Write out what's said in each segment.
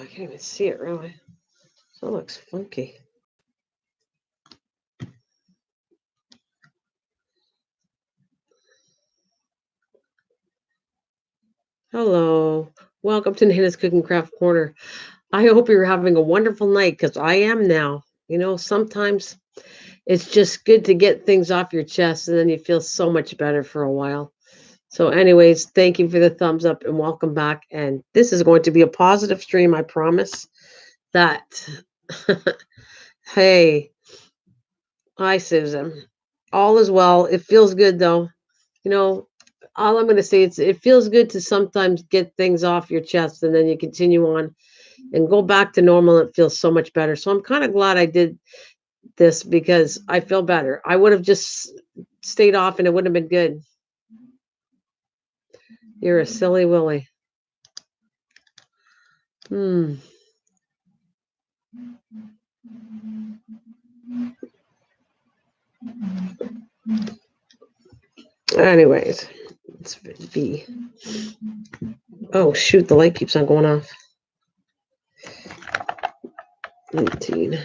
I can't even see it really. So it looks funky. Hello. Welcome to Nana's Cooking Craft Corner. I hope you're having a wonderful night because I am now. Sometimes it's just good to get things off your chest and then you feel so much better for a while. So, anyways, thank you for the thumbs up and welcome back. And this is going to be a positive stream, I promise. That, hey, hi, Susan. All is well. It feels good though. You know, all I'm going to say is it feels good to sometimes get things off your chest and then you continue on and go back to normal. It feels so much better. So I'm kind of glad I did this because I feel better. I would have just stayed off and it wouldn't have been good. You're a silly Willy. Anyways, it's V. Oh, shoot, the light keeps on going off. 18.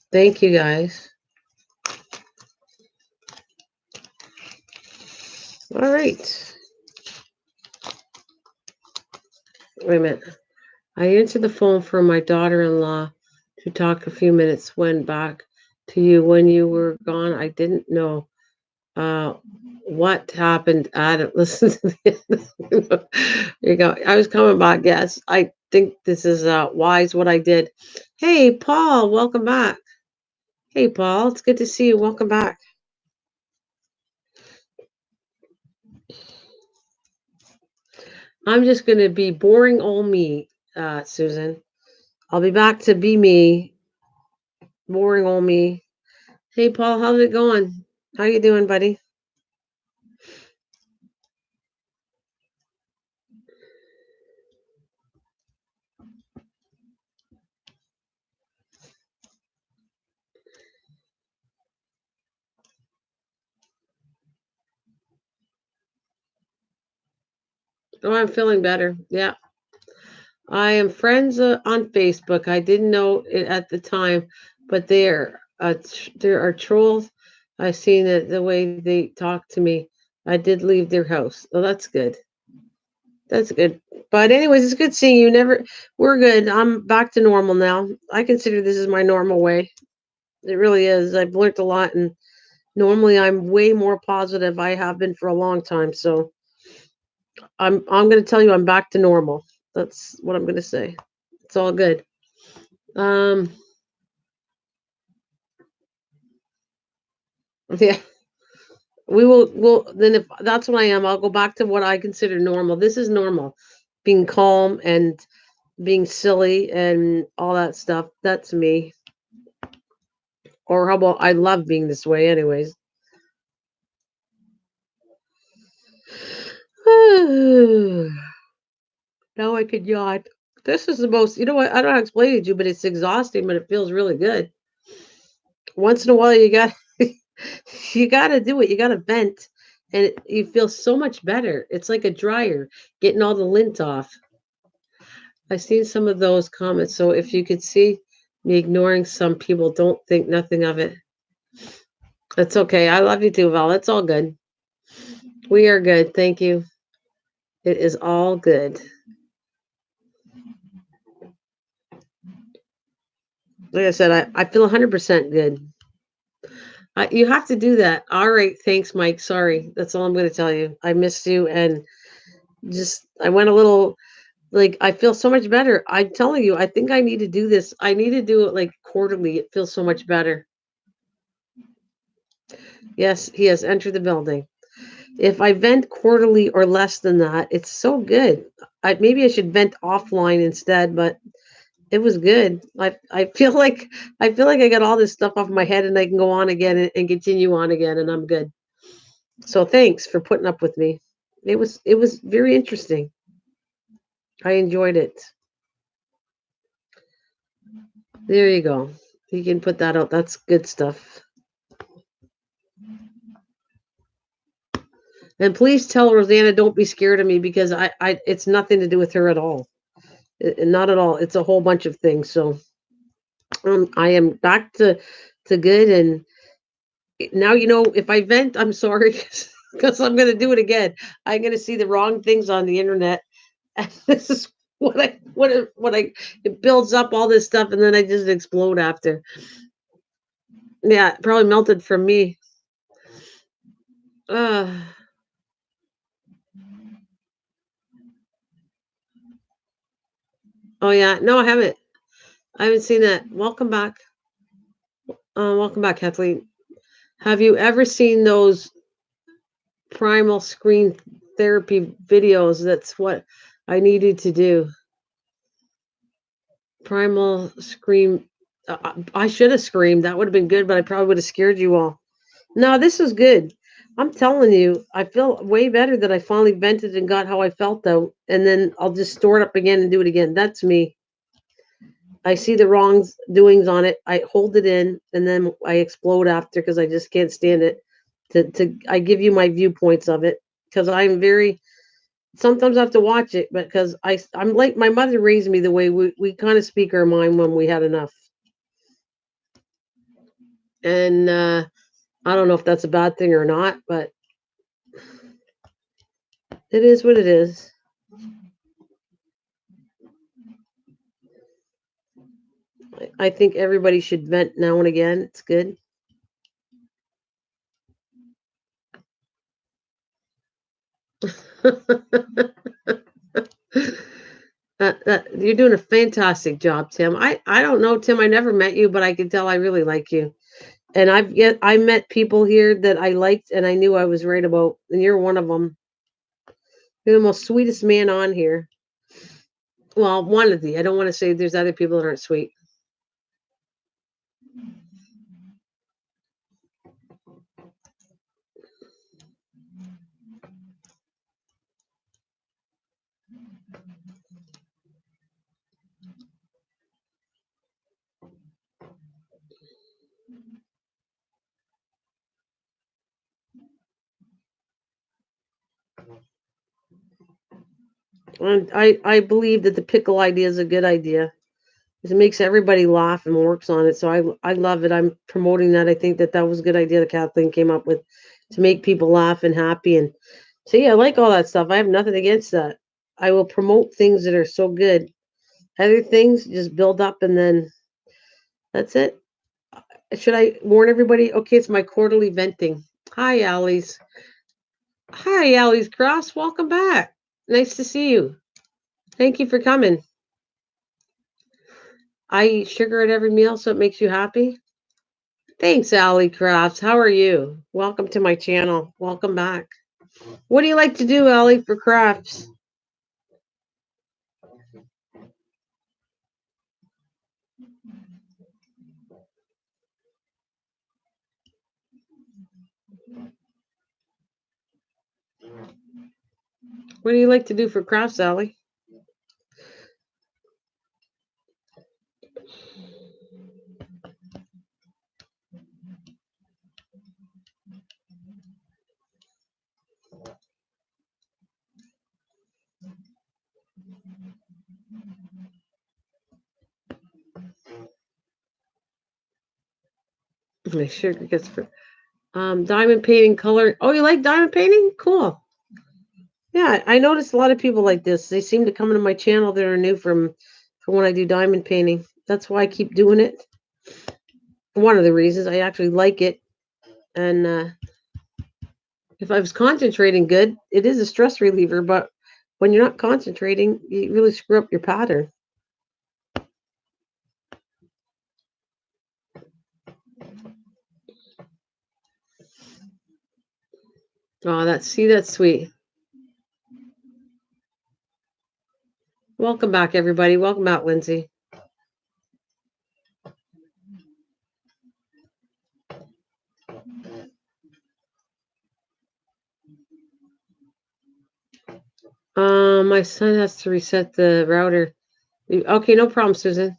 Thank you, guys. All right. Wait a minute. I answered the phone for my daughter-in-law to talk a few minutes. Went back to you when you were gone. I didn't know what happened. I didn't listen to the There you go. I was coming back. Yes, I think this is wise what I did. Hey, Paul, welcome back. Hey, Paul, it's good to see you. Welcome back. I'm just going to be boring old me, Susan. I'll be back to be me, boring old me. Hey, Paul, how's it going? How you doing, buddy? Oh, I'm feeling better. Yeah. I am friends on Facebook. I didn't know it at the time, but there are trolls. I've seen the way they talk to me. I did leave their house. Oh, that's good. That's good. But anyways, it's good seeing you. We're good. I'm back to normal now. I consider this is my normal way. It really is. I've learned a lot, and normally I'm way more positive. I have been for a long time. So I'm going to tell you I'm back to normal. That's what I'm going to say. It's all good. Um, yeah, we'll then if that's what I am, I'll go back to what I consider normal. This is normal. Being calm and being silly and all that stuff. That's me. Or how about I love being this way anyways. Now I could yawn. This is the most, you know what? I don't know how to explain it to you, but it's exhausting, but it feels really good. Once in a while, you got to do it. You got to vent, and you feel so much better. It's like a dryer, getting all the lint off. I've seen some of those comments, so if you could see me ignoring some people, don't think nothing of it. It's okay. I love you too, Val. It's all good. We are good. Thank you. It is all good. Like I said, I feel 100% good. You have to do that. All right. Thanks, Mike. Sorry. That's all I'm going to tell you. I missed you and I went a little, like, I feel so much better. I'm telling you, I think I need to do this. I need to do it like quarterly. It feels so much better. Yes, he has entered the building. If I vent quarterly or less than that, it's so good. Maybe I should vent offline instead, but it was good. I feel like I got all this stuff off my head and I can go on again and continue on again and I'm good. So thanks for putting up with me. It was very interesting. I enjoyed it. There you go. You can put that out. That's good stuff. And please tell Rosanna don't be scared of me because it's nothing to do with her at all. Not at all. It's a whole bunch of things. So I am back to good, and now if I vent, I'm sorry because I'm going to do it again. I'm going to see the wrong things on the internet, and this is what I it builds up all this stuff, and then I just explode after. Yeah, it probably melted from me. Uh, oh yeah, no, I haven't. I haven't seen that. Welcome back. Welcome back, Kathleen. Have you ever seen those primal screen therapy videos? That's what I needed to do. Primal scream. I should have screamed. That would have been good, but I probably would have scared you all. No, this was good. I'm telling you, I feel way better that I finally vented and got how I felt though, and then I'll just store it up again and do it again. That's me. I see the wrongs doings on it. I hold it in, and then I explode after because I just can't stand it. I give you my viewpoints of it because I'm very. Sometimes I have to watch it, but because I'm like my mother raised me the way we kind of speak our mind when we had enough. And I don't know if that's a bad thing or not, but it is what it is. I think everybody should vent now and again. It's good. You're doing a fantastic job, Tim. I don't know, Tim. I never met you, but I can tell I really like you. And I met people here that I liked, and I knew I was right about. And you're one of them. You're the most sweetest man on here. Well, one of the. I don't want to say there's other people that aren't sweet. And I believe that the pickle idea is a good idea. It makes everybody laugh and works on it. So I love it. I'm promoting that. I think that that was a good idea that Kathleen came up with to make people laugh and happy. And see, I like all that stuff. I have nothing against that. I will promote things that are so good. Other things just build up and then that's it. Should I warn everybody? Okay, it's my quarterly venting. Hi, Allie's. Hi, Allie's Cross. Welcome back. Nice to see you. Thank you for coming. I eat sugar at every meal, so it makes you happy. Thanks, Allie Crafts. How are you? Welcome to my channel. Welcome back. What do you like to do, Allie, for crafts? What do you like to do for crafts, Allie? My sugar gets for diamond painting, color. Oh, you like diamond painting? Cool. Yeah, I noticed a lot of people like this. They seem to come into my channel that are new from when I do diamond painting. That's why I keep doing it. One of the reasons I actually like it, and if I was concentrating good, it is a stress reliever. But when you're not concentrating, you really screw up your pattern. Oh, that's sweet. Welcome back, everybody. Welcome back, Lindsay. My son has to reset the router. Okay, no problem, Susan.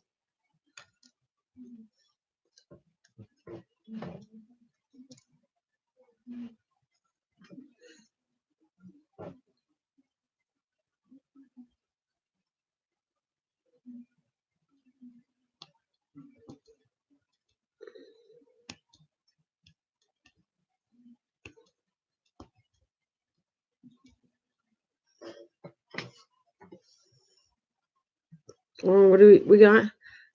Oh, what do we got?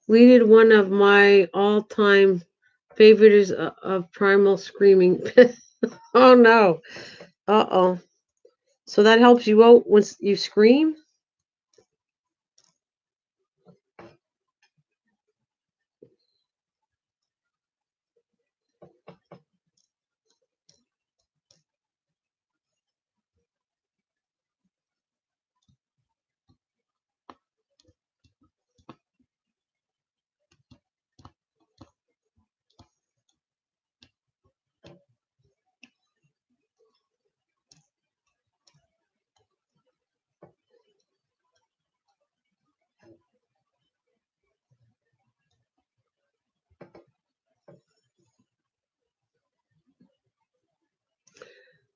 We did one of my all-time favorites of Primal Screaming. Oh no. Uh-oh. So that helps you out when you scream?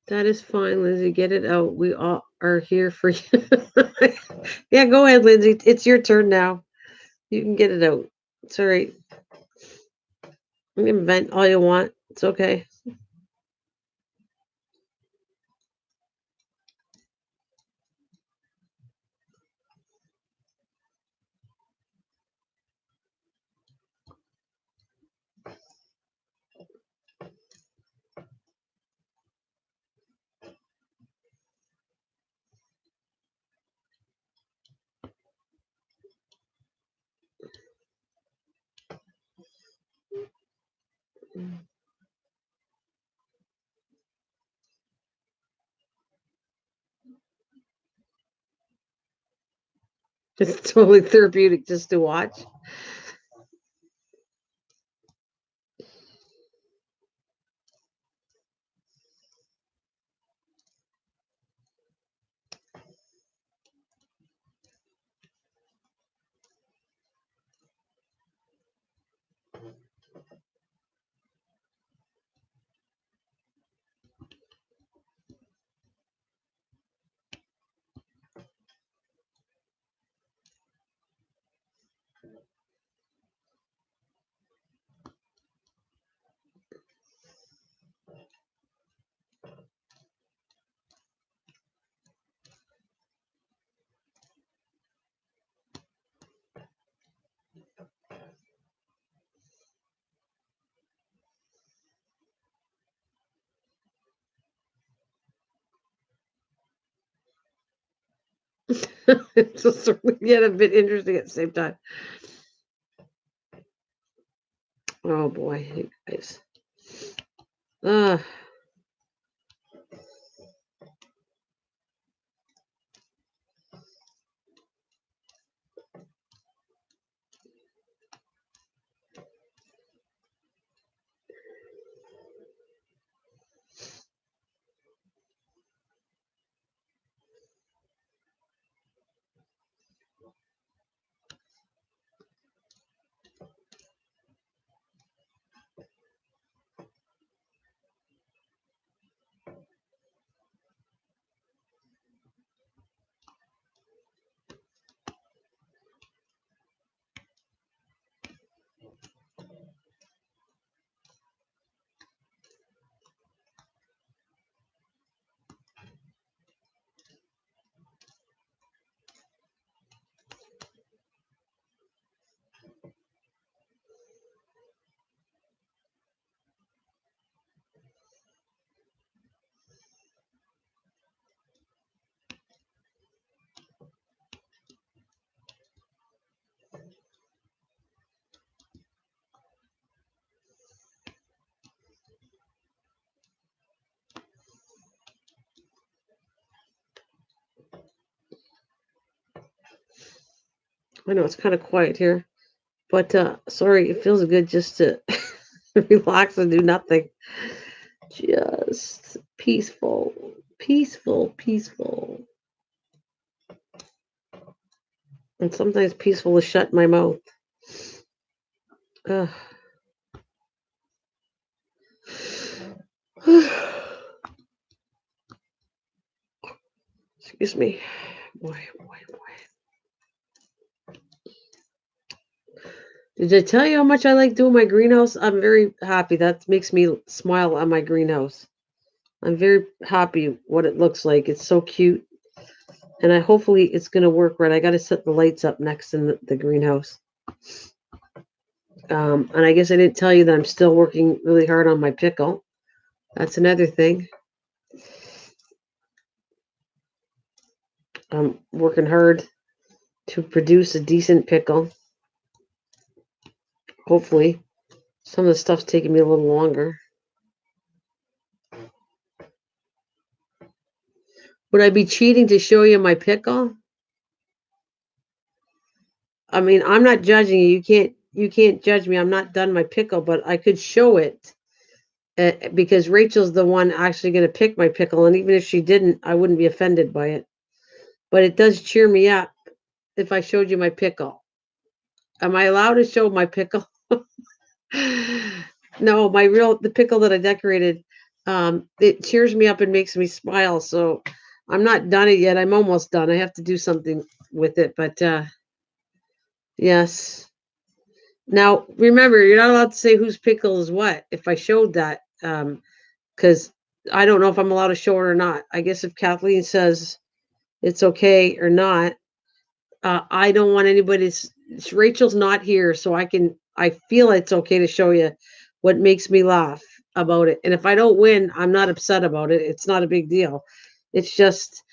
That is fine, Lindsay. Get it out. We all are here for you. Yeah, go ahead, Lindsay. It's your turn now. You can get it out. It's all right. You can vent all you want. It's okay. It's totally therapeutic just to watch. It's just yet a bit interesting at the same time. Oh boy, you guys. Uh, I know it's kind of quiet here, but sorry, it feels good just to relax and do nothing. Just peaceful, peaceful, peaceful. And sometimes peaceful is shut my mouth. Ugh. Excuse me. Boy, boy, boy. Did I tell you how much I like doing my greenhouse? I'm very happy. That makes me smile on my greenhouse. I'm very happy what it looks like. It's so cute. And hopefully it's going to work right. I got to set the lights up next in the greenhouse. And I guess I didn't tell you that I'm still working really hard on my pickle. That's another thing. I'm working hard to produce a decent pickle. Hopefully. Some of the stuff's taking me a little longer. Would I be cheating to show you my pickle? I mean, I'm not judging you. You can't judge me. I'm not done my pickle, but I could show it because Rachel's the one actually going to pick my pickle, and even if she didn't, I wouldn't be offended by it. But it does cheer me up if I showed you my pickle. Am I allowed to show my pickle? No, the pickle that I decorated. It cheers me up and makes me smile. So I'm not done it yet. I'm almost done. I have to do something with it, but yes. Now remember, you're not allowed to say whose pickle is what. If I showed that, because I don't know if I'm allowed to show it or not. I guess if Kathleen says it's okay or not, I don't want anybody's. Rachel's not here, so I feel it's okay to show you what makes me laugh about it. And if I don't win, I'm not upset about it. It's not a big deal. It's just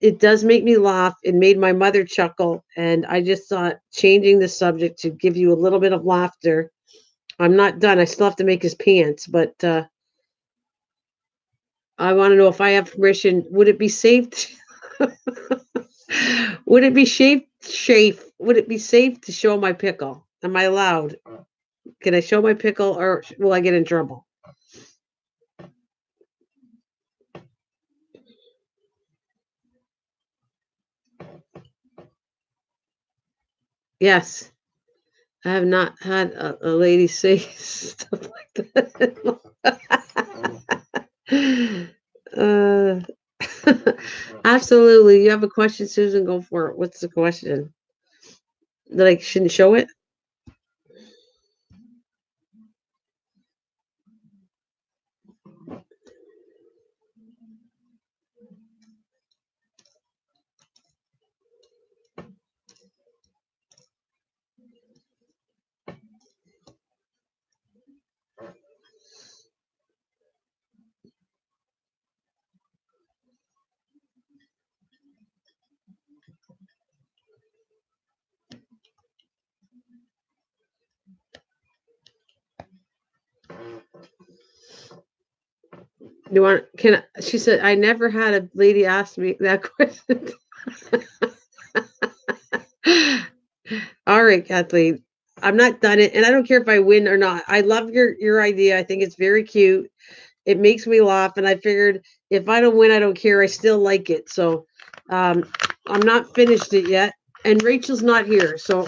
it does make me laugh. It made my mother chuckle, and I just thought changing the subject to give you a little bit of laughter. I'm not done. I still have to make his pants, but I want to know if I have permission. Would it be safe? Would it be safe? Would it be safe to show my pickle? Am I allowed? Can I show my pickle, or will I get in trouble? Yes, I have not had a lady say stuff like that. uh, absolutely. You have a question, Susan? Go for it. What's the question? That I shouldn't show it? You want? Can I, she said I never had a lady ask me that question. All right, Kathleen. I'm not done it, and I don't care if I win or not. I love your idea. I think it's very cute. It makes me laugh, and I figured if I don't win, I don't care. I still like it. So um, I'm not finished it yet, and Rachel's not here, so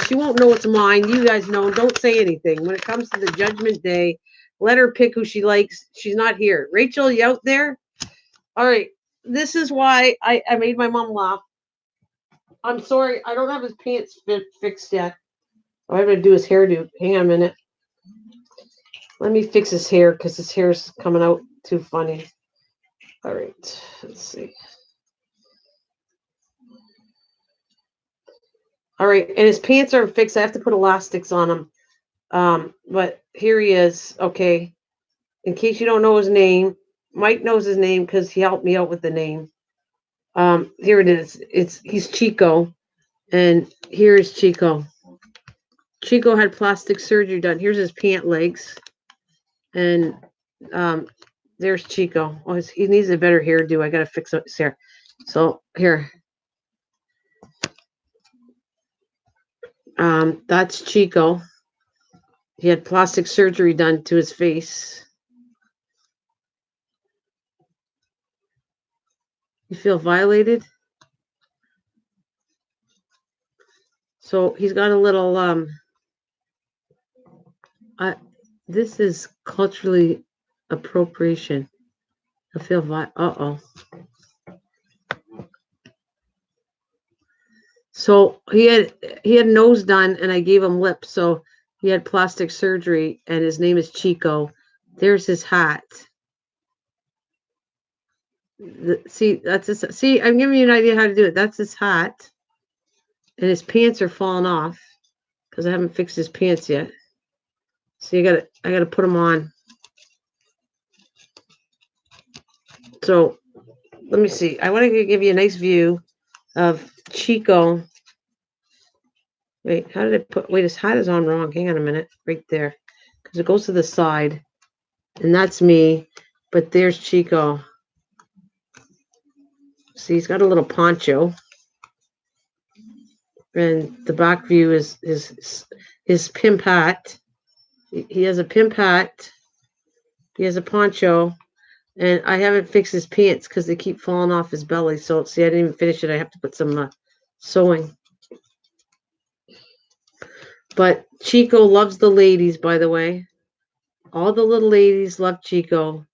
she won't know it's mine. You guys know. Don't say anything when it comes to the Judgment Day. Let her pick who she likes. She's not here. Rachel, you out there? All right. This is why I made my mom laugh. I'm sorry, I don't have his pants fixed yet. I'm going to do his hairdo. Hang on a minute. Let me fix his hair because his hair's coming out too funny. All right, let's see. All right, and his pants aren't fixed. I have to put elastics on him. But here he is. Okay, in case you don't know his name, Mike knows his name because he helped me out with the name. Here it is. He's Chico, and here is Chico. Chico had plastic surgery done. Here's his pant legs, and um, there's Chico. Oh, he needs a better hairdo. I gotta fix his hair. So here, that's Chico. He had plastic surgery done to his face. You feel violated? So he's got a little I this is culturally appropriation. I feel uh-oh. So he had nose done and I gave him lips. So He had plastic surgery, and his name is Chico. There's his hat. See, that's his. See, I'm giving you an idea how to do it. That's his hat, and his pants are falling off because I haven't fixed his pants yet. So I gotta put them on. So let me see. I want to give you a nice view of Chico. Wait, how did I put? Wait, his hat is on wrong. Hang on a minute, right there, because it goes to the side, and that's me. But there's Chico. See, he's got a little poncho, and the back view is his pimp hat. He has a pimp hat. He has a poncho, and I haven't fixed his pants because they keep falling off his belly. So see, I didn't even finish it. I have to put some sewing. But Chico loves the ladies, by the way. All the little ladies love Chico,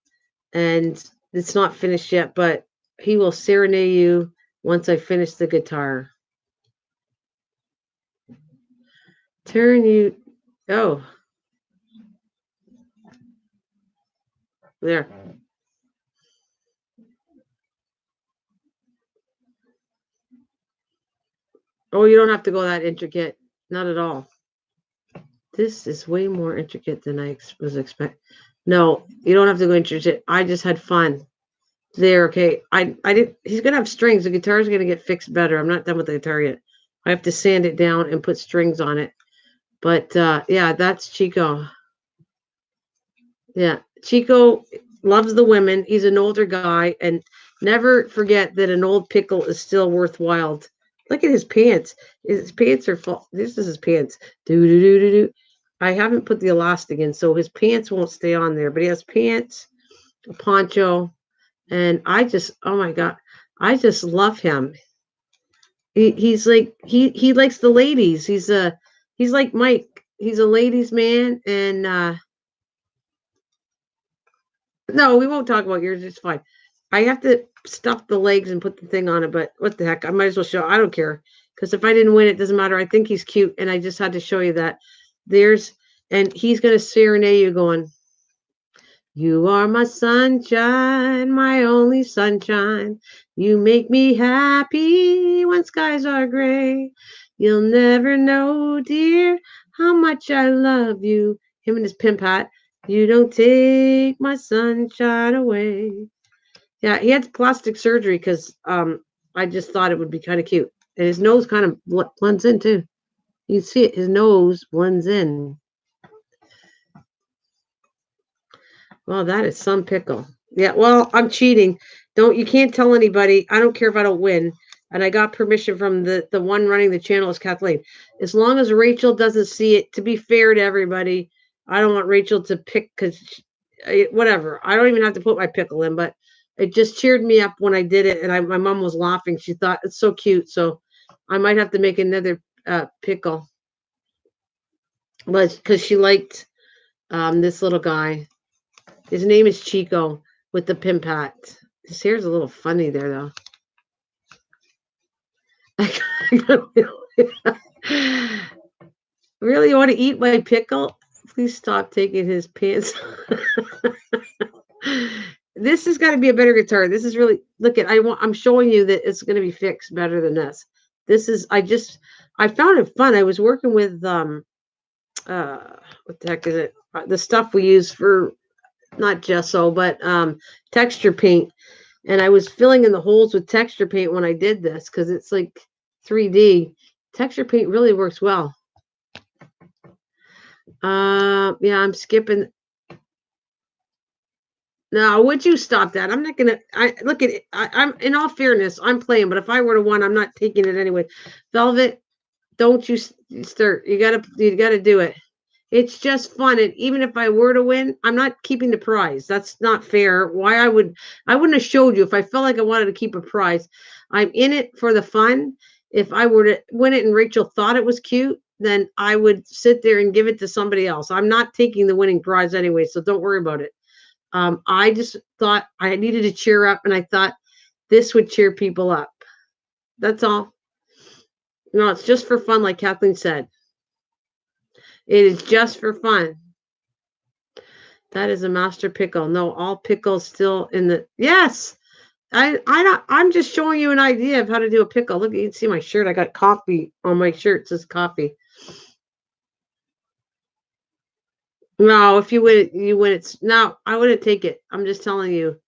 and it's not finished yet, but he will serenade you once I finish the guitar. Turn you. Oh, there. Oh, you don't have to go that intricate. Not at all. This is way more intricate than I was expecting. No, you don't have to go intricate. I just had fun. There, okay. I did. He's gonna have strings. The guitar's gonna get fixed better. I'm not done with the guitar yet. I have to sand it down and put strings on it. But yeah, that's Chico. Yeah, Chico loves the women. He's an older guy, and never forget that an old pickle is still worthwhile. Look at his pants. His pants are full. This is his pants. Do do do do do. I haven't put the elastic in, so his pants won't stay on there. But he has pants, a poncho, and oh my god, I just love him. He's like he likes the ladies. He's like Mike. He's a ladies' man, and no, we won't talk about yours. It's fine. I have to stuff the legs and put the thing on it, but what the heck? I might as well show. I don't care because if I didn't win, it doesn't matter. I think he's cute, and I just had to show you that. There's and he's gonna serenade you, going, "You are my sunshine, my only sunshine. You make me happy when skies are gray. You'll never know, dear, how much I love you." Him and his pimp hat. You don't take my sunshine away. Yeah, he had plastic surgery because I just thought it would be kind of cute. And his nose kind of blends in too. You can see it. His nose blends in. Well, that is some pickle. Yeah, well, I'm cheating. You can't tell anybody. I don't care if I don't win. And I got permission from the one running the channel is Kathleen. As long as Rachel doesn't see it, to be fair to everybody, I don't want Rachel to pick because whatever. I don't even have to put my pickle in, but it just cheered me up when I did it. And my mom was laughing. She thought it's so cute. So I might have to make another pickle. But because she liked this little guy. His name is Chico with the pimp hat. His hair's a little funny there, though. Really, you want to eat my pickle? Please stop taking his pants. This has got to be a better guitar. This is really I'm showing you that it's going to be fixed better than this. This is I found it fun. I was working with what the heck is it? The stuff we use for not gesso, but texture paint. And I was filling in the holes with texture paint when I did this because it's like 3D. Texture paint really works well. Yeah, I'm skipping. Now, would you stop that? I'm not gonna. I look at it. I'm in all fairness, I'm playing, but if I were to win, I'm not taking it anyway. Velvet, don't you start. You gotta do it. It's just fun. And even if I were to win, I'm not keeping the prize. That's not fair. I wouldn't have showed you if I felt like I wanted to keep a prize. I'm in it for the fun. If I were to win it and Rachel thought it was cute, then I would sit there and give it to somebody else. I'm not taking the winning prize anyway, so don't worry about it. I just thought I needed to cheer up, and I thought this would cheer people up. That's all. No, it's just for fun, like Kathleen said. It is just for fun. That is a master pickle. No, all pickles still in the yes. I don't I'm just showing you an idea of how to do a pickle. Look, you can see my shirt. I got coffee on my shirt. It says coffee. No, if you win it, you win it. No, I wouldn't take it. I'm just telling you.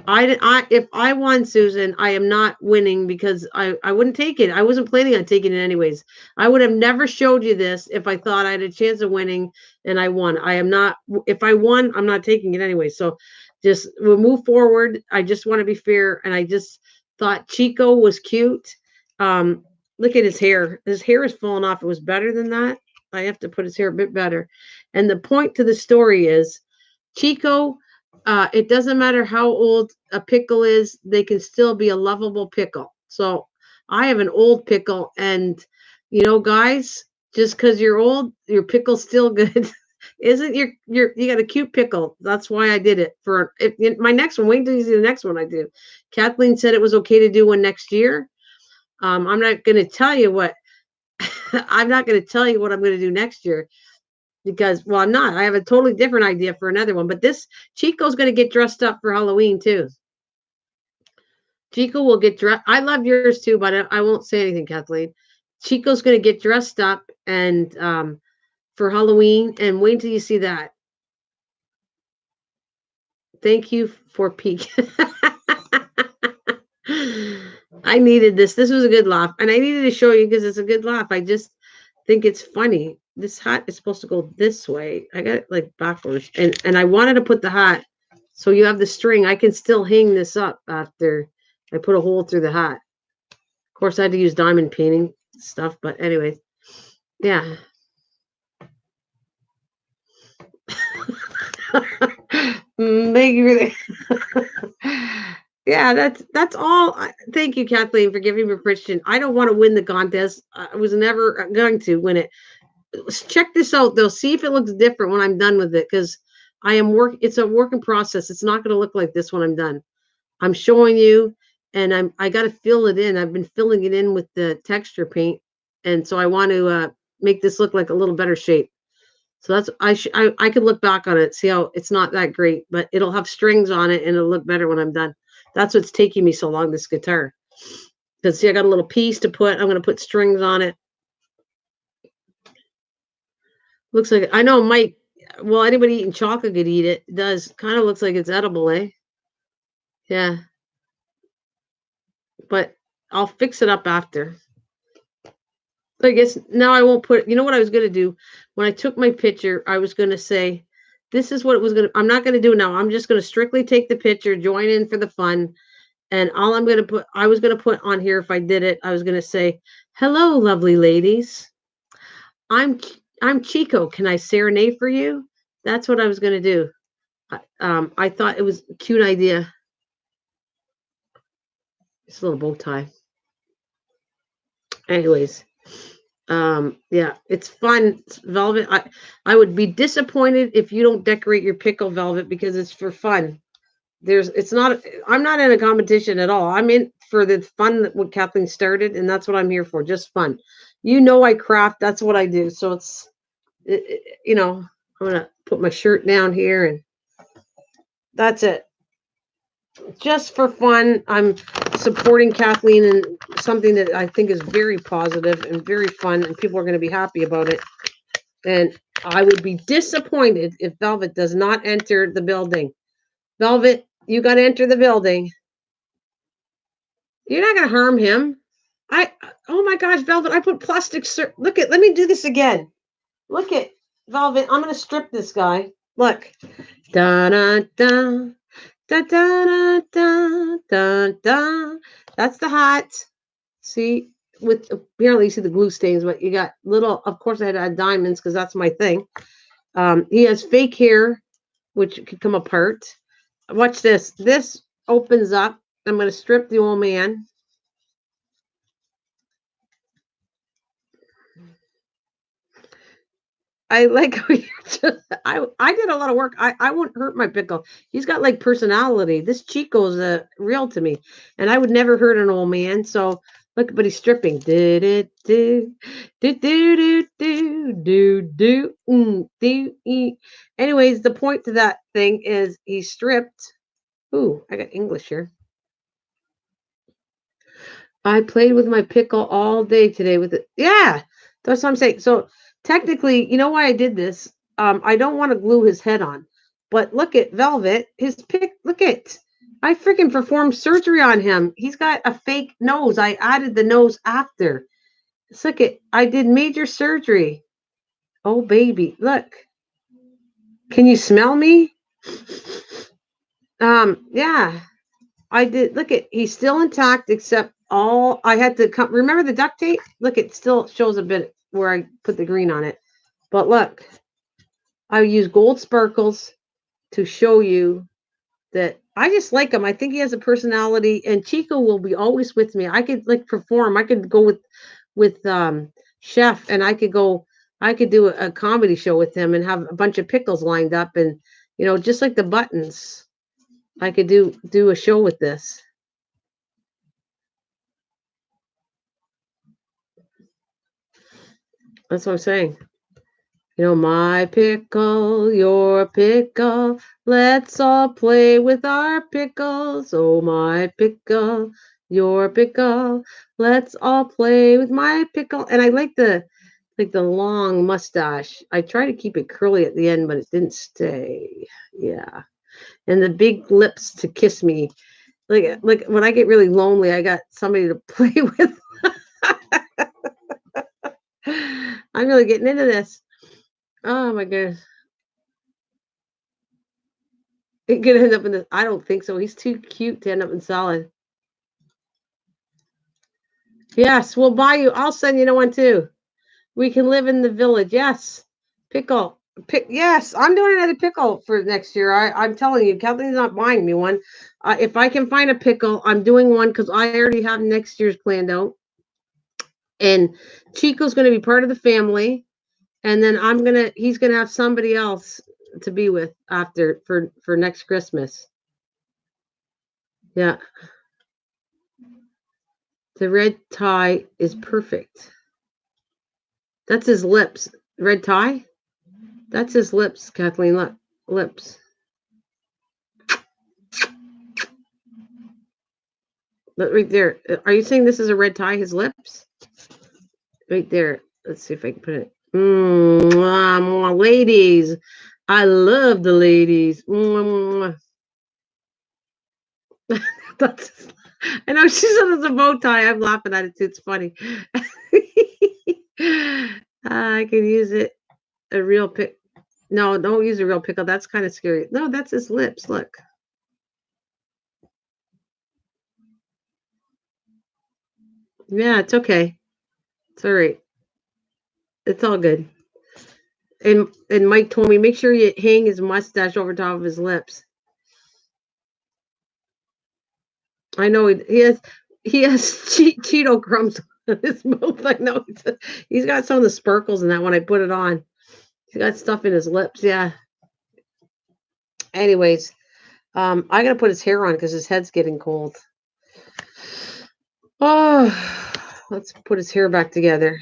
If I won, Susan, I am not winning because I wouldn't take it. I wasn't planning on taking it anyways. I would have never showed you this if I thought I had a chance of winning and I won. I am not. If I won, I'm not taking it anyway. So just we'll move forward. I just want to be fair, and I just thought Chico was cute. Look at his hair. His hair is falling off. It was better than that. I have to put his hair a bit better. And the point to the story is Chico, it doesn't matter how old a pickle is, they can still be a lovable pickle. So I have an old pickle, and guys, just because you're old, your pickle's still good. Isn't you got a cute pickle? That's why I did it for my next one. Wait until you see the next one I do. Kathleen said it was okay to do one next year. I'm not going to tell you what I'm not going to tell you what I'm going to do next year because, well, I'm not. I have a totally different idea for another one. But this Chico's going to get dressed up for Halloween too. Chico will get dressed. I love yours too, but I won't say anything, Kathleen. Chico's going to get dressed up and for Halloween, and wait until you see that. Thank you for peek. I needed this. This was a good laugh, and I needed to show you because it's a good laugh. I just think it's funny. This hat is supposed to go this way. I got it like backwards, and I wanted to put the hat so you have the string. I can still hang this up after I put a hole through the hat. Of course, I had to use diamond painting stuff, but anyway, yeah. Thank you for that. Yeah, that's all. Thank you, Kathleen, for giving me permission. I don't want to win the contest. I was never going to win it. Check this out, though. See if it looks different when I'm done with it, because It's a work in process. It's not going to look like this when I'm done. I'm showing you, and I got to fill it in. I've been filling it in with the texture paint, and so I want to make this look like a little better shape. So that's I could look back on it, see how it's not that great, but it'll have strings on it and it'll look better when I'm done. That's what's taking me so long, this guitar. Because see, I got a little piece to put. I'm gonna put strings on it. Looks like I know Mike. Well, anybody eating chocolate could eat it. It does kind of looks like it's edible, eh? Yeah, but I'll fix it up after. I guess now I won't put. You know what I was gonna do when I took my picture? I was gonna say, this is what it was gonna. I'm not gonna do now. I'm just gonna strictly take the picture, join in for the fun, and all I'm gonna put. I was gonna put on here if I did it. I was gonna say, "Hello, lovely ladies. I'm Chico. Can I serenade for you?" That's what I was gonna do. I thought it was a cute idea. It's a little bow tie. Anyways, yeah, it's fun. It's velvet. I would be disappointed if you don't decorate your pickle velvet because it's for fun. It's not. I'm not in a competition at all. I'm in for the fun that what Kathleen started, and that's what I'm here for. Just fun. I craft. That's what I do. So I'm gonna put my shirt down here, and that's it. Just for fun. I'm supporting Kathleen in something that I think is very positive and very fun, and people are going to be happy about it. And I would be disappointed if Velvet does not enter the building. Velvet, you got to enter the building. You're not going to harm him. Oh my gosh, Velvet, I put plastic. Let me do this again. Look at Velvet. I'm going to strip this guy. Look. Da da da. Da da da da da. That's the hat. See, with apparently you see the glue stains, but you got little. Of course, I had to add diamonds because that's my thing. He has fake hair, which could come apart. Watch this. This opens up. I'm going to strip the old man. I like how you I did a lot of work. I wouldn't hurt my pickle. He's got like personality. This Chico's real to me, and I would never hurt an old man. So Look, but he's stripping. Did it do do do do do do do. Anyways, the point to that thing is he stripped. Ooh, I got English here. I played with my pickle all day today with it. Yeah, that's what I'm saying. So technically, you know why I did this? I don't want to glue his head on, but look at Velvet. His pick. Look at. I freaking performed surgery on him. He's got a fake nose. I added the nose after. Look at. I did major surgery. Oh baby, look. Can you smell me? Yeah. I did. Look at he's still intact except all I had to come. Remember the duct tape? Look, it still shows a bit where I put the green on it. But look, I use gold sparkles to show you that I just like him. I think he has a personality, and Chico will be always with me. I could like perform. I could go with Chef, and I could go. I could do a comedy show with him and have a bunch of pickles lined up, and just like the buttons. I could do a show with this. That's what I'm saying. My pickle, your pickle. Let's all play with our pickles. Oh, my pickle, your pickle. Let's all play with my pickle. And I like the long mustache. I try to keep it curly at the end, but it didn't stay. Yeah. And the big lips to kiss me. Like when I get really lonely, I got somebody to play with. I'm really getting into this. Oh my goodness. It could end up in the. I don't think so. He's too cute to end up in solid. Yes, we'll buy you. I'll send you one too. We can live in the village. Yes, pickle. Yes, I'm doing another pickle for next year. I'm telling you, Kathleen's not buying me one. If I can find a pickle, I'm doing one because I already have next year's planned out. And Chico's going to be part of the family, and then he's gonna have somebody else to be with after for next Christmas. Yeah. The red tie is perfect. That's his lips. Red tie? That's his lips, Kathleen. Look. Lips. Look right there. Are you saying this is a red tie? His lips? Right there. Let's see if I can put it. Ladies. I love the ladies. That's, I know she said it's a bow tie. I'm laughing at it too. It's funny. I can use it. A real pick. No, don't use a real pickle. That's kind of scary. No, that's his lips. Look. Yeah, it's okay. It's all right. It's all good. And Mike told me make sure you hang his mustache over top of his lips. I know he has Cheeto crumbs on his mouth. I know he's got some of the sparkles in that when I put it on. He's got stuff in his lips. Yeah. Anyways, I gotta put his hair on because his head's getting cold. Oh, let's put his hair back together.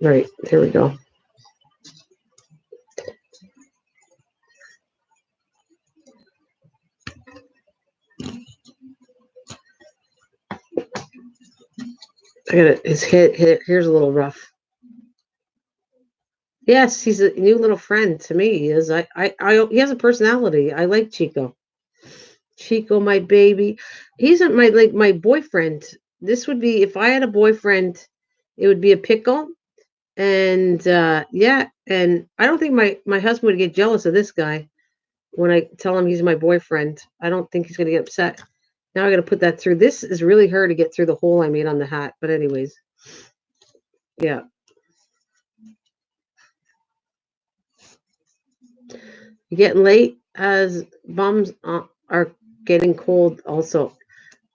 Right, here we go. I got it. His here's a little rough. Yes, he's a new little friend to me. He is. He has a personality. I like Chico. Chico, my baby. He's not my boyfriend. This would be if I had a boyfriend, it would be a pickle. And yeah, and I don't think my husband would get jealous of this guy when I tell him he's my boyfriend. I don't think he's gonna get upset. Now I gotta put that through. This is really hard to get through the hole I made on the hat. But anyways, yeah. Getting late as bums are getting cold also.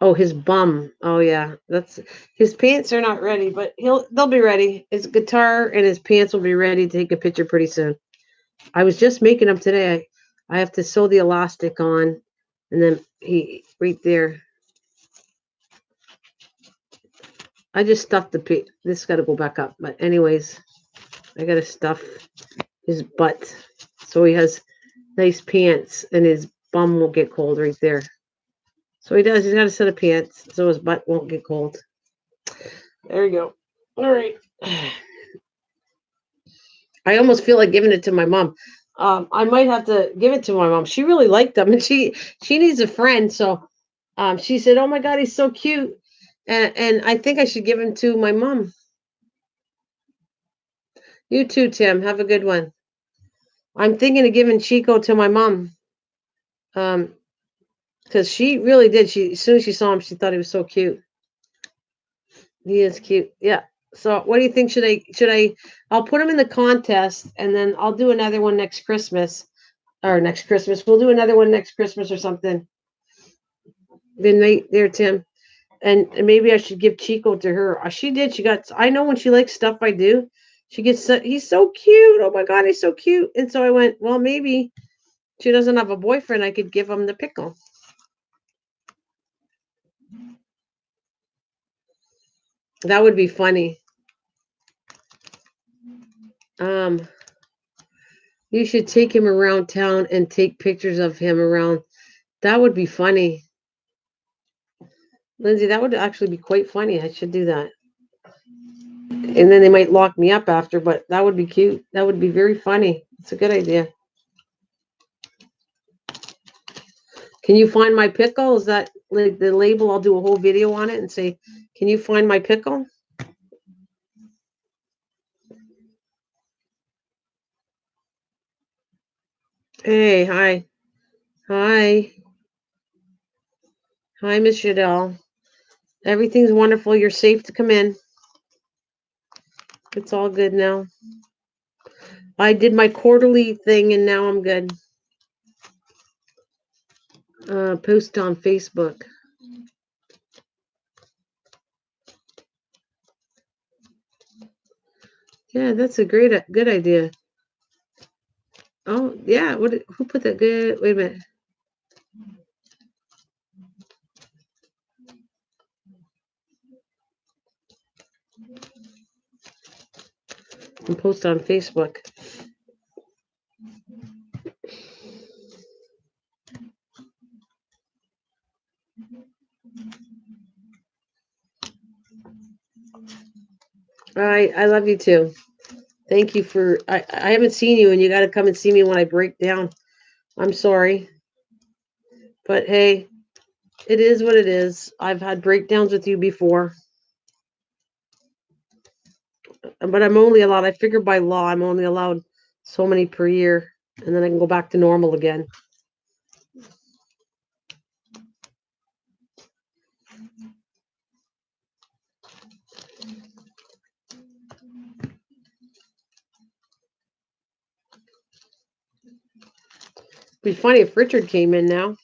Oh, his bum. Oh yeah, that's his pants are not ready, but they'll be ready. His guitar and his pants will be ready to take a picture pretty soon. I was just making them today. I have to sew the elastic on, and then he right there. I just stuffed this got to go back up, but anyways, I got to stuff his butt so he has nice pants and his bum won't get cold right there. So he does. He's got a set of pants so his butt won't get cold. There you go. All right. I almost feel like giving it to my mom. I might have to give it to my mom. She really liked them, and she needs a friend. So, she said, "Oh my God, he's so cute," and I think I should give him to my mom. You too, Tim. Have a good one. I'm thinking of giving Chico to my mom. Um, because she really did. She as soon as she saw him, she thought he was so cute. He is cute. Yeah. So, what do you think? Should I? I'll put him in the contest, and then I'll do another one next Christmas. Or next Christmas. We'll do another one next Christmas or something. Then there, Tim. And maybe I should give Chico to her. She did. She got. I know when she likes stuff I do, she gets. He's so cute. Oh my God, he's so cute. And so I went. Well, maybe she doesn't have a boyfriend. I could give him the pickle. That would be funny. Um, you should take him around town and take pictures of him around. That would be funny, Lindsay. That would actually be quite funny. I should do that. And then they might lock me up after, but that would be cute. That would be very funny. It's a good idea. Can you find my pickle? Is that like the label? I'll do a whole video on it and say, "Can you find my pickle?" Hey, hi, hi, hi, Miss Shadell. Everything's wonderful. You're safe to come in. It's all good now. I did my quarterly thing and now I'm good. Post on Facebook. Yeah, that's a good idea. Oh yeah, who put that good? Wait a minute. And post on Facebook. All right, I love you too. Thank you for. I haven't seen you, and you got to come and see me when I break down. I'm sorry, but hey, it is what it is. I've had breakdowns with you before, but I'm only allowed. I figure by law, I'm only allowed so many per year, and then I can go back to normal again. It'd be funny if Richard came in now.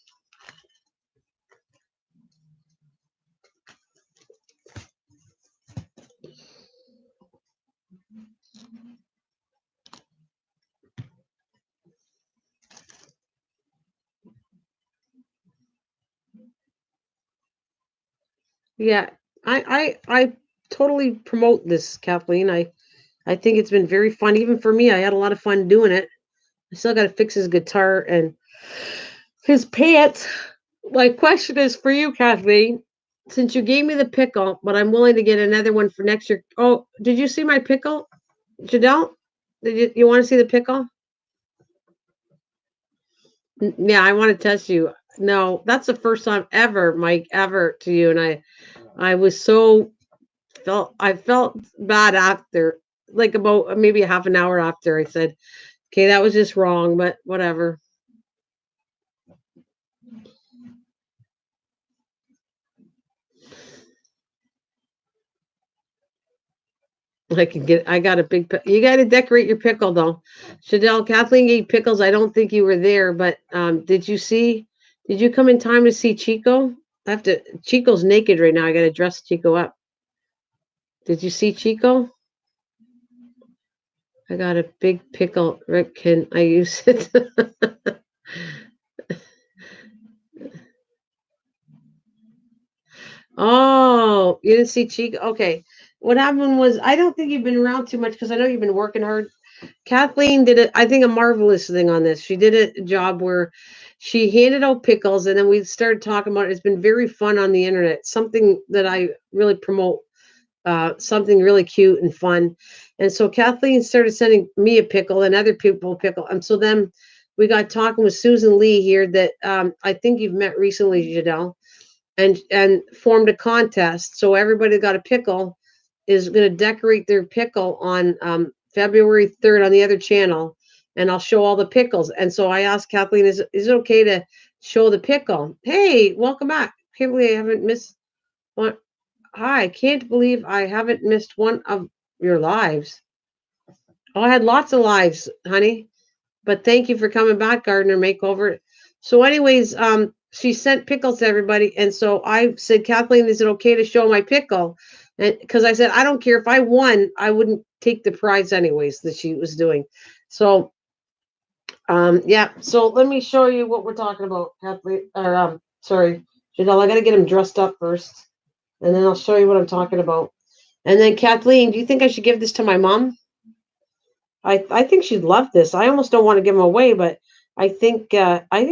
Yeah, I totally promote this, Kathleen. I think it's been very fun, even for me. I had a lot of fun doing it. I still got to fix his guitar and his pants. My question is for you, Kathleen. Since you gave me the pickle, but I'm willing to get another one for next year. Oh, did you see my pickle, Jadelle? You want to see the pickle? Yeah, I want to test you. No, that's the first time ever, Mike, ever to you. And I was so I felt bad after, like about maybe a half an hour after I said, okay, that was just wrong, but whatever. I got a you got to decorate your pickle though. Shadell, Kathleen ate pickles. I don't think you were there, but did you come in time to see Chico? I have to. Chico's naked right now. I got to dress Chico up. Did you see Chico? I got a big pickle. Rick, can I use it? Oh, you didn't see Chico? Okay. What happened was, I don't think you've been around too much because I know you've been working hard. Kathleen did it, I think, a marvelous thing on this. She did a job where she handed out pickles, and then we started talking about it. It's been very fun on the internet, something that I really promote, something really cute and fun. And so Kathleen started sending me a pickle and other people a pickle. And so then we got talking with Susan Lee here that I think you've met recently, Jadelle, and formed a contest. So everybody that got a pickle is going to decorate their pickle on February 3rd on the other channel, and I'll show all the pickles. And so I asked Kathleen, is it okay to show the pickle? Hey, welcome back. Can't believe I haven't missed one. Hi, can't believe I haven't missed one of your lives. Oh, I had lots of lives, honey. But thank you for coming back, Gardener Makeover. So, anyways, she sent pickles to everybody, and so I said, Kathleen, is it okay to show my pickle? And because I said I don't care if I won, I wouldn't take the prize anyways that she was doing. So, yeah. So let me show you what we're talking about, Kathleen. Or sorry, Janelle. I got to get him dressed up first, and then I'll show you what I'm talking about. And then Kathleen, do you think I should give this to my mom? I think she'd love this. I almost don't want to give them away, but I think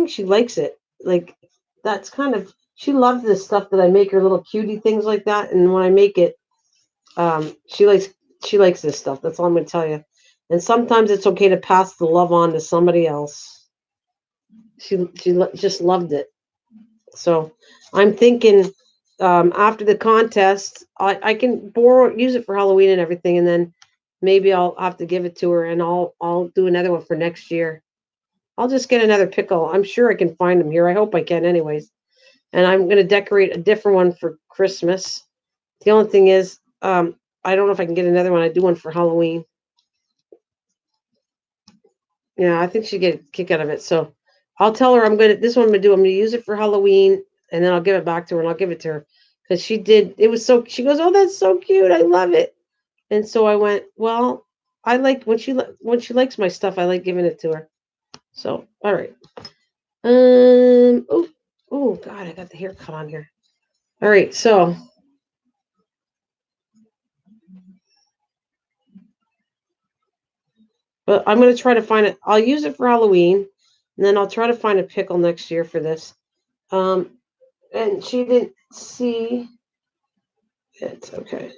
she likes it. Like that's kind of she loves this stuff that I make her little cutie things like that. And when I make it, she likes this stuff. That's all I'm gonna tell you. And sometimes it's okay to pass the love on to somebody else. She just loved it. So I'm thinking after the contest, I can use it for Halloween and everything, and then maybe I'll have to give it to her, and I'll do another one for next year. I'll just get another pickle. I'm sure I can find them here. I hope I can, anyways. And I'm gonna decorate a different one for Christmas. The only thing is, I don't know if I can get another one. I do one for Halloween. Yeah, I think she'd get a kick out of it. So I'll tell her this one I'm gonna do. I'm gonna use it for Halloween, and then I'll give it back to her, and I'll give it to her because she did. It was so. She goes, "Oh, that's so cute. I love it." And so I went, "Well, I like when she likes my stuff. I like giving it to her." So all right. Oh, oh God, I got the haircut on here. All right, so but I'm gonna try to find it. I'll use it for Halloween, and then I'll try to find a pickle next year for this. Um, and she didn't see it. Okay.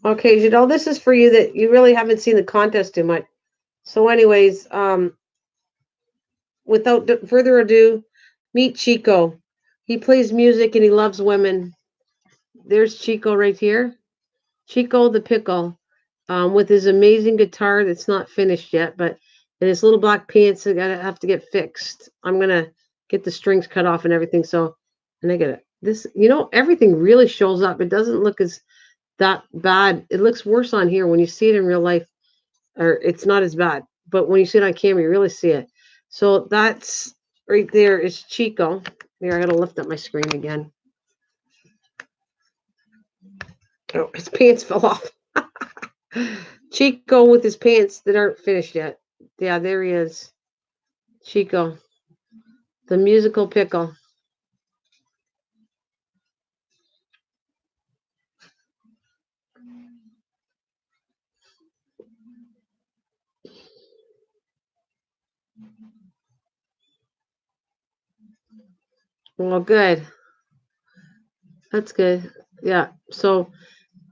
Okay, Janelle, this is for you that you really haven't seen the contest too much. So, anyways, without further ado, meet Chico. He plays music and he loves women. There's Chico right here. Chico the Pickle, with his amazing guitar that's not finished yet, but and his little black pants that gotta have to get fixed. I'm gonna get the strings cut off and everything. So, and I get it. This, everything really shows up. It doesn't look as that bad. It looks worse on here when you see it in real life, or it's not as bad. But when you see it on camera, you really see it. So that's right there is Chico. Here, I gotta lift up my screen again. Oh, his pants fell off. Chico with his pants that aren't finished yet. Yeah, there he is. Chico, the musical pickle. Well, good. That's good. Yeah. So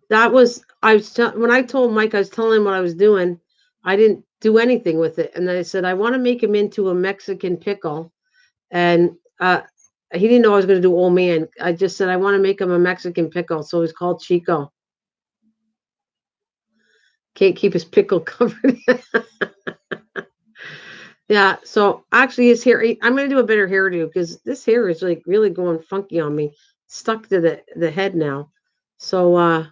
that was when I told Mike I was telling him what I was doing. I didn't do anything with it, and then I said I want to make him into a Mexican pickle, and he didn't know I was going to do old man. I just said I want to make him a Mexican pickle, so he's called Chico. Can't keep his pickle covered. Yeah, so actually his hair, I'm going to do a better hairdo because this hair is like really going funky on me. Stuck to the head now. So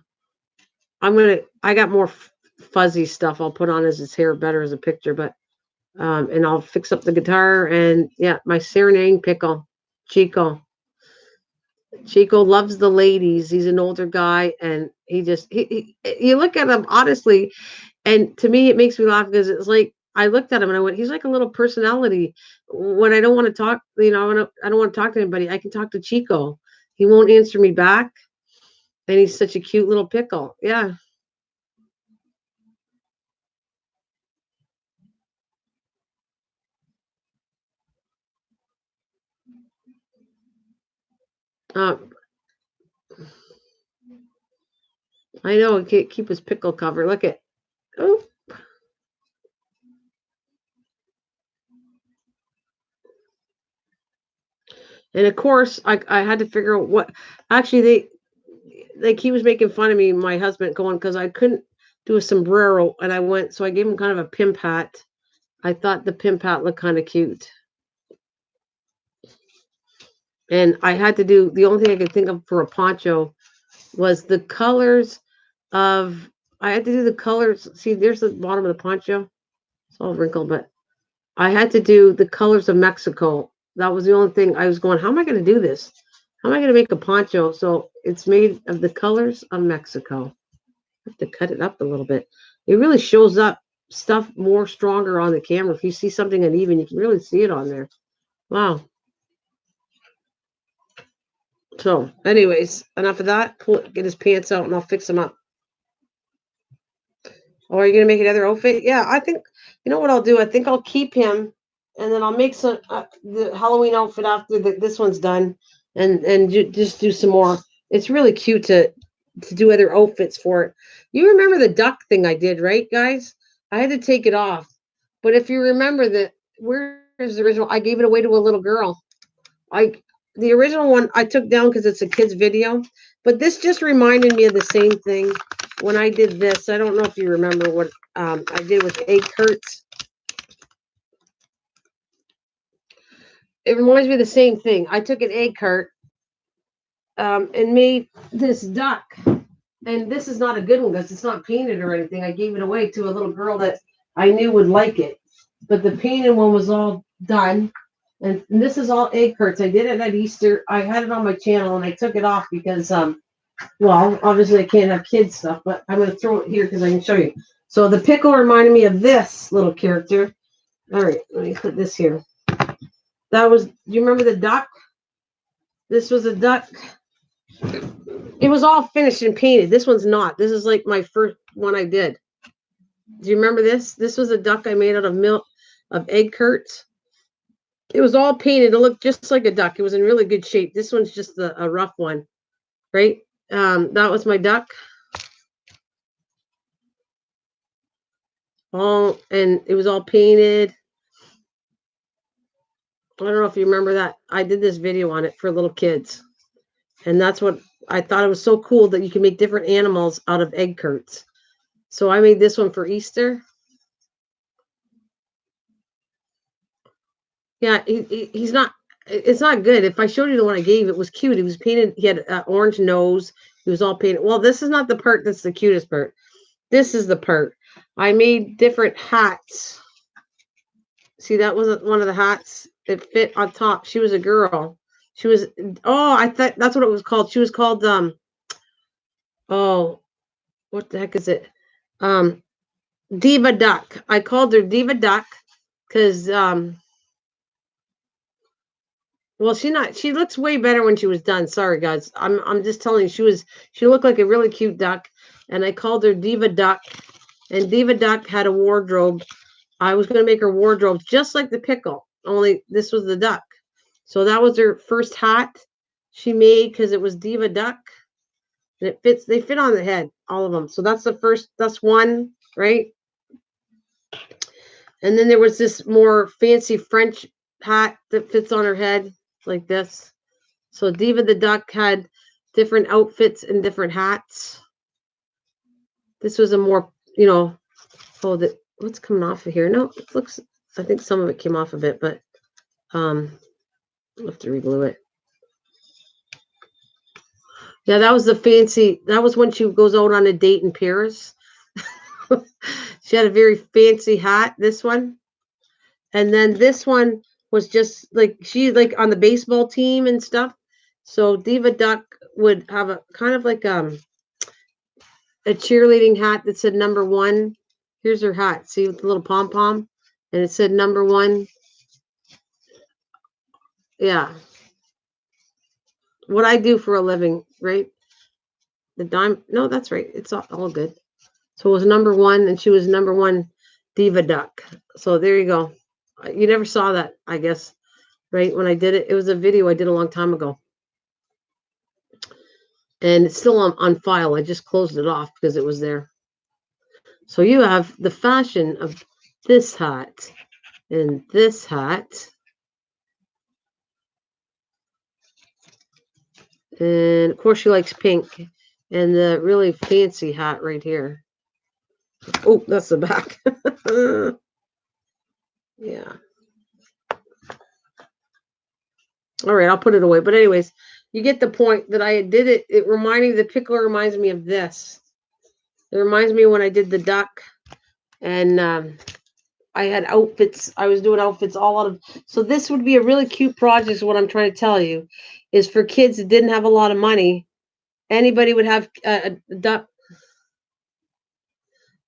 I got more fuzzy stuff I'll put on as his hair better as a picture, but and I'll fix up the guitar and yeah, my serenading pickle, Chico. Chico loves the ladies. He's an older guy, and you look at him honestly, and to me it makes me laugh because it's like I looked at him and I went, he's like a little personality. When I don't want to talk, I don't want to talk to anybody. I can talk to Chico. He won't answer me back, and he's such a cute little pickle. Yeah. Uh, I know. He can't keep his pickle cover. Look at. Oh, and of course, I had to figure out what. Actually, he was making fun of me, my husband, going because I couldn't do a sombrero, and I went. So I gave him kind of a pimp hat. I thought the pimp hat looked kind of cute, and I had to do the only thing I could think of for a poncho was the colors of. I had to do the colors. See, there's the bottom of the poncho. It's all wrinkled, but I had to do the colors of Mexico. That was the only thing I was going, how am I going to do this? How am I going to make a poncho? So it's made of the colors of Mexico. I have to cut it up a little bit. It really shows up stuff more stronger on the camera. If you see something uneven, you can really see it on there. Wow. So, anyways, enough of that. Get his pants out and I'll fix him up. Or are you gonna make another outfit? Yeah, I think you know what I'll do. I think I'll keep him, and then I'll make some the Halloween outfit after this one's done, and just do some more. It's really cute to do other outfits for it. You remember the duck thing I did, right, guys? I had to take it off, but if you remember that, where is the original? I gave it away to a little girl. I the original one I took down because it's a kid's video, but this just reminded me of the same thing when I did this. I don't know if you remember what I did with egg curds. It reminds me of the same thing. I took an egg cart and made this duck, and this is not a good one because it's not painted or anything. I gave it away to a little girl that I knew would like it, but the painted one was all done. And this is all egg curds. I did it at Easter. I had it on my channel and I took it off because well, obviously I can't have kids stuff, but I'm going to throw it here because I can show you. So the pickle reminded me of this little character. All right, let me put this here. That was, do you remember the duck? This was a duck. It was all finished and painted. This one's not. This is like my first one I did. Do you remember this? This was a duck I made out of milk, of egg curds. It was all painted. It looked just like a duck. It was in really good shape. This one's just a rough one, right? That was my duck. All and it was all painted. I don't know if you remember that. I did this video on it for little kids. And that's what I thought it was so cool that you can make different animals out of egg curds. So I made this one for Easter. Yeah, he's not, it's not good. If I showed you the one I gave, it was cute. He was painted, he had an orange nose. He was all painted. Well, this is not the part that's the cutest part. This is the part. I made different hats. See, that wasn't one of the hats. It fit on top. She was a girl. She was, oh, I thought that's what it was called. She was called, oh, what the heck is it? Um, Diva Duck. I called her Diva Duck because, well, she looks way better when she was done. Sorry, guys. I'm just telling you, she looked like a really cute duck, and I called her Diva Duck, and Diva Duck had a wardrobe. I was going to make her wardrobe just like the pickle, only this was the duck. So that was her first hat she made because it was Diva Duck. And they fit on the head, all of them. So that's one, right? And then there was this more fancy French hat that fits on her head like this. So Diva the Duck had different outfits and different hats. This was a more, hold it. What's coming off of here? No, it looks, I think some of it came off of it, but I'll have to reglue it. Yeah, that was the fancy. That was when she goes out on a date in Paris. She had a very fancy hat. This one, and then this one was just like she like on the baseball team and stuff. So Diva Duck would have a kind of like a cheerleading hat that said number one. Here's her hat. See with the little pom pom, and it said number one. Yeah, what I do for a living, right? The dime. No, that's right. It's all good. So it was number one, and she was number one Diva Duck. So there you go. You never saw that, I guess, right? When I did it, it was a video I did a long time ago. And it's still on file. I just closed it off because it was there. So you have the fashion of this hat and this hat. And of course, she likes pink and the really fancy hat right here. Oh, that's the back. Yeah. All right, I'll put it away. But anyways, you get the point that I did it. It reminding the pickle reminds me of this. It reminds me when I did the duck, and I had outfits. I was doing outfits all out of. So this would be a really cute project. Is what I'm trying to tell you, is for kids that didn't have a lot of money. Anybody would have a duck.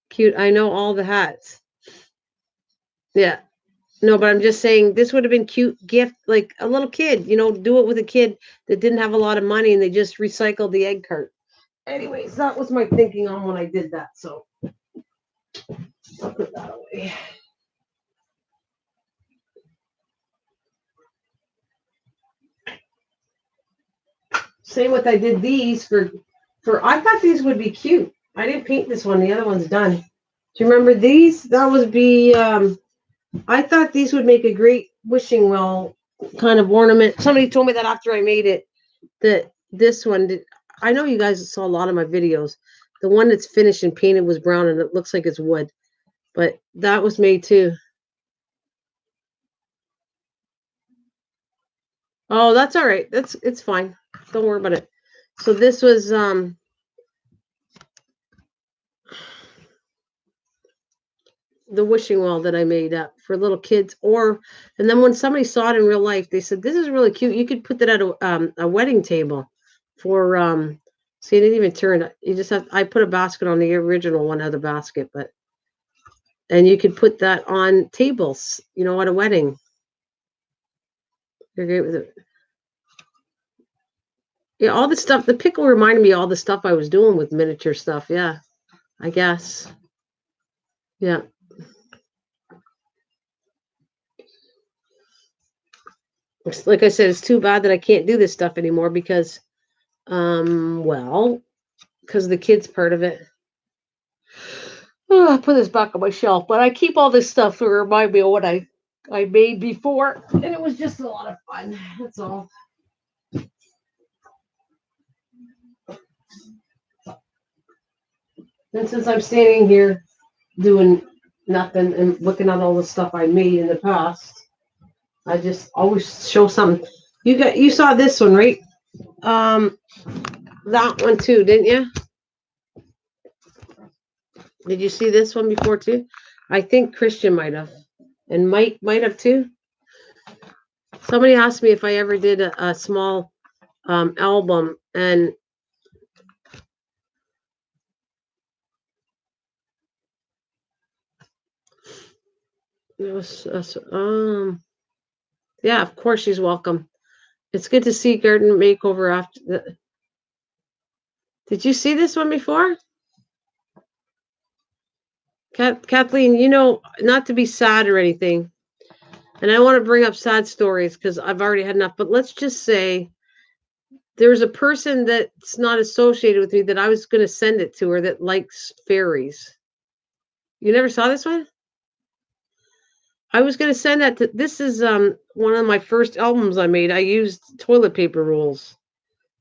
Cute. I know all the hats. Yeah. No, but I'm just saying this would have been cute gift, like a little kid. Do it with a kid that didn't have a lot of money and they just recycled the egg cart. Anyways, that was my thinking on when I did that. So I'll put that away. Same with I did these for I thought these would be cute. I didn't paint this one. The other one's done. Do you remember these? That would be I thought these would make a great wishing well kind of ornament. Somebody told me that after I made it that this one did. I know you guys saw a lot of my videos. The one that's finished and painted was brown and it looks like it's wood. But that was made too. Oh, that's all right. It's fine. Don't worry about it. So this was the wishing well that I made up for little kids. And then when somebody saw it in real life, they said, "This is really cute. You could put that at a wedding table for." See, it didn't even turn. You just have. I put a basket on the original one, other basket, and you could put that on tables. At a wedding. You're great with it. Yeah, all the stuff. The pickle reminded me of all the stuff I was doing with miniature stuff. Yeah, I guess. Yeah. Like I said, it's too bad that I can't do this stuff anymore because, well, because of the kids part of it. Oh, I put this back on my shelf, but I keep all this stuff to remind me of what I made before, and it was just a lot of fun. That's all. And since I'm standing here doing nothing and looking at all the stuff I made in the past, I just always show something. You saw this one, right? Um, that one too, didn't you? Did you see this one before too? I think Christian might have, and Mike might have too. Somebody asked me if I ever did a small album, and it was yeah, of course she's welcome. It's good to see Garden Makeover after the. Did you see this one before? Kathleen, not to be sad or anything, and I don't want to bring up sad stories because I've already had enough, but let's just say there's a person that's not associated with me that I was going to send it to her that likes fairies. You never saw this one? I was going to send that to. This is one of my first albums I made. I used toilet paper rolls.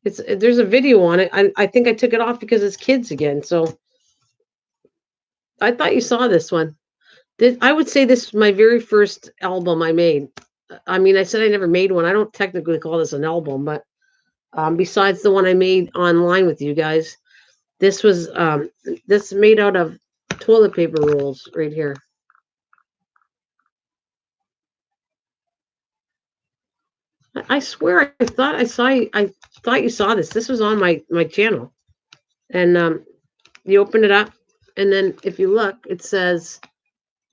There's a video on it. I think I took it off because it's kids again. So I thought you saw this one. I would say this is my very first album I made. I mean, I said I never made one. I don't technically call this an album, but besides the one I made online with you guys. This was this made out of toilet paper rolls right here. I swear I thought I saw you. I thought you saw this. This was on my channel, and you open it up, and then if you look, it says,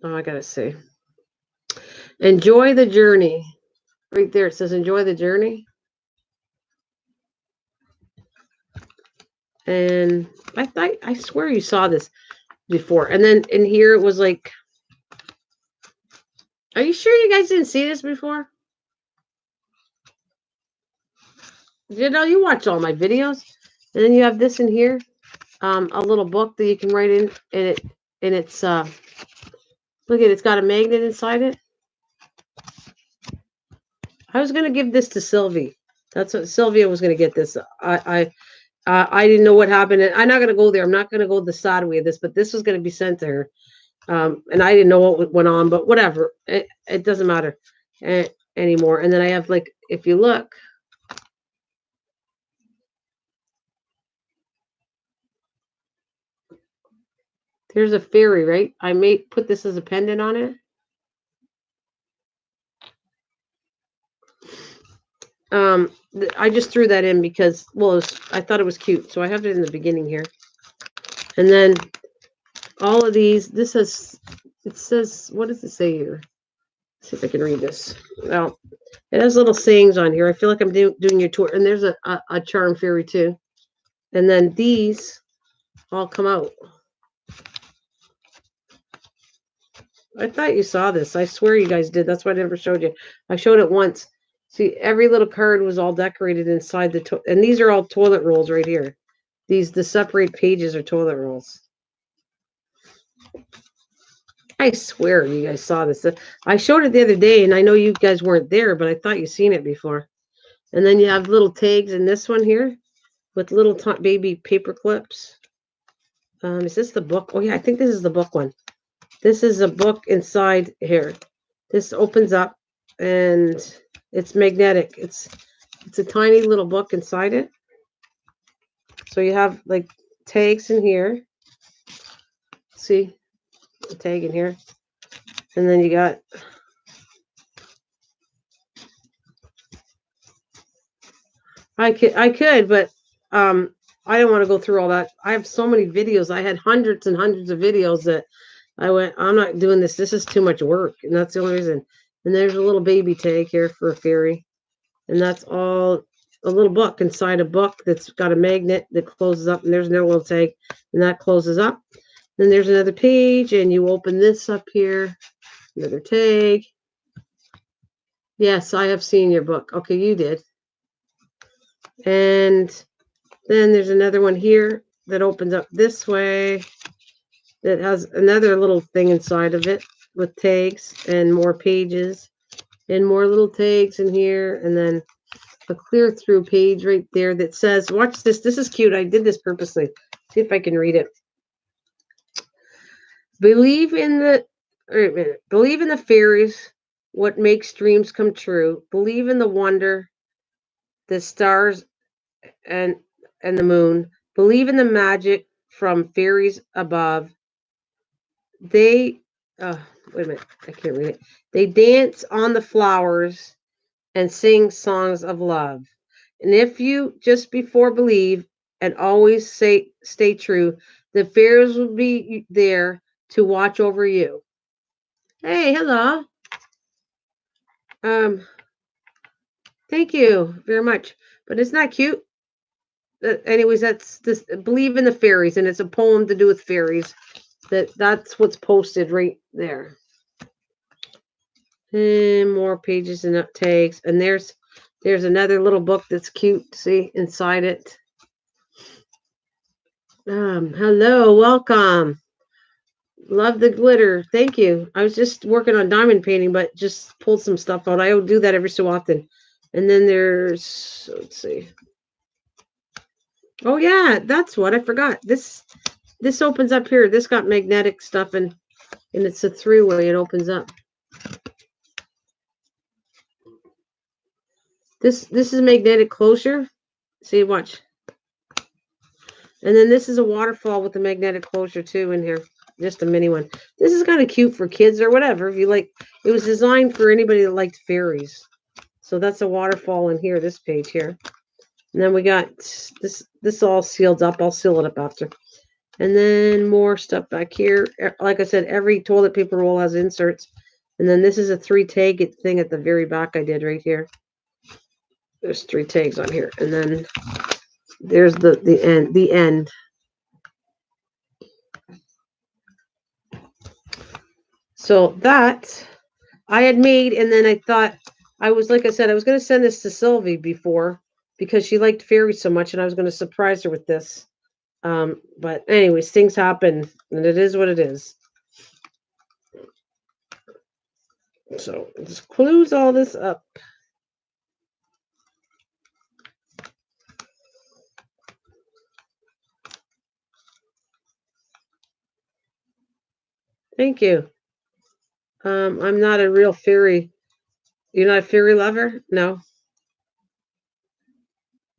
"Oh, I gotta see, enjoy the journey." Right there, it says, "Enjoy the journey," and I swear you saw this before. And then in here it was like, are you sure you guys didn't see this before? You know, you watch all my videos, and then you have this in here, a little book that you can write in, and it's look at it, it's got a magnet inside it. I was gonna give this to Sylvie. That's what Sylvia was gonna get this. I didn't know what happened. And I'm not gonna go there. I'm not gonna go the side way of this, but this was gonna be sent to her. And I didn't know what went on, but whatever. It doesn't matter anymore. And then I have, like, if you look, there's a fairy, right? I may put this as a pendant on it. I just threw that in because, well, I thought it was cute, so I have it in the beginning here. And then all of these, it says, what does it say here? Let's see if I can read this. Well, it has little sayings on here. I feel like I'm doing your tour. And there's a charm fairy too. And then these all come out. I thought you saw this. I swear you guys did. That's why I never showed you. I showed it once. See, every little card was all decorated inside the and these are all toilet rolls right here. The separate pages are toilet rolls. I swear you guys saw this. I showed it the other day, and I know you guys weren't there, but I thought you seen it before. And then you have little tags in this one here with little baby paper clips. Is this the book? Oh yeah, I think this is the book one. This is a book inside here. This opens up and it's magnetic. It's a tiny little book inside it. So you have like tags in here. See the tag in here. And then you got I could, but I don't want to go through all that. I have so many videos. I had hundreds and hundreds of videos that I went, I'm not doing this. This is too much work. And that's the only reason. And there's a little baby tag here for a fairy. And that's all a little book inside a book that's got a magnet that closes up. And there's another little tag. And that closes up. Then there's another page. And you open this up here. Another tag. Yes, I have seen your book. Okay, you did. And then there's another one here that opens up this way that has another little thing inside of it with tags and more pages and more little tags in here, and then a clear through page right there that says, watch this. This is cute. I did this purposely. See if I can read it. Believe in the fairies, what makes dreams come true. Believe in the wonder, the stars and the moon. Believe in the magic from fairies above. They, wait a minute, I can't read it. They dance on the flowers and sing songs of love. And if you just before believe and always stay true, the fairies will be there to watch over you. Hey, hello. Um, thank you very much. But it's not cute. Anyways, that's this. Believe in the fairies, and it's a poem to do with fairies. That's what's posted right there. And more pages and tags. And there's another little book that's cute. See inside it. Hello, welcome. Love the glitter. Thank you. I was just working on diamond painting, but just pulled some stuff out. I will do that every so often. And then there's, let's see. Oh yeah, that's what I forgot. This opens up here. This got magnetic stuff and it's a three-way. It opens up. This is magnetic closure. See, watch. And then this is a waterfall with a magnetic closure too in here. Just a mini one. This is kind of cute for kids or whatever. If you like, it was designed for anybody that liked fairies. So that's a waterfall in here, this page here. And then we got this all sealed up. I'll seal it up after. And then more stuff back here. Like I said, every toilet paper roll has inserts. And then this is a 3 tag thing at the very back I did right here. There's 3 tags on here. And then there's the end. So that I had made, and then I thought like I said, I was going to send this to Sylvie before because she liked fairies so much, and I was going to surprise her with this. But anyways, things happen, and it is what it is. So just close all this up. Thank you. I'm not a real fairy. You're not a fairy lover? No.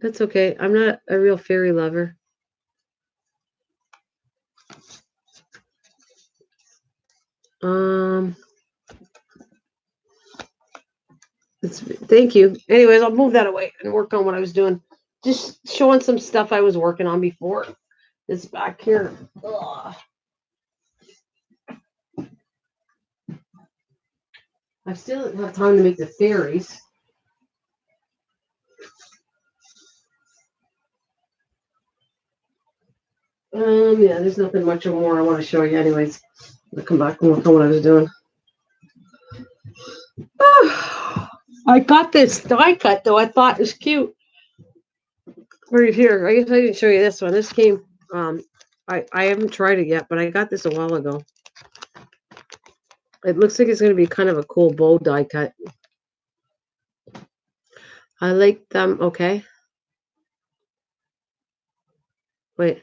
That's okay. I'm not a real fairy lover. Thank you. Anyways, I'll move that away and work on what I was doing. Just showing some stuff I was working on before. This back here. Ugh. I still didn't have time to make the fairies. Yeah, there's nothing much more I want to show you anyways. I'll come back and work on what I was doing. I got this die cut though. I thought it was cute. Right here. I guess I didn't show you this one. This came I haven't tried it yet, but I got this a while ago. It looks like it's going to be kind of a cool bow die cut. I like them. Okay. Wait.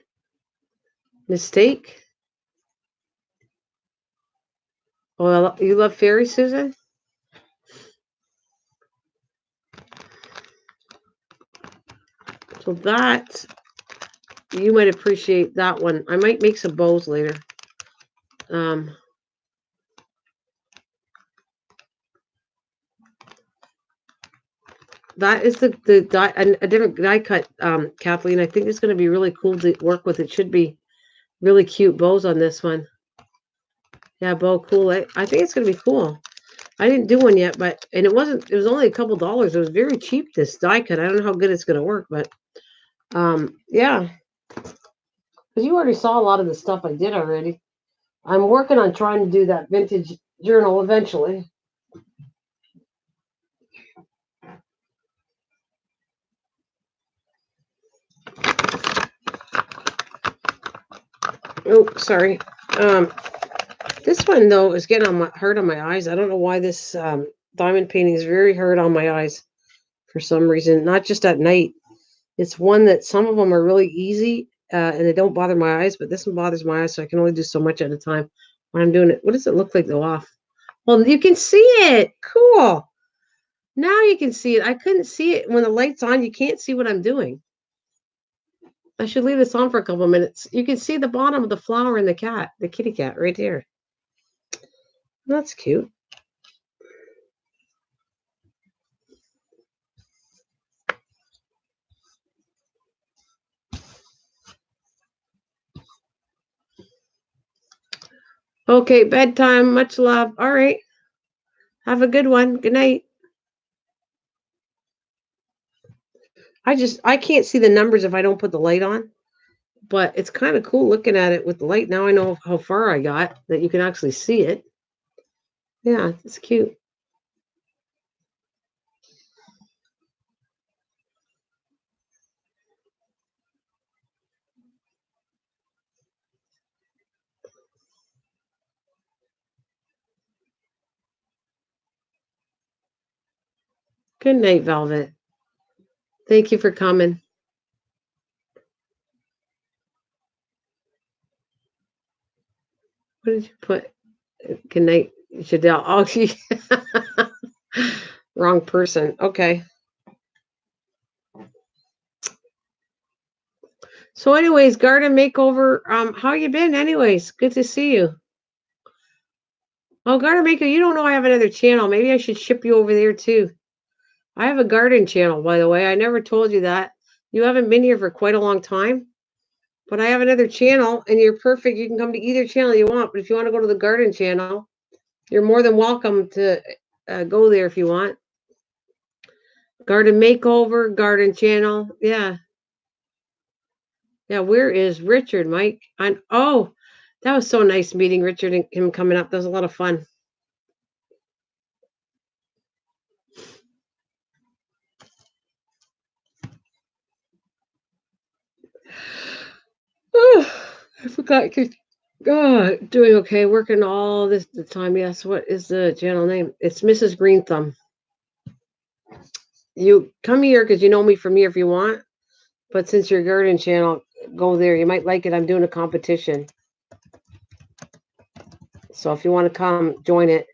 Mistake? Oh, you love fairies, Susan? So that, you might appreciate that one. I might make some bows later. That is the die, a different die cut, Kathleen. I think it's going to be really cool to work with. It should be really cute bows on this one. Yeah, bow cool. I think it's going to be cool. I didn't do one yet, and it was only a couple dollars. It was very cheap, this die cut. I don't know how good it's going to work, but yeah. Because you already saw a lot of the stuff I did already. I'm working on trying to do that vintage journal eventually. Oh, sorry. This one though is getting hard on my eyes. I don't know why this diamond painting is very hard on my eyes for some reason. Not just at night. It's one that some of them are really easy and they don't bother my eyes, but this one bothers my eyes, so I can only do so much at a time when I'm doing it. What does it look like though off? Well, you can see it. Cool. Now you can see it. I couldn't see it when the light's on. You can't see what I'm doing. I should leave this on for a couple of minutes. You can see the bottom of the flower and the kitty cat right here. That's cute. Okay, bedtime. Much love. All right. Have a good one. Good night. I can't see the numbers if I don't put the light on, but it's kind of cool looking at it with the light. Now I know how far I got, that you can actually see it. Yeah, it's cute. Good night, Velvet. Thank you for coming. What did you put? Good night, Shadell. Oh, she wrong person. Okay. So, anyways, garden makeover. How you been? Anyways, good to see you. Oh, garden maker, you don't know I have another channel. Maybe I should ship you over there too. I have a garden channel, by the way. I never told you that. You haven't been here for quite a long time, but I have another channel, and you're perfect. You can come to either channel you want. But if you want to go to the garden channel, you're more than welcome to go there if you want. Garden makeover, garden channel. Yeah. Yeah, where is Richard, Mike? Oh, that was so nice meeting Richard and him coming up. That was a lot of fun. Oh, I forgot. God, doing okay. Working all this the time. Yes. What is the channel name? It's Mrs. Green Thumb. You come here because you know me from here if you want. But since your garden channel, go there. You might like it. I'm doing a competition. So if you want to come join it,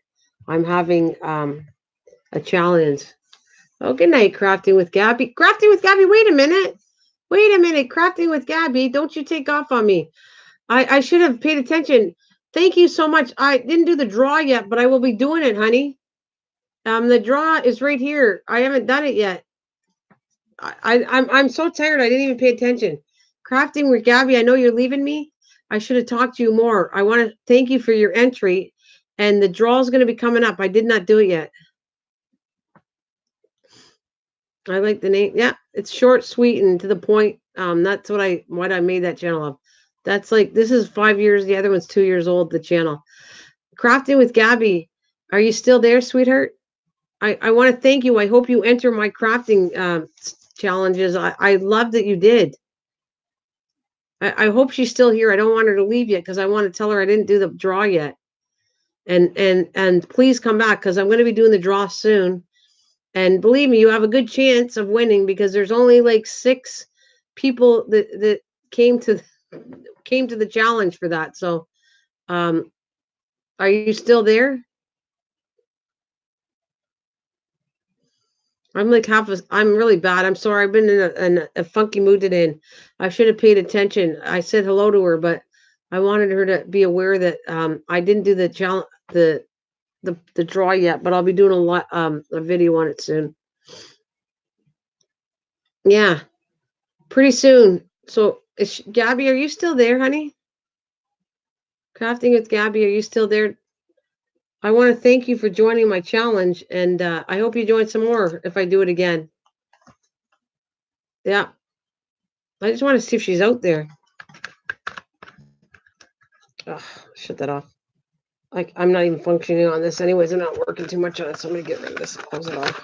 I'm having a challenge. Oh, good night, Crafting with Gabby. Crafting with Gabby, wait a minute. Wait a minute. Crafting with Gabby, don't you take off on me. I should have paid attention. Thank you so much. I didn't do the draw yet, but I will be doing it, honey. The draw is right here. I haven't done it yet. I'm so tired. I didn't even pay attention. Crafting with Gabby, I know you're leaving me. I should have talked to you more. I want to thank you for your entry, and the draw is going to be coming up. I did not do it yet. I like the name. Yeah, it's short, sweet, and to the point. That's what I made that channel of. That's like this is 5 years. The other one's 2 years old. The channel. Crafting with Gabby. Are you still there, sweetheart? I want to thank you. I hope you enter my crafting challenges. I love that you did. I hope she's still here. I don't want her to leave yet because I want to tell her I didn't do the draw yet. And please come back because I'm going to be doing the draw soon. And believe me, you have a good chance of winning because there's only like 6 people that came to the challenge for that. So, um, are you still there? I'm like I'm really bad. I'm sorry. I've been in a funky mood today. I should have paid attention. I said hello to her, but I wanted her to be aware that I didn't do the challenge, the draw yet. But I'll be doing a video on it soon. Yeah, pretty soon. So, Gabby, are you still there, honey? Crafting with Gabby, are you still there? I want to thank you for joining my challenge, and I hope you join some more if I do it again. Yeah, I just want to see if she's out there. Ugh, shut that off. Like I'm not even functioning on this anyways. I'm not working too much on it, so I'm gonna get rid of this and close it off.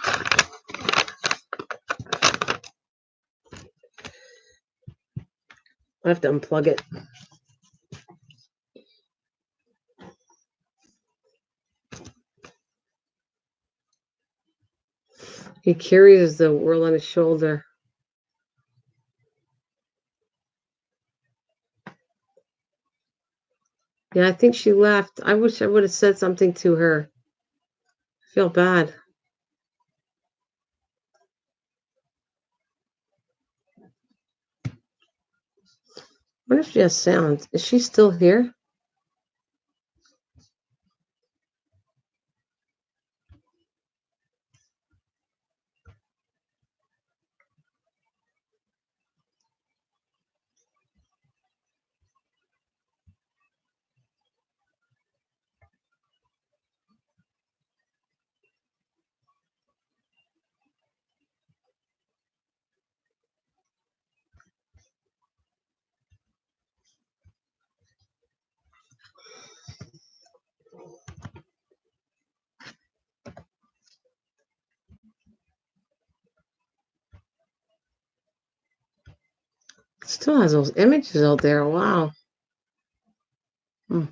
I have to unplug it. He carries the world on his shoulder. Yeah, I think she left. I wish I would have said something to her. I feel bad. I wonder if she has sound. Is she still here? It still has those images out there. Wow. Hmm.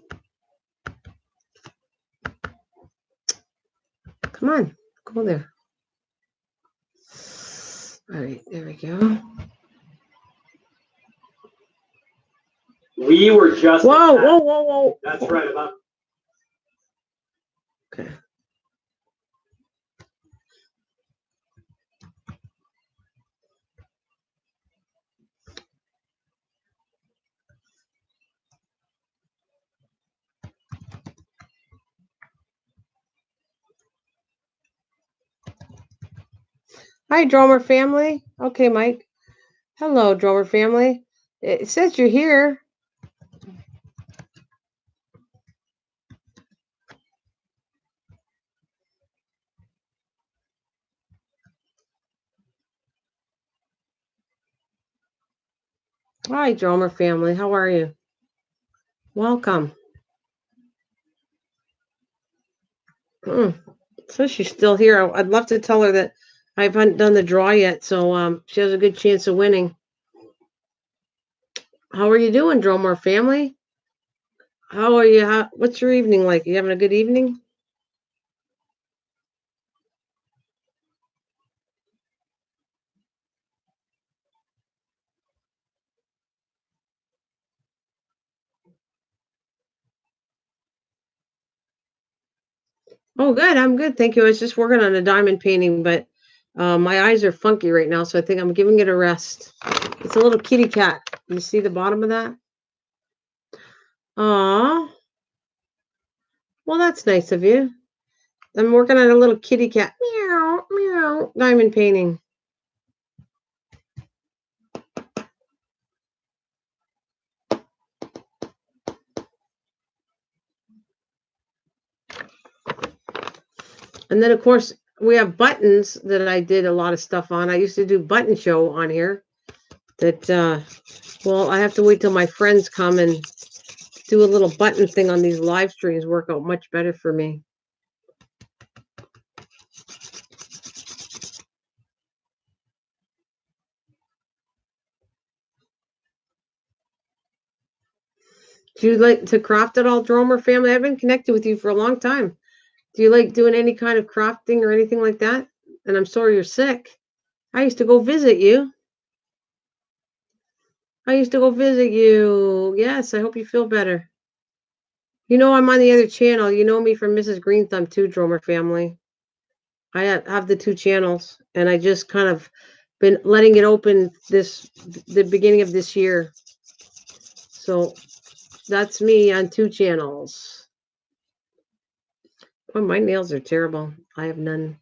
Come on, go there. All right, there we go. We were just. Whoa, whoa, whoa, whoa. That's right. About. Okay. Hi, Dromer family. Okay, Mike. Hello, Dromer family. It says you're here. Hi, Dromer family. How are you? Welcome. Mm. So she's still here. I'd love to tell her that I haven't done the draw yet, so she has a good chance of winning. How are you doing, Dromer family? How are you? What's your evening like? You having a good evening? Oh, good. I'm good. Thank you. I was just working on a diamond painting, but my eyes are funky right now, so I think I'm giving it a rest. It's a little kitty cat. You see the bottom of that? Aw. Well, that's nice of you. I'm working on a little kitty cat. Meow, meow. Diamond painting. And then, of course, we have buttons that I did a lot of stuff on. I used to do button show on here. That, well, I have to wait till my friends come and do a little button thing on these live streams. Work out much better for me. Do you like to craft at all, Dromer family? I've been connected with you for a long time. Do you like doing any kind of crafting or anything like that? And I'm sorry you're sick. I used to go visit you. I used to go visit you. Yes, I hope you feel better. You know I'm on the other channel. You know me from Mrs. Green Thumb too, Dromer family. I have the two channels, and I just kind of been letting it open the beginning of this year. So that's me on two channels. Oh, my nails are terrible. I have none.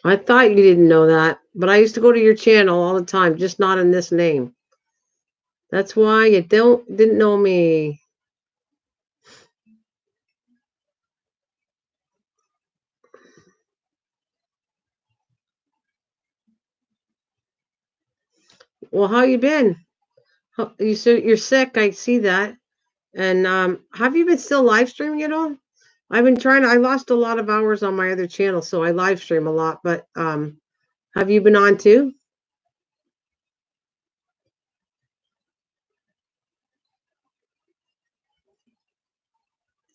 I thought you didn't know that, but I used to go to your channel all the time, just not in this name. That's why you didn't know me. Well, how you been? You said you're sick. I see that. And have you been still live streaming at all? I've been trying to. I lost a lot of hours on my other channel, so I live stream a lot. But have you been on too?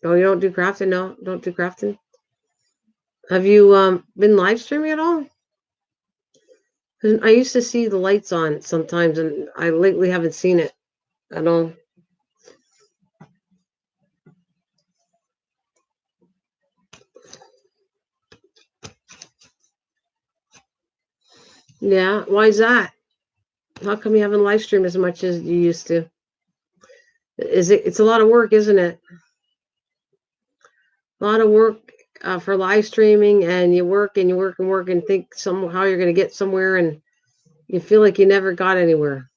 Oh, you don't do crafting? No, don't do crafting. Have you been live streaming at all? 'Cause I used to see the lights on sometimes, and I lately haven't seen it at all. Yeah, why is that? How come you haven't live streamed as much as you used to? Is it? It's a lot of work, isn't it? A lot of work for live streaming, and you work and you work and work and think somehow you're going to get somewhere, and you feel like you never got anywhere.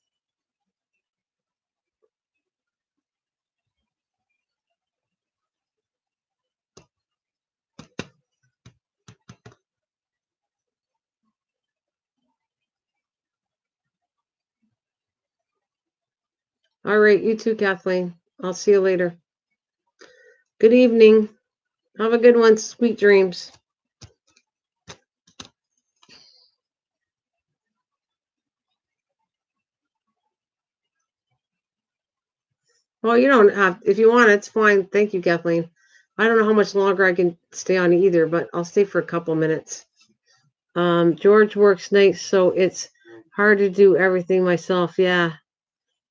All right, you too, Kathleen. I'll see you later. Good evening. Have a good one. Sweet dreams. Well, you don't have, if you want, it's fine. Thank you, Kathleen. I don't know how much longer I can stay on either, but I'll stay for a couple minutes. George works nights, so it's hard to do everything myself. Yeah,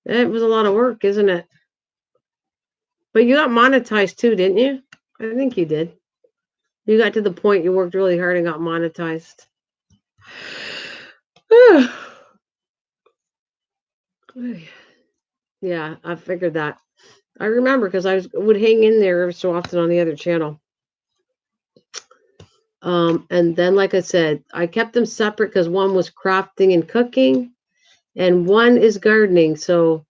it was a lot of work, isn't it? But you got monetized too, didn't you? I think you did. You got to the point you worked really hard and got monetized. Yeah, I figured that. I remember because would hang in there every so often on the other channel. And then, like I said, I kept them separate because one was crafting and cooking, and one is gardening. So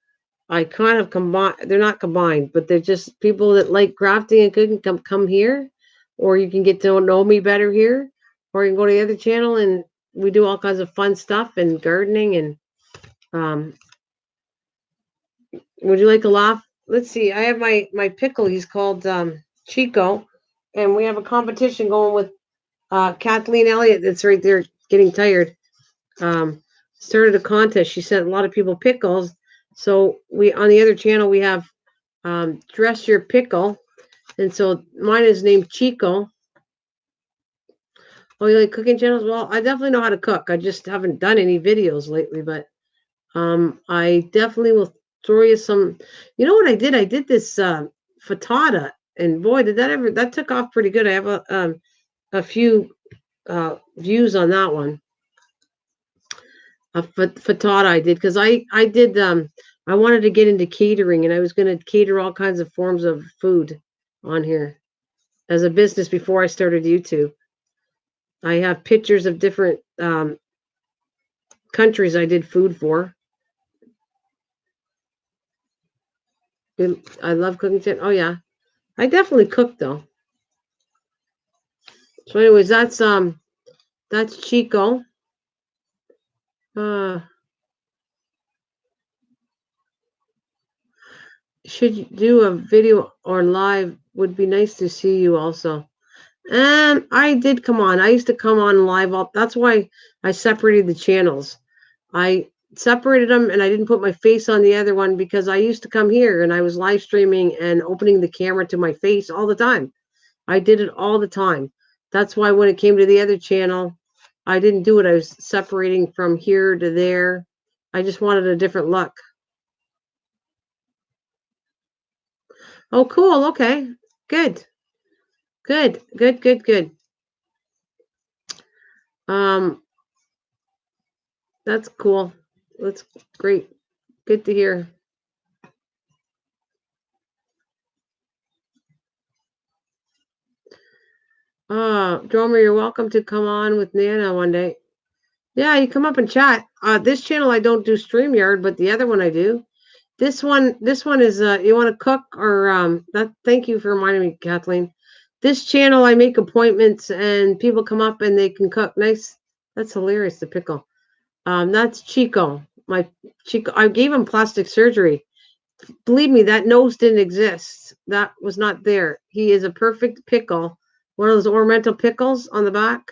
I kind of combine. They're not combined, but they're just people that like crafting and cooking come here, or you can get to know me better here, or you can go to the other channel and we do all kinds of fun stuff and gardening and um. Would you like a laugh? Let's see. I have my pickle. He's called Chico, and we have a competition going with Kathleen Elliott. That's right there, getting tired. Um, Started a contest. She sent a lot of people pickles. So we on the other channel we have Dress Your Pickle, and so mine is named Chico. Oh, you like cooking channels? Well, I definitely know how to cook. I just haven't done any videos lately, but I definitely will throw you some. You know what I did? I did this frittata, and boy, did that took off pretty good. I have a few views on that one. A frittata I did because I did I wanted to get into catering, and I was going to cater all kinds of forms of food on here as a business before I started YouTube. I have pictures of different countries I did food for. I love cooking. Oh yeah, I definitely cook though. So, anyways, that's Chico. Uh, should you do a video or live? Would be nice to see you also. I did come on. I used to come on live. That's why I separated the channels. I separated them and I didn't put my face on the other one because I used to come here and I was live streaming and opening the camera to my face all the time. I did it all the time. That's why when it came to the other channel, I didn't do it. I was separating from here to there. I just wanted a different look. Oh, cool. Okay. Good. Good. Good. Good. Good. Um, that's cool. That's great. Good to hear. Dromer, you're welcome to come on with Nana one day. Yeah, you come up and chat. This channel I don't do StreamYard, but the other one I do. This one is you want to cook or that thank you for reminding me, Kathleen. This channel I make appointments and people come up and they can cook. Nice. That's hilarious, the pickle. That's Chico. My Chico, I gave him plastic surgery. Believe me, that nose didn't exist. That was not there. He is a perfect pickle. One of those ornamental pickles on the back.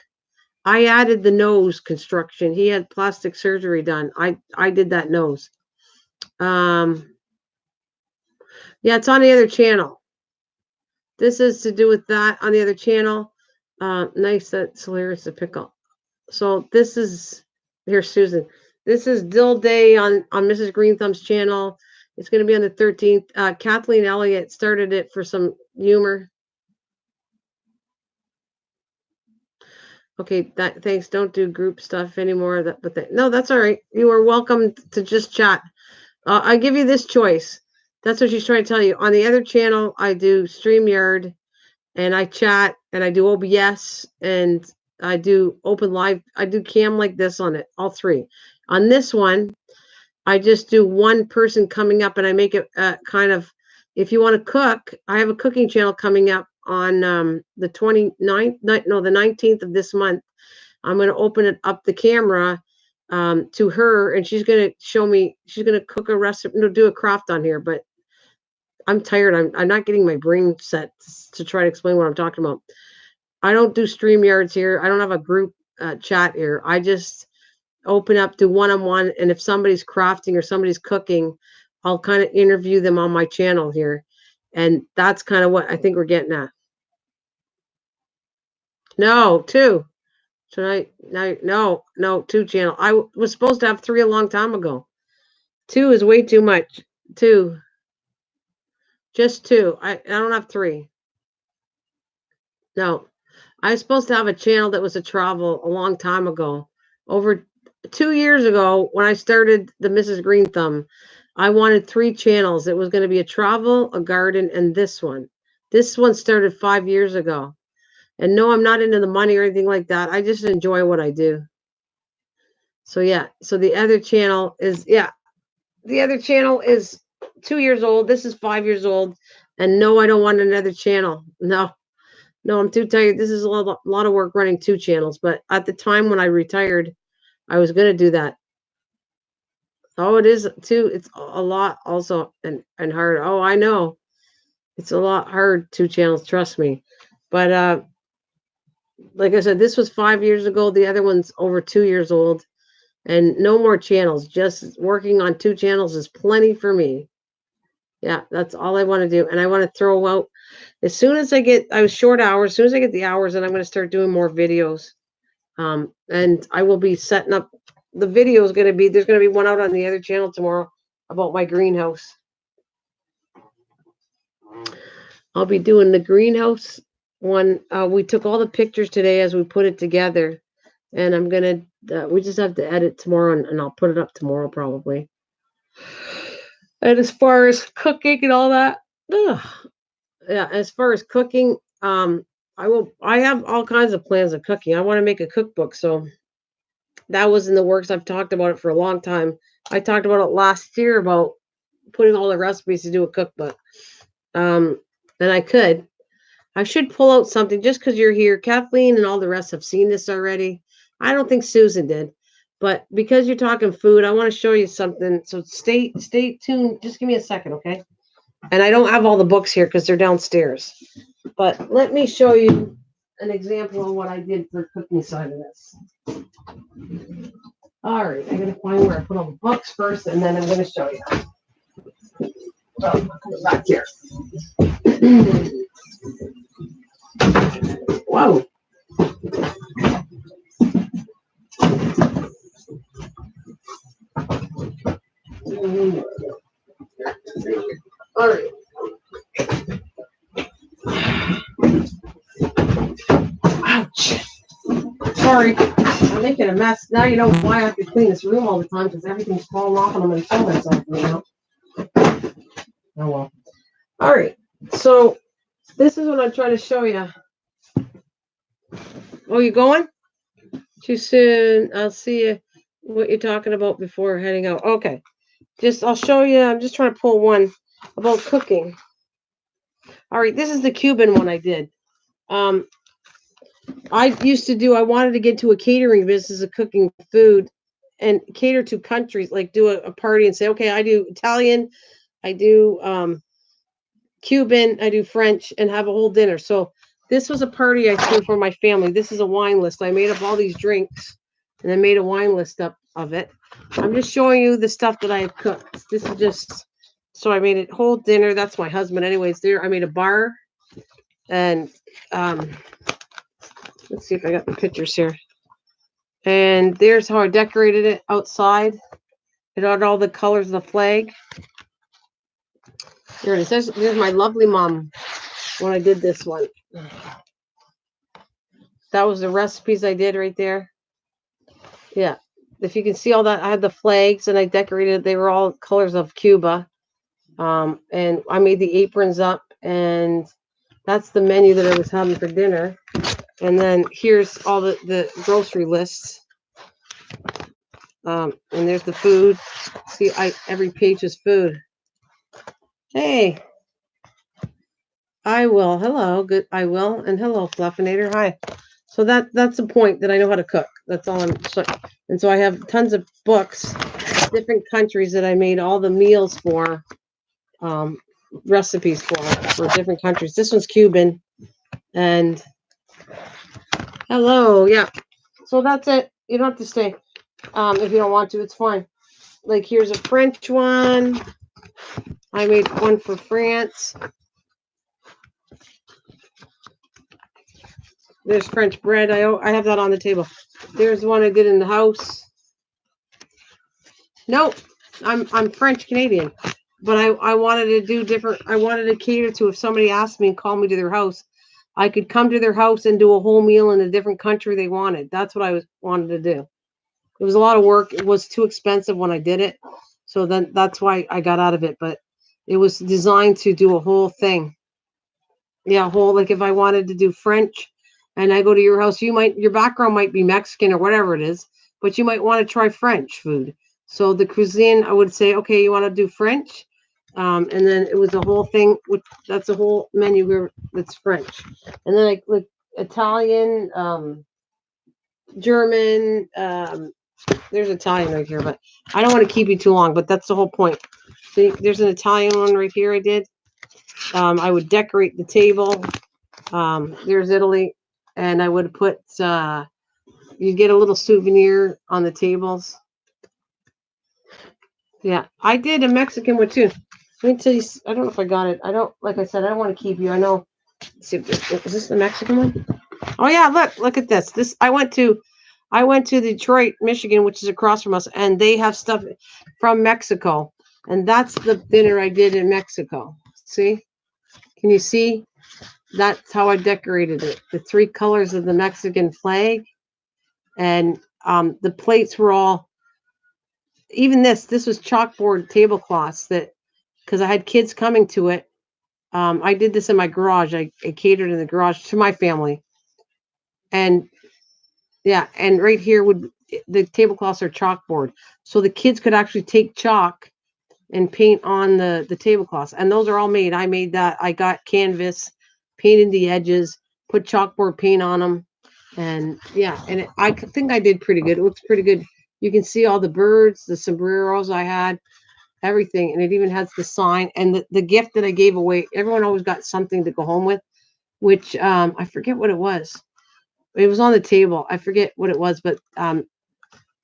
I added the nose construction. He had plastic surgery done. I did that nose. Um, yeah, it's on the other channel. This is to do with that on the other channel. Nice. That's hilarious. The pickle. So this is here, Susan. This is Dill Day on Mrs. Green Thumb's channel. It's going to be on the 13th. Kathleen Elliott started it for some humor. Okay, thanks. Don't do group stuff anymore. No, that's all right. You are welcome to just chat. I give you this choice. That's what she's trying to tell you. On the other channel, I do StreamYard and I chat and I do OBS and I do open live. I do cam like this on it, all three. On this one, I just do one person coming up and I make it kind of, if you want to cook, I have a cooking channel coming up on the 29th, no, the 19th of this month. I'm going to open it up the camera to her and she's going to show me, she's going to cook a recipe, no, do a craft on here, but I'm tired. I'm not getting my brain set to try to explain what I'm talking about. I don't do StreamYards here. I don't have a group chat here. I just open up to one-on-one, and if somebody's crafting or somebody's cooking, I'll kind of interview them on my channel here. And that's kind of what I think we're getting at. No, two. Tonight, no, two channel. I was supposed to have three a long time ago. Two is way too much. Two. Just two. I don't have three. No, I was supposed to have a channel that was a travel a long time ago. Over 2 years ago, when I started the Mrs. Green Thumb, I wanted three channels. It was going to be a travel, a garden, and this one. This one started 5 years ago. And no, I'm not into the money or anything like that. I just enjoy what I do. So yeah. So the other channel is the other channel is 2 years old. This is 5 years old. And no, I don't want another channel. No. No, I'm too tired. This is a lot of work running two channels. But at the time when I retired, I was going to do that. Oh, it is too. It's a lot also and hard. Oh, I know. It's a lot hard, two channels, trust me. But like I said, this was 5 years ago. The other one's over 2 years old. And no more channels. Just working on two channels is plenty for me. Yeah, that's all I want to do. And I want to throw out as soon as I was short hours, as soon as I get the hours, and I'm going to start doing more videos. And I will be setting up the video is going to be, there's going to be one out on the other channel tomorrow about my greenhouse. I'll be doing the greenhouse one. We took all the pictures today as we put it together, and I'm going to, we just have to edit tomorrow, and I'll put it up tomorrow probably. And as far as cooking and all that, ugh, yeah, as far as cooking, I have all kinds of plans of cooking. I want to make a cookbook, so that was in the works. I've talked about it for a long time. I talked about it last year about putting all the recipes to do a cookbook. Um, and I should pull out something just because you're here. Kathleen and all the rest have seen this already. I don't think Susan did, but because you're talking food, I want to show you something. So stay tuned. Just give me a second, okay? And I don't have all the books here because they're downstairs. But let me show you an example of what I did for cooking side of this. All right, I gotta find where I put all the books first, and then I'm gonna show you. Oh, back here. Whoa. All right. Ouch. Sorry, I'm making a mess. Now you know why I have to clean this room all the time because everything's falling off and I'm going to kill myself, you know? Oh, well. All right. So this is what I'm trying to show you. Oh, you going? Too soon. I'll see you. What you're talking about before heading out. Okay. I'll show you. I'm just trying to pull one about cooking. All right. This is the Cuban one I did. I wanted to get to a catering business of cooking food and cater to countries, like do a party and say, okay, I do Italian, I do Cuban, I do French, and have a whole dinner. So this was a party I threw for my family. This is a wine list. I made up all these drinks and I made a wine list up of it. I'm just showing you the stuff that I have cooked. This is just, so I made a whole dinner. That's my husband anyways. There, I made a bar and, let's see if I got the pictures here. And there's how I decorated it outside. It had all the colors of the flag. There it is. There's my lovely mom when I did this one. That was the recipes I did right there. Yeah. If you can see all that, I had the flags and I decorated. They were all colors of Cuba. And I made the aprons up. And that's the menu that I was having for dinner. And then here's all the grocery lists. And there's the food. See, every page is food. Hey, I will. Hello. Good. I will. And hello, Fluffinator. Hi. So that's the point that I know how to cook. That's all and so I have tons of books, different countries that I made all the meals for, recipes for different countries. This one's Cuban. And hello. Yeah. So that's it. You don't have to stay. If you don't want to, it's fine. Like here's a French one. I made one for France. There's French bread. I have that on the table. There's one I did in the house. Nope, I'm French Canadian, but I wanted to do different. I wanted to cater to if somebody asked me and called me to their house. I could come to their house and do a whole meal in a different country they wanted. That's what I wanted to do. It was a lot of work. It was too expensive when I did it. So then that's why I got out of it. But it was designed to do a whole thing. Yeah, whole, like if I wanted to do French and I go to your house, your background might be Mexican or whatever it is, but you might want to try French food. So the cuisine, I would say, okay, you want to do French, and then it was a whole thing. That's a whole menu here that's French, and then like Italian, German. There's Italian right here, but I don't want to keep you too long. But that's the whole point. See, there's an Italian one right here. I did. I would decorate the table. There's Italy, and I would put. You get a little souvenir on the tables. Yeah, I did a Mexican one too. Let me tell you. I don't know if I got it. I don't. Like I said, I don't want to keep you. I know. Let's see, is this the Mexican one? Oh yeah, look at this. This I went to Detroit, Michigan, which is across from us, and they have stuff from Mexico, and that's the dinner I did in Mexico. See? Can you see? That's how I decorated it. The three colors of the Mexican flag, and the plates were all. Even this was chalkboard tablecloths that because I had kids coming to it. I did this in my garage. I catered in the garage to my family, and yeah, and right here the tablecloths are chalkboard, so the kids could actually take chalk and paint on the tablecloths, and those are all made. I made that. I got canvas, painted the edges, put chalkboard paint on them, and yeah, and I think I did pretty good. It looks pretty good. You can see all the birds, the sombreros I had, everything, and it even has the sign and the gift that I gave away. Everyone always got something to go home with, which I forget what it was. It was on the table. I forget what it was, but and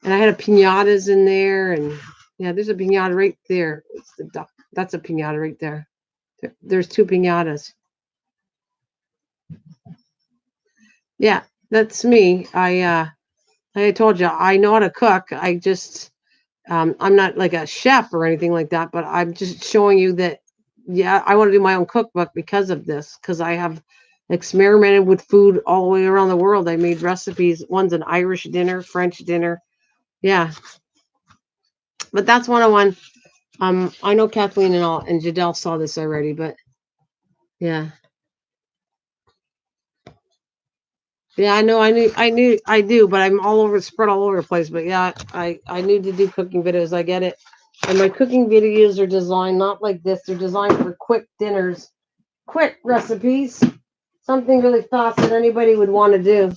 I had a pinatas in there, and yeah, there's a pinata right there. It's the duck. That's a pinata right there. There's two pinatas. Yeah, that's me. Like I told you, I know how to cook. I just I'm not like a chef or anything like that, but I'm just showing you that yeah, I want to do my own cookbook because of this, because I have experimented with food all the way around the world. I made recipes. One's an Irish dinner, French dinner. Yeah, but that's 101. I know Kathleen and Jadelle saw this already, but yeah. Yeah, I know I do, but I'm all over spread all over the place. But yeah, I need to do cooking videos. I get it. And my cooking videos are designed not like this. They're designed for quick dinners, quick recipes, something really fast that anybody would want to do.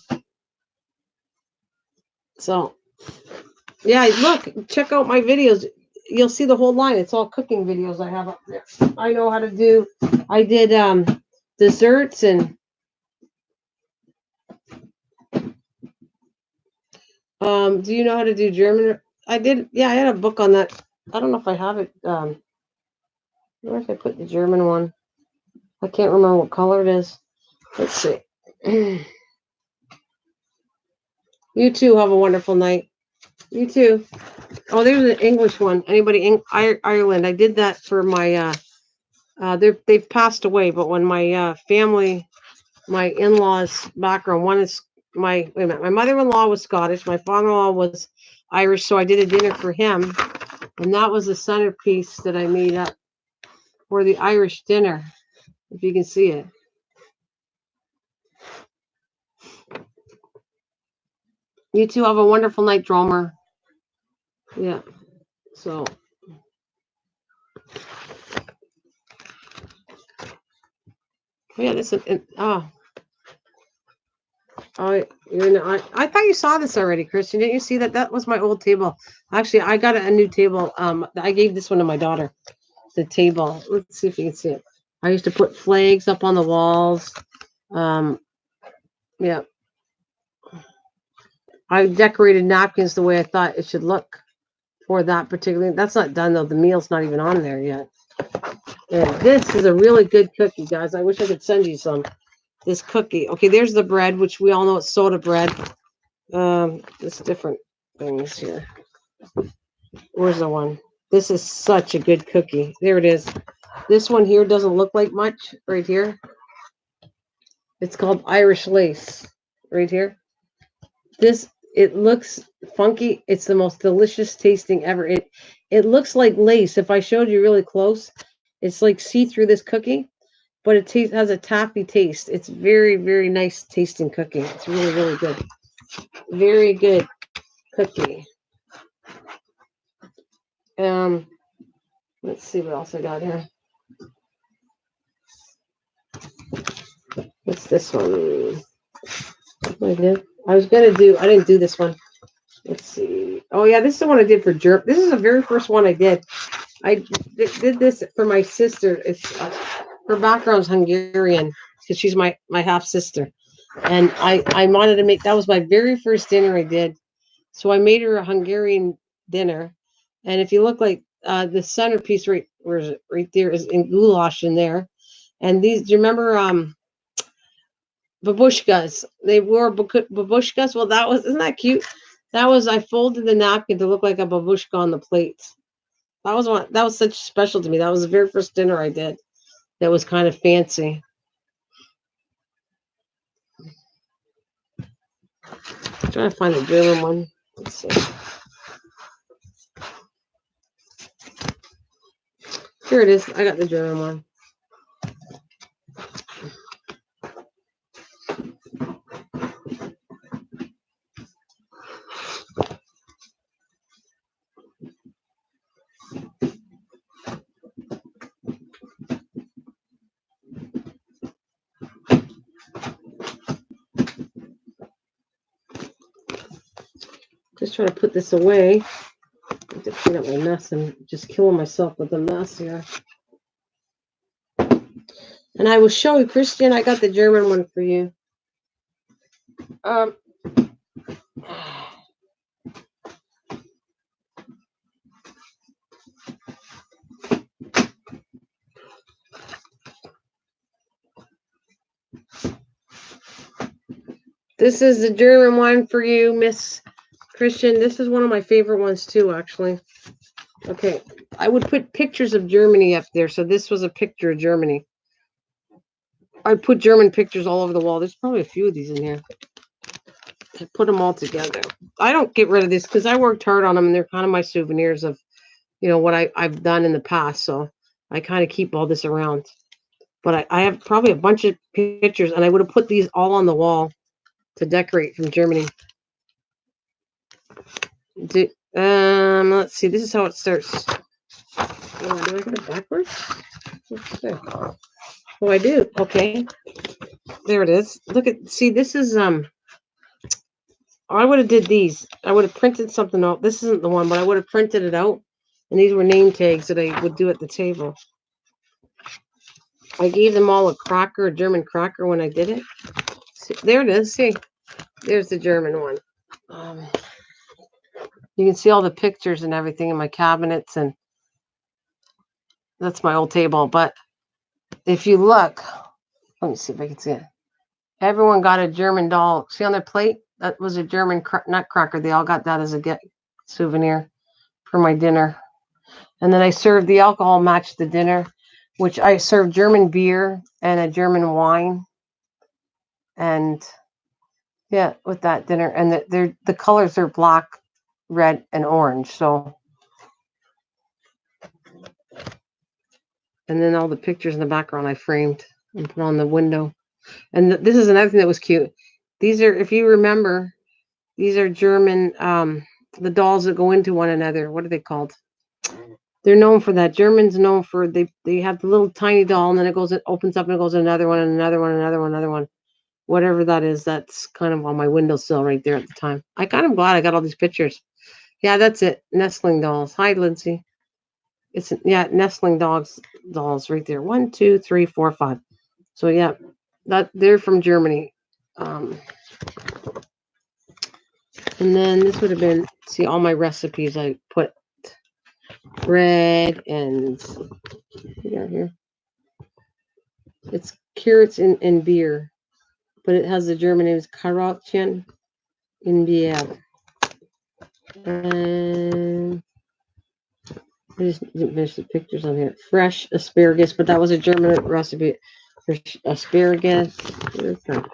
So yeah, look, check out my videos. You'll see the whole line. It's all cooking videos I have up there. I know how to do. I did desserts and do you know how to do German? I did. Yeah, I had a book on that. I don't know if I have it. Where if I put the German one? I can't remember what color it is. Let's see. You too have a wonderful night. You too. Oh, there's an English one. Anybody in Ireland? I did that for my. They've passed away, but when my family, my in-laws background, one is my wait a minute. My mother-in-law was Scottish. My father-in-law was Irish, so I did a dinner for him, and that was the centerpiece that I made up for the Irish dinner. If you can see it. You two have a wonderful night, Dromer. Yeah. So yeah, this is I thought you saw this already, Christian. Didn't you see that? That was my old table. Actually, I got a new table. I gave this one to my daughter. The table. Let's see if you can see it. I used to put flags up on the walls. Um, yeah. I decorated napkins the way I thought it should look for that particular. That's not done though. The meal's not even on there yet. And this is a really good cookie, guys. I wish I could send you some. This cookie. Okay, there's the bread, which we all know it's soda bread. It's different things here. Where's the one? This is such a good cookie. There it is. This one here doesn't look like much right here. It's called Irish lace right here. This it looks funky. It's the most delicious tasting ever. It looks like lace. If I showed you really close, it's like see through this cookie, but it has a taffy taste. It's very very nice tasting cookie. It's really really good. Very good cookie. Um, let's see what else I got here. What's this one? I was gonna do. I didn't do this one. Let's see. Oh yeah, this is the one I did for Jerk. This is the very first one I did. I did this for my sister. It's her background's Hungarian because she's my half sister, and I wanted to make that was my very first dinner I did. So I made her a Hungarian dinner, and if you look like the centerpiece right where is it right there is in goulash in there, and these do you remember babushkas? They wore babushkas. Well, that was isn't that cute? That was I folded the napkin to look like a babushka on the plate. That was one. That was such special to me. That was the very first dinner I did. That was kind of fancy. I'm trying to find the German one. Let's see. Here it is. I got the German one. Just trying to put this away. I have to clean up my mess and just killing myself with the mess here. And I will show you, Christian. I got the German one for you. Um, this is the German one for you, Miss Christian. This is one of my favorite ones too, actually. Okay, I would put pictures of Germany up there. So this was a picture of Germany. I put German pictures all over the wall. There's probably a few of these in here. I put them all together. I don't get rid of this because I worked hard on them, and they're kind of my souvenirs of, what I've done in the past. So I kind of keep all this around. But I have probably a bunch of pictures, and I would have put these all on the wall to decorate from Germany. Let's see. This is how it starts. Oh, do I get it backwards? Oh, I do. Okay. There it is. Look at, see, this is, I would have did these. I would have printed something out. This isn't the one, but I would have printed it out. And these were name tags that I would do at the table. I gave them all a cracker, a German cracker when I did it. See, there it is. See, there's the German one. You can see all the pictures and everything in my cabinets, and that's my old table. But if you look, let me see if I can see it. Everyone got a German doll. See on their plate? That was a German nutcracker. They all got that as a souvenir for my dinner. And then I served the alcohol matched the dinner, which I served German beer and a German wine. And yeah, with that dinner. And the colors are black, red, and orange. So, and then all the pictures in the background I framed and put on the window. And this is another thing that was cute. These are, if you remember, these are German, the dolls that go into one another. What are they called? They're known for that. Germans known for they have the little tiny doll, and then it opens up and it goes to another one and another one, another one, another one. Whatever that is, that's kind of on my windowsill right there at the time. I kind of glad I got all these pictures. Yeah, that's it. Nestling dolls. Hi, Lindsay. It's nestling dolls right there. 1, 2, 3, 4, 5. So yeah, that they're from Germany. And then this would have been, see, all my recipes. I put bread and here. It's carrots and beer, but it has the German name is Karottchen in Bier. And I just didn't finish the pictures on here. Fresh asparagus, but that was a German recipe. asparagus. What is that?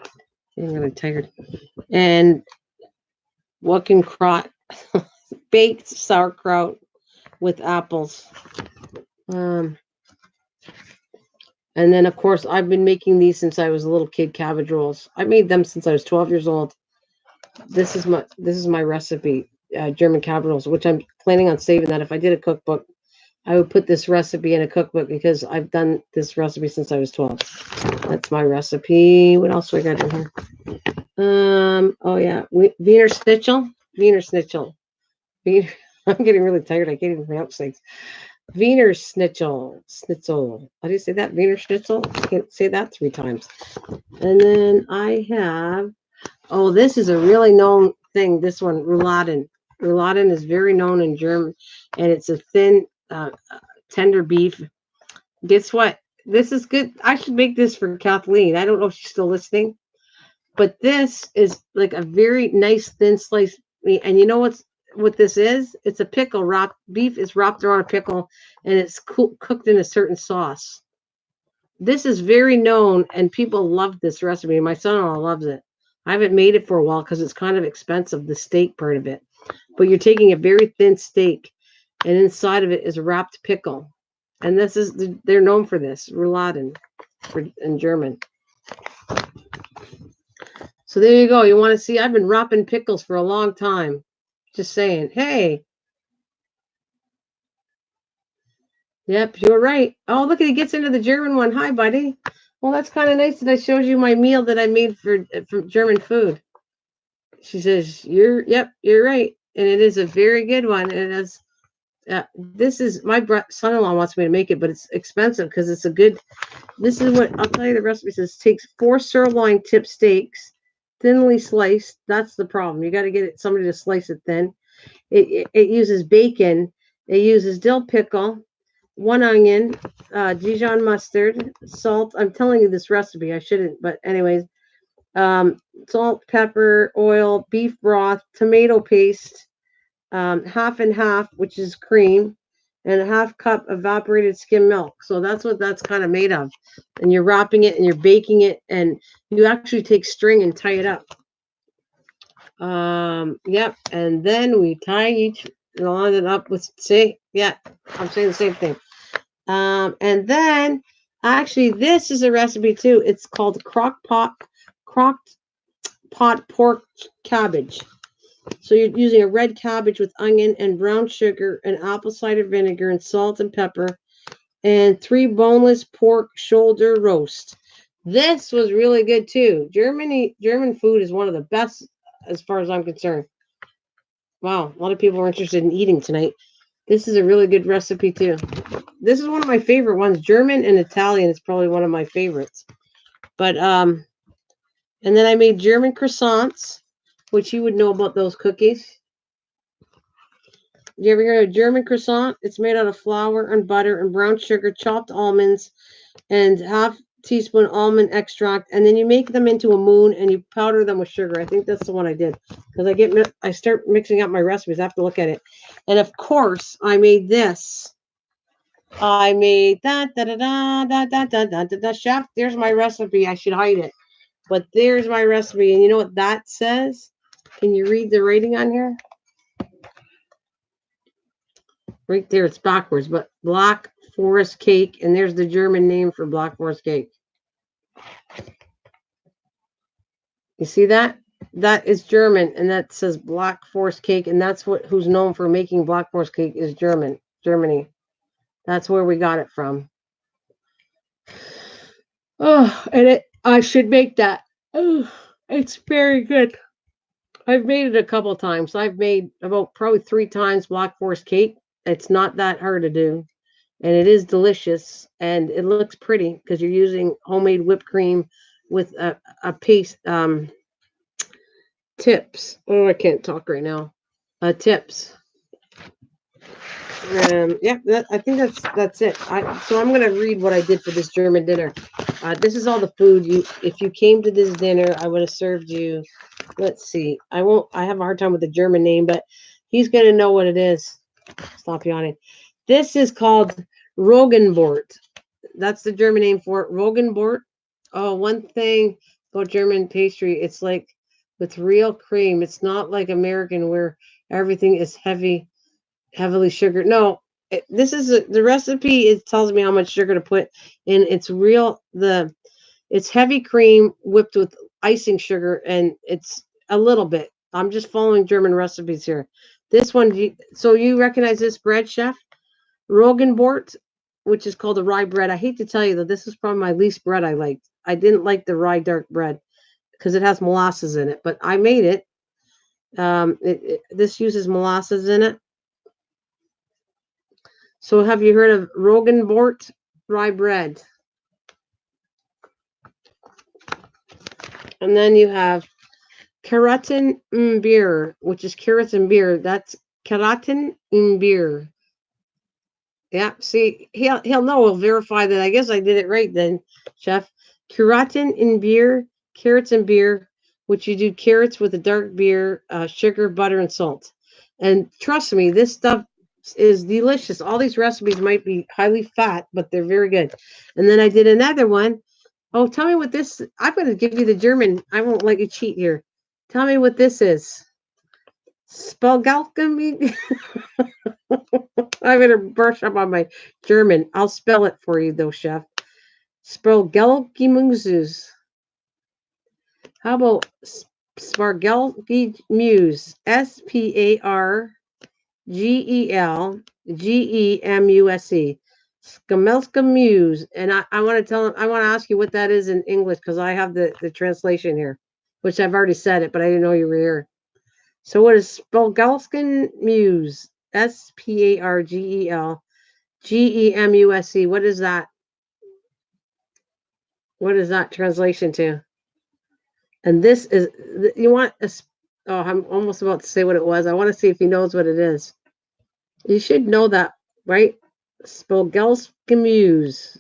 I'm really tired. And Wackenkraut, baked sauerkraut with apples. Um, and then, of course, I've been making these since I was a little kid. Cabbage rolls. I made them since I was 12 years old. This is my recipe. German cabbage rolls, which I'm planning on saving. That if I did a cookbook, I would put this recipe in a cookbook because I've done this recipe since I was 12. That's my recipe. What else do I got in here? Oh yeah, Wiener Schnitzel. Wiener Schnitzel. Wiener, I'm getting really tired. I can't even pronounce things. Wiener Schnitzel. Schnitzel. How do you say that? Wiener Schnitzel? I can't say that 3 times. And then I have, oh, this is a really known thing. This one, rouladen. Rouladen is very known in German, and it's a thin, tender beef. Guess what? This is good. I should make this for Kathleen. I don't know if she's still listening, but this is like a very nice thin slice meat. And you know what this is? It's a pickle. Beef is wrapped around a pickle, and it's cooked in a certain sauce. This is very known, and people love this recipe. My son-in-law loves it. I haven't made it for a while because it's kind of expensive, the steak part of it. But you're taking a very thin steak, and inside of it is wrapped pickle. And they're known for this, rouladen in German. So there you go. You want to see? I've been wrapping pickles for a long time. Just saying. Hey. Yep, you're right. Oh, look, he gets into the German one. Hi, buddy. Well, that's kind of nice that I showed you my meal that I made for German food. She says, yep, you're right. And it is a very good one. And it's, this is, my son-in-law wants me to make it, but it's expensive because it's a good, this is what, I'll tell you the recipe says, takes 4 sirloin tip steaks, thinly sliced. That's the problem. You got to get somebody to slice it thin. It uses bacon. It uses dill pickle, 1 onion, Dijon mustard, salt. I'm telling you this recipe. I shouldn't, but anyways, salt, pepper, oil, beef broth, tomato paste, half and half, which is cream, and a half cup evaporated skim milk. So that's what that's kind of made of. And you're wrapping it and you're baking it, and you actually take string and tie it up. Yep. And then we tie each line it up with, see, yeah, I'm saying the same thing. And then actually this is a recipe too. It's called crocked pot pork cabbage. So you're using a red cabbage with onion and brown sugar and apple cider vinegar and salt and pepper and 3 boneless pork shoulder roast. This was really good too. German food is one of the best as far as I'm concerned. Wow, a lot of people are interested in eating tonight. This is a really good recipe too. This is one of my favorite ones. German and Italian is probably one of my favorites. But and then I made German croissants, which you would know about those cookies. You ever hear of a German croissant? It's made out of flour and butter and brown sugar, chopped almonds, and half teaspoon almond extract, and then you make them into a moon and you powder them with sugar. I think that's the one I did because I start mixing up my recipes. I have to look at it, and of course I made this. I made that chef. There's my recipe. I should hide it, but there's my recipe, and you know what that says? Can you read the writing on here? Right there, it's backwards, but Black Forest cake, and there's the German name for Black Forest cake. You see that? That is German, and that says Black Forest cake, and that's who's known for making Black Forest cake is Germany. That's where we got it from. Oh, and I should make that. Oh, it's very good. I've made it a couple of times. I've made about probably 3 times Black Forest cake. It's not that hard to do, and it is delicious, and it looks pretty because you're using homemade whipped cream with a paste tips. Oh, I can't talk right now. Tips. Yeah, I think that's it. So I'm gonna read what I did for this German dinner. This is all the food if you came to this dinner, I would have served you. Let's see. I have a hard time with the German name, but he's gonna know what it is. Stop yawning. This is called Rogenbort. That's the German name for it. Rogenbort. Oh, one thing about German pastry, it's like with real cream. It's not like American where everything is heavily sugar. No, this is the recipe. It tells me how much sugar to put in. It's real. It's heavy cream whipped with icing sugar, and it's a little bit. I'm just following German recipes here. This one, so you recognize this bread, chef? Rogenbort, which is called a rye bread. I hate to tell you that this is probably my least bread I liked. I didn't like the rye dark bread because it has molasses in it, but I made it. This uses molasses in it. So have you heard of Rogenbort rye bread? And then you have keratin beer, which is carrots and beer. That's keratin beer. Yeah, see, he'll know. He'll verify that. I guess I did it right then, chef. Keratin in beer, carrots and beer, which you do carrots with a dark beer, sugar, butter, and salt. And trust me, this stuff is delicious. All these recipes might be highly fat, but they're very good. And then I did another one. Oh, tell me what this. I'm going to give you the German. I won't let you cheat here. Tell me what this is. Spelgalken. I better brush up on my German. I'll spell it for you, though, chef. Spargelgemüse. How about Spargelgemüse? Spargelgemuse. Skamelska And I want to tell him, I want to ask you what that is in English because I have the translation here, which I've already said it, but I didn't know you were here. So what is Spalgalsken Muse? Spargelgemuse. What is that? What is that translation to? And this is you want a. Oh, I'm almost about to say what it was. I want to see if he knows what it is. You should know that, right? Spalgalskimuse.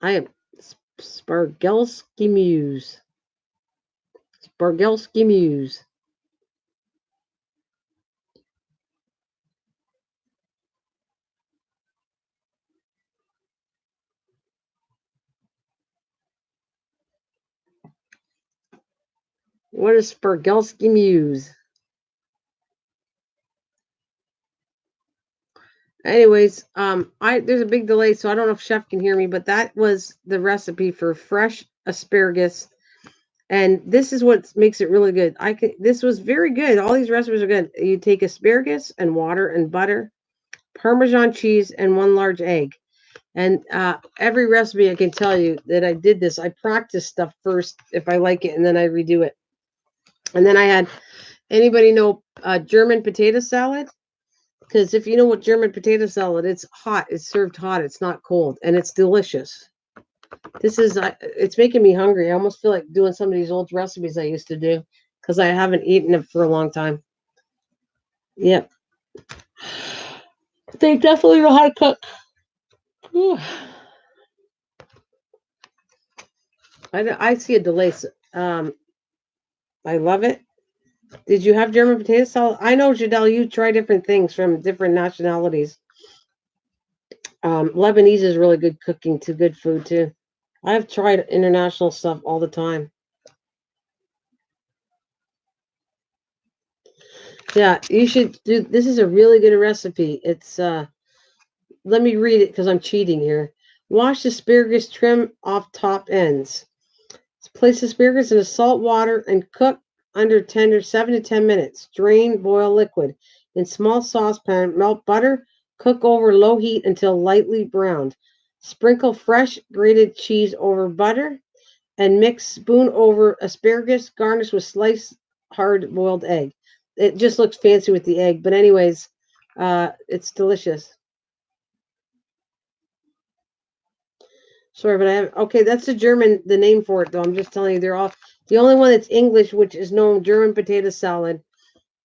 I am Spargelskimuse. Spargelskimuse. What is Spargelskimuse? Anyways, I there's a big delay, so I don't know if Chef can hear me, but that was the recipe for fresh asparagus, and this is what makes it really good. This was very good. All these recipes are good. You take asparagus and water and butter, Parmesan cheese, and one large egg. And every recipe I can tell you that I did this. I practice stuff first if I like it, and then I redo it. And then I had anybody know German potato salad? Because if you know what German potato salad, it's hot. It's served hot. It's not cold, and it's delicious. This is it's making me hungry. I almost feel like doing some of these old recipes I used to do because I haven't eaten it for a long time. Yep, they definitely know how to cook. I see a delay. I love it. Did you have German potato salad? I know, Jadelle, you try different things from different nationalities. Lebanese is really good cooking too, good food too. I've tried international stuff all the time. Yeah, you should do. This is a really good recipe. It's let me read it because I'm cheating here. Wash asparagus, trim off top ends. Place asparagus in a salt water and cook under tender 7 to 10 minutes. Drain, boil liquid. In small saucepan, melt butter, cook over low heat until lightly browned. Sprinkle fresh grated cheese over butter and mix spoon over asparagus, garnish with sliced hard boiled egg. It just looks fancy with the egg, but anyways, it's delicious. Sorry, but I have okay. That's the name for it though. I'm just telling you, they're all the only one that's English, which is known German potato salad.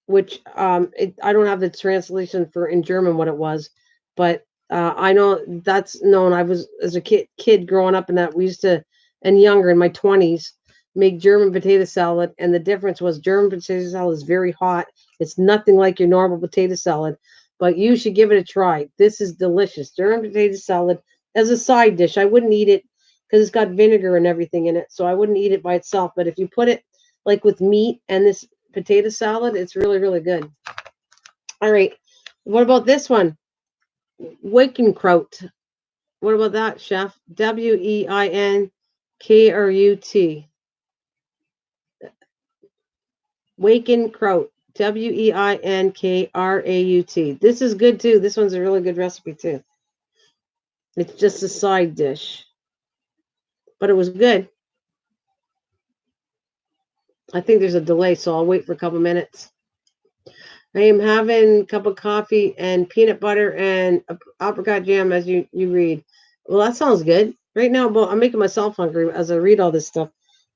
Which I don't have the translation for in German what it was, but I know that's known. I was as a kid growing up in that we used to and younger in my 20s make German potato salad, and the difference was German potato salad is very hot. It's nothing like your normal potato salad, but you should give it a try. This is delicious. German potato salad as a side dish. I wouldn't eat it because it's got vinegar and everything in it. So I wouldn't eat it by itself. But if you put it like with meat and this potato salad, it's really, really good. All right. What about this one? Weinkraut. What about that, chef? Weinkrut. Weinkraut. Weinkraut. This is good too. This one's a really good recipe too. It's just a side dish, but it was good. I think there's a delay, so I'll wait for a couple minutes. I am having a cup of coffee and peanut butter and apricot jam as you read. Well, that sounds good. Right now, but I'm making myself hungry as I read all this stuff.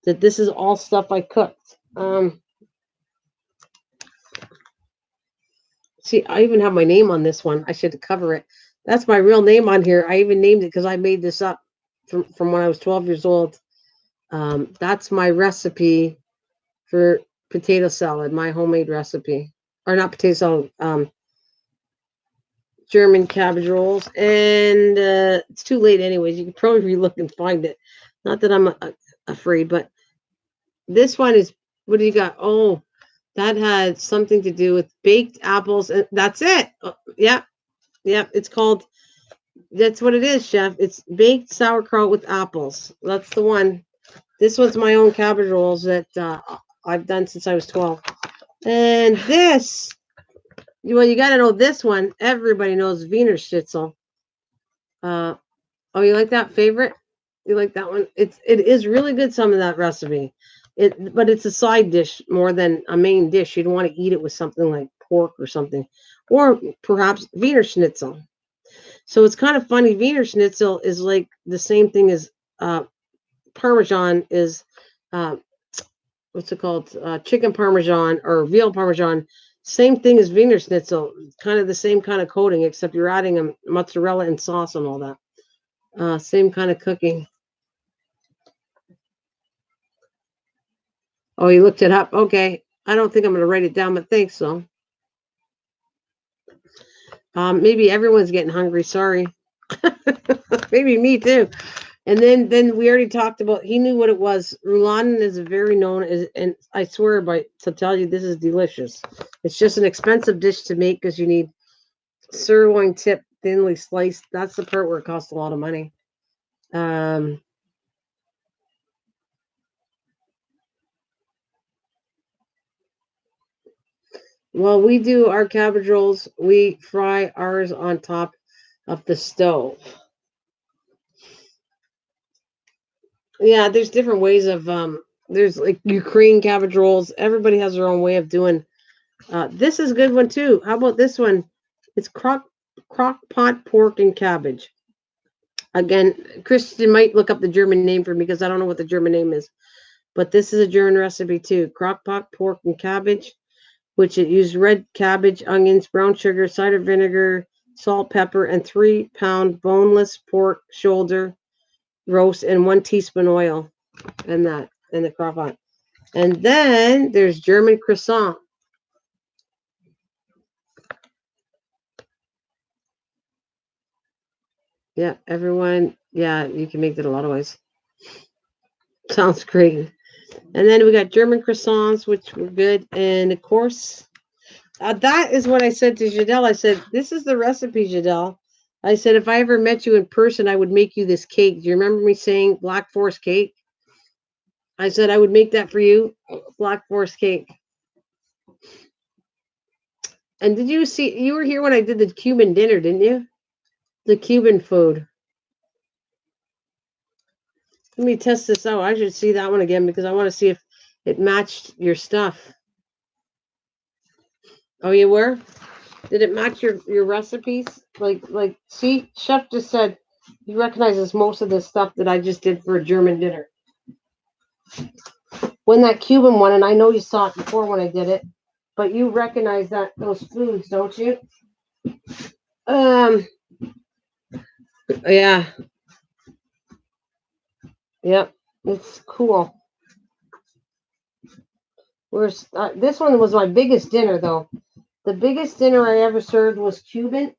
That this is all stuff I cooked. See, I even have my name on this one. I should cover it. That's my real name on here. I even named it because I made this up from when I was 12 years old. That's my recipe for potato salad, my homemade recipe. Or not potato salad, German cabbage rolls. And it's too late anyways. You can probably relook and find it. Not that I'm afraid, but this one is, what do you got? Oh, that had something to do with baked apples. And that's it. Oh, yeah. Yeah. It's called, that's what it is, chef. It's baked sauerkraut with apples. That's the one. This one's my own cabbage rolls that I've done since I was 12. And this, well, you got to know this one. Everybody knows Wiener Schnitzel. Oh, you like that favorite? You like that one? It is really good. Some of that recipe, but it's a side dish more than a main dish. You'd want to eat it with something like pork or something, or perhaps Wiener Schnitzel. So it's kind of funny. Wiener Schnitzel is like the same thing as Parmesan is. Uh, what's it called? Chicken Parmesan or veal Parmesan. Same thing as Wiener Schnitzel. Kind of the same kind of coating, except you're adding a mozzarella and sauce and all that. Same kind of cooking. Oh, you looked it up. Okay. I don't think I'm going to write it down, but thanks, though. Maybe everyone's getting hungry. Sorry. Maybe me too. And then we already talked about, he knew what it was. Rouladen is very known as, and I swear by to tell you this is delicious. It's just an expensive dish to make because you need sirloin tip thinly sliced. That's the part where it costs a lot of money. Well, we do our cabbage rolls. We fry ours on top of the stove. Yeah, there's different ways of there's like Ukraine cabbage rolls. Everybody has their own way of doing. This is a good one too. How about this one? It's crock pot pork and cabbage. Again, Christian might look up the German name for me because I don't know what the German name is. But this is a German recipe too. Crock pot pork and cabbage, which it used red cabbage, onions, brown sugar, cider vinegar, salt, pepper, and 3-pound boneless pork shoulder roast and 1 teaspoon oil. And that in the crock pot. And then there's German croissant. Yeah, everyone. Yeah, you can make that a lot of ways. Sounds great. And then we got German croissants, which were good. And of course, that is what I said to Jadelle. I said, this is the recipe, Jadelle. I said, if I ever met you in person, I would make you this cake. Do you remember me saying Black Forest cake? I said I would make that for you, Black Forest cake. And did you see, you were here when I did the Cuban dinner, didn't you? The Cuban food. Let me test this out. I should see that one again because I want to see if it matched your stuff. Oh, you were? Did it match your recipes? Like see, chef just said he recognizes most of the stuff that I just did for a German dinner. When that Cuban one, and I know you saw it before when I did it, but you recognize that those foods, don't you? Um, yeah, yep, it's cool. This one was my biggest dinner though. The biggest dinner I ever served was Cuban.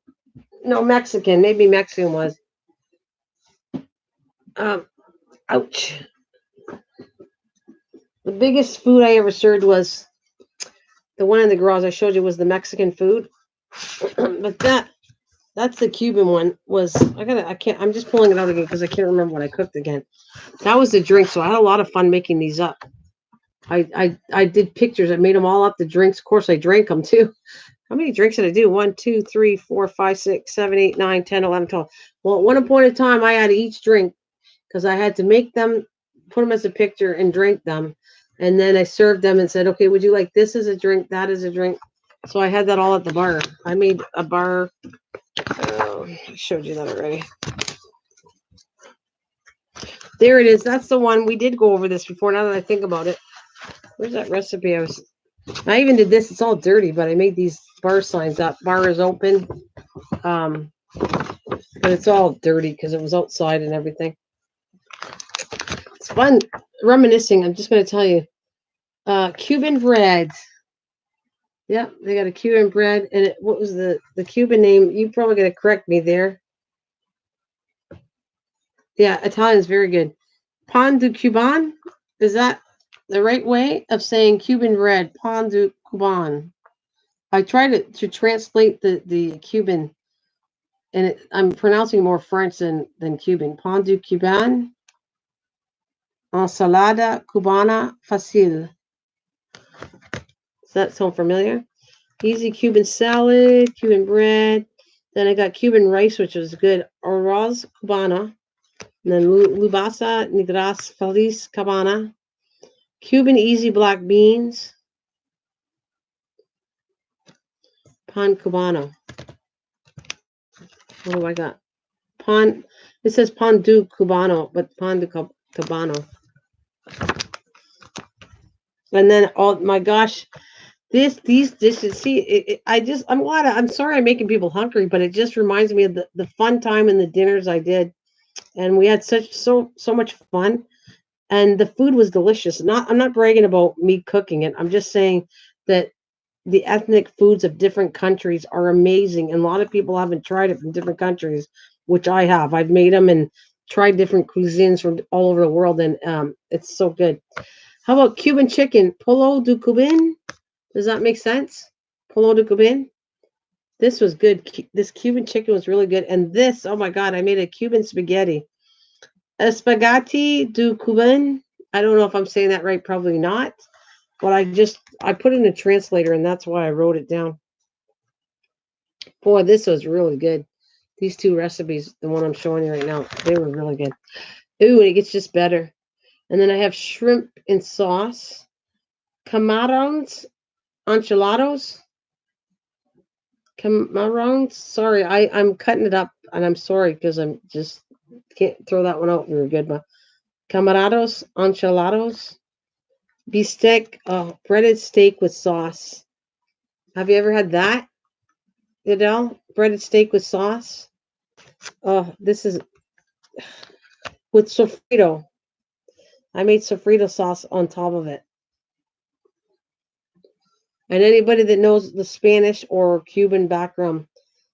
No, Mexican. Maybe Mexican was. Um, Ouch. The biggest food I ever served was the one in the garage I showed you was the Mexican food. But that's the Cuban one was I'm just pulling it out again because I can't remember what I cooked again. That was the drink, so I had a lot of fun making these up. I did pictures. I made them all up, the drinks. Of course I drank them too. How many drinks did I do? 1, 2, 3, 4, 5, 6, 7, 8, 9, 10, 11, 12. Well, at one point in time I had each drink because I had to make them, put them as a picture and drink them. And then I served them and said, okay, would you like this as a drink, that as a drink? So I had that all at the bar. I made a bar. I showed you that already. There it is. That's the one. We did go over this before. Now that I think about it. Where's that recipe? I even did this. It's all dirty, but I made these bar signs up. Bar is open. But it's all dirty because it was outside and everything. It's fun reminiscing. I'm just going to tell you. Cuban bread. Yeah, they got a Cuban bread. And what was the Cuban name? You probably going to correct me there. Yeah, Italian's very good. Pan de Cuban? Is that the right way of saying Cuban bread? Pan de Cuban. I tried to translate the Cuban, and I'm pronouncing more French than Cuban. Pan de Cuban. Ensalada cubana fácil. Does that sound familiar? Easy Cuban salad, Cuban bread. Then I got Cuban rice, which was good. Arroz cubana. And then lubasa negras feliz cabana. Cuban easy black beans. Pan cubano. What do I got? Pan. It says pan du cubano, but pan du cubano. And then, oh my gosh, these dishes. See, I'm glad. I'm sorry I'm making people hungry, but it just reminds me of the fun time and the dinners I did, and we had so much fun, and the food was delicious. I'm not bragging about me cooking it. I'm just saying that the ethnic foods of different countries are amazing, and a lot of people haven't tried it from different countries, which I have. I've made them and tried different cuisines from all over the world, and it's so good. How about Cuban chicken? Polo du Cuban? Does that make sense? Polo de Cuban? This was good. This Cuban chicken was really good. And this, oh my God, I made a Cuban spaghetti. Spaghetti du Cuban. I don't know if I'm saying that right. Probably not. But I put in a translator and that's why I wrote it down. Boy, this was really good. These two recipes, the one I'm showing you right now, they were really good. Ooh, and it gets just better. And then I have shrimp in sauce. Camarons enchilados. Camarons. Sorry, I'm cutting it up, and I'm sorry because I'm just can't throw that one out very good. But camarados enchilados, bistec, breaded steak with sauce. Have you ever had that, Adele? Breaded steak with sauce. Oh, this is with sofrito. I made sofrito sauce on top of it. And anybody that knows the Spanish or Cuban background,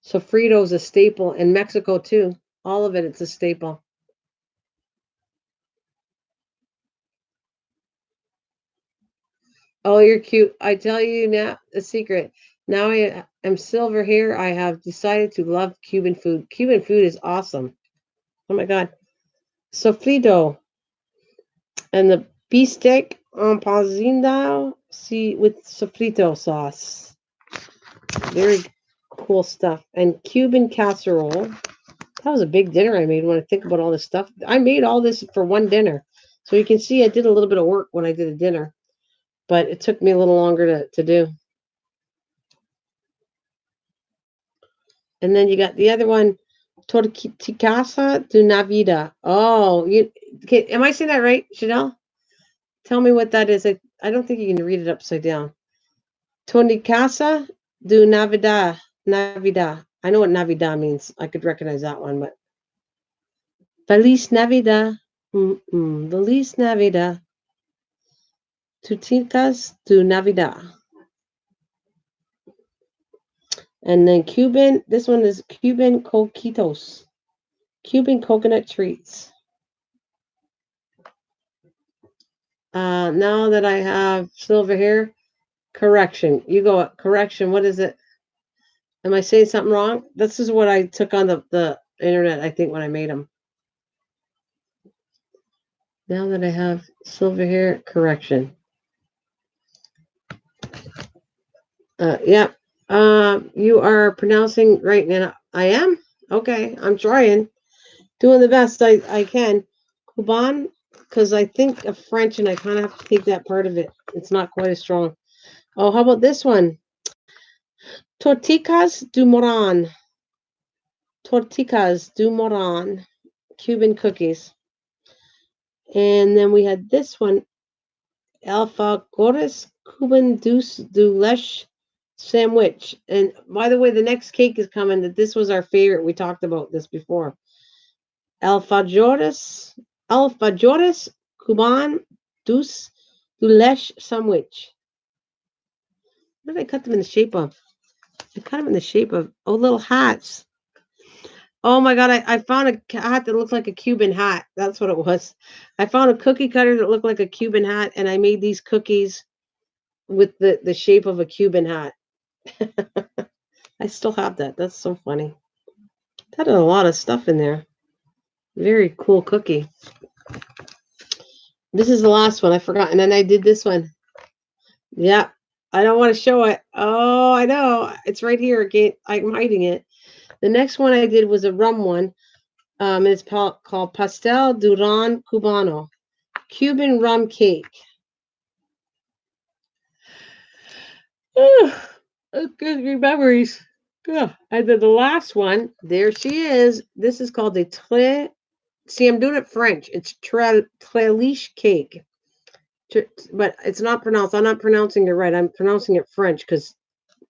sofrito is a staple in Mexico too. All of it, it's a staple. Oh, you're cute. I tell you now a secret. Now I am silver here. I have decided to love Cuban food. Cuban food is awesome. Oh my God. Sofrito and the beefsteak empanizado, see, with sofrito sauce. Very cool stuff. And Cuban casserole. That was a big dinner I made when I think about all this stuff. I made all this for one dinner. So you can see I did a little bit of work when I did a dinner, but it took me a little longer to do. And then you got the other one, Torticasa de Navida. Oh, okay, am I saying that right, Chanel? Tell me what that is. I don't think you can read it upside down. Torticasa de Navida. Navida. I know what Navida means. I could recognize that one, but Feliz Navida. Feliz Navida. Torticas de Navida. And then Cuban, this one is Cuban coquitos. Cuban coconut treats. Now that I have silver hair, correction. You go, correction. What is it? Am I saying something wrong? This is what I took on the internet, I think, when I made them. Now that I have silver hair, correction. Yeah. You are pronouncing right now. I am? Okay, I'm trying. Doing the best I can. Kuban, because I think of French and I kind of have to take that part of it. It's not quite as strong. Oh, how about this one? Torticas du Moran. Torticas du Moran. Cuban cookies. And then we had this one, Alfagores Cuban Dulce du Leche Sandwich. And by the way, the next cake is coming. That this was our favorite. We talked about this before. Alfajores Cuban Dulce du Leche Sandwich. What did I cut them in the shape of? I cut them in the shape of little hats. Oh my god, I found a hat that looked like a Cuban hat. That's what it was. I found a cookie cutter that looked like a Cuban hat, and I made these cookies with the shape of a Cuban hat. I still have that. That's so funny. That had a lot of stuff in there. Very cool cookie. This is the last one. I forgot. And then I did this one. Yeah. I don't want to show it. Oh, I know. It's right here again. I'm hiding it. The next one I did was a rum one. It's called Pastel Duran Cubano. Cuban rum cake. Good memories. Yeah. And then the last one, there she is. This is called a tre. See, I'm doing it French. It's treliche cake. But it's not pronounced. I'm not pronouncing it right. I'm pronouncing it French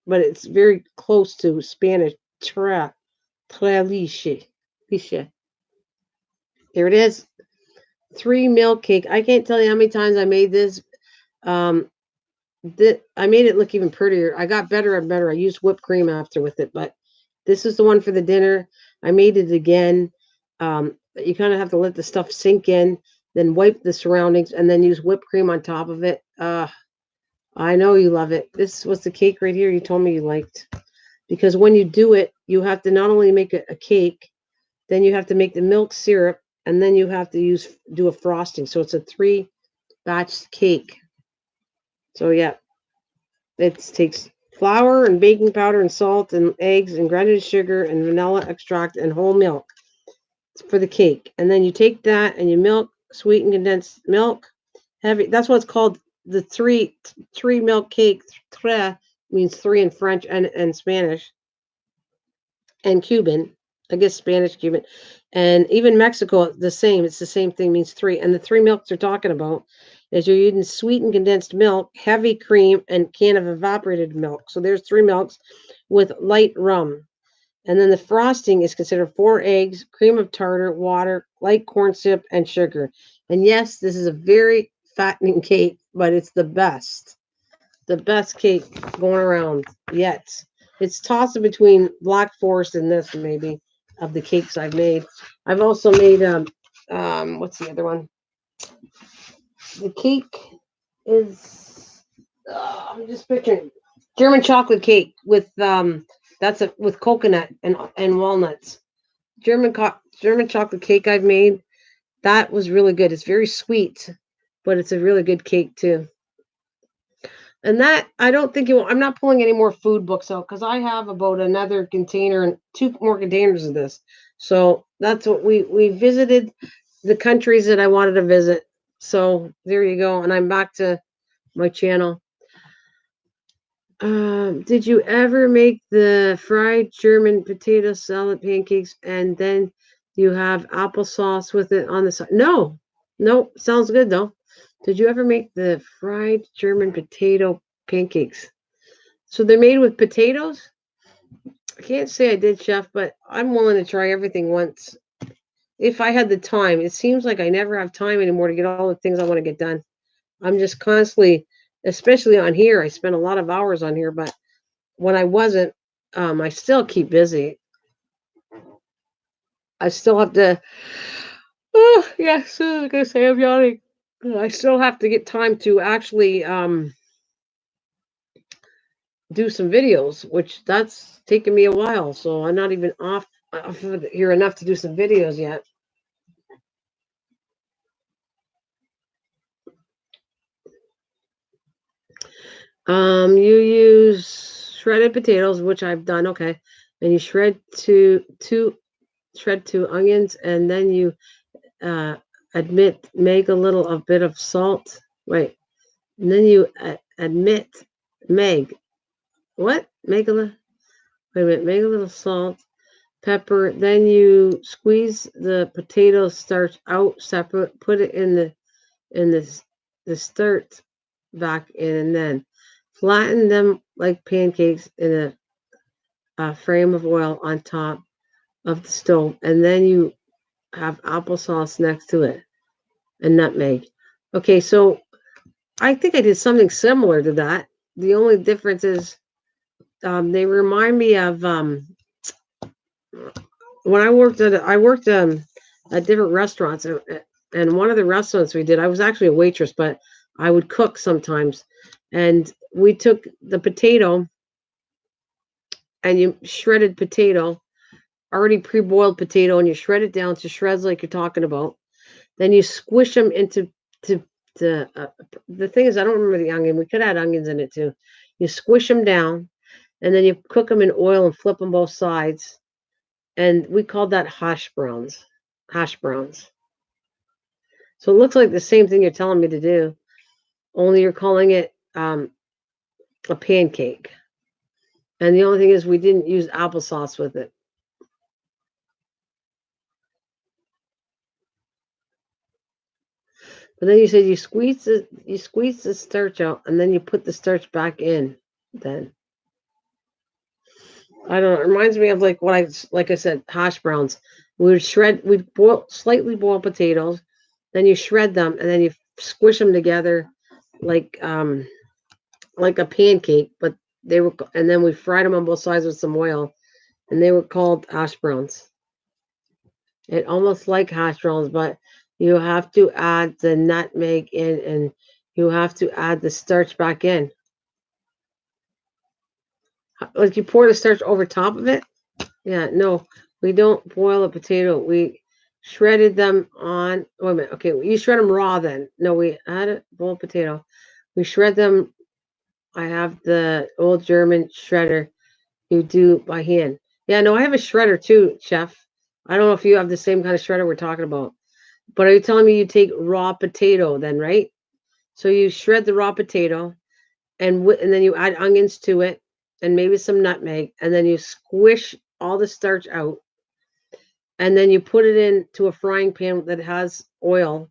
but it's very close to Spanish. Treliche. Here it is. 3 milk cake. I can't tell you how many times I made this. Um, I made it look even prettier. I got better and better. I used whipped cream after with it, but this is the one for the dinner. I made it again. You kind of have to let the stuff sink in, then wipe the surroundings, and then use whipped cream on top of it. I know you love it. This was the cake right here you told me you liked. Because when you do it, you have to not only make a cake, then you have to make the milk syrup, and then you have to do a frosting. So it's a 3-batch cake. So yeah, it takes flour and baking powder and salt and eggs and grounded sugar and vanilla extract and whole milk for the cake. And then you take that and you milk, sweeten condensed milk, heavy. That's what's called the three milk cake. Tre means 3 in French and Spanish and Cuban. I guess Spanish, Cuban, and even Mexico, the same. It's the same thing, means 3. And the 3 milks they're talking about is you're using sweetened condensed milk, heavy cream, and can of evaporated milk. So there's 3 milks with light rum. And then the frosting is considered 4 eggs, cream of tartar, water, light corn syrup, and sugar. And yes, this is a very fattening cake, but it's the best. The best cake going around yet. It's tossed between Black Forest and this, maybe, of the cakes I've made. I've also made what's the other one? The cake is I'm just picturing German chocolate cake with with coconut and walnuts. German chocolate cake I've made. That was really good. It's very sweet, but it's a really good cake too. And that I don't think it will. I'm not pulling any more food books out because I have about another container and 2 more containers of this. So that's what we visited the countries that I wanted to visit. So there you go. And I'm back to my channel. Did you ever make the fried German potato salad pancakes and then you have applesauce with it on the side? No, no, sounds good though. Did you ever make the fried German potato pancakes? So they're made with potatoes? I can't say I did, chef, but I'm willing to try everything once if I had the time. It seems like I never have time anymore to get all the things I want to get done. I'm just constantly, especially on here, I spend a lot of hours on here, but when I wasn't, I still keep busy. I still have to. Oh, yes, I was gonna say I'm yawning. I still have to get time to actually do some videos, which that's taken me a while. So I'm not even off of here enough to do some videos yet. You use shredded potatoes, which I've done. Okay, and you shred two onions, and then you uh, make a little a bit of salt. Wait, and then you admit meg what make a little wait a minute make a little salt, pepper. Then you squeeze the potato starch out separate. Put it in the starch back in, and then flatten them like pancakes in a frame of oil on top of the stove, and then you have applesauce next to it and nutmeg. Okay, so I think I did something similar to that. The only difference is they remind me of when I worked at different restaurants, and one of the restaurants we did, I was actually a waitress, but I would cook sometimes, and we took the potato and you shredded potato, already pre-boiled potato, and you shred it down to shreds like you're talking about. Then you squish them into to the thing is I don't remember the onion. We could add onions in it too. You squish them down, and then you cook them in oil and flip them both sides. And we called that hash browns. Hash browns. So it looks like the same thing you're telling me to do, only you're calling it a pancake. And the only thing is we didn't use applesauce with it. But then you said you squeeze the starch out, and then you put the starch back in. Then I don't know. It reminds me of like I said, hash browns. We'd slightly boil potatoes, then you shred them, and then you squish them together like um like a pancake. But and then we fried them on both sides with some oil, and they were called hash browns. It almost like hash browns, but you have to add the nutmeg in, and you have to add the starch back in. Like you pour the starch over top of it. Yeah, no, we don't boil a potato. We shredded them on. Wait a minute. Okay, you shred them raw then. No, we add a boiled potato. We shred them. I have the old German shredder. You do by hand. Yeah, no, I have a shredder too, chef. I don't know if you have the same kind of shredder we're talking about. But are you telling me you take raw potato then, right? So you shred the raw potato, and then you add onions to it, and maybe some nutmeg, and then you squish all the starch out, and then you put it into a frying pan that has oil,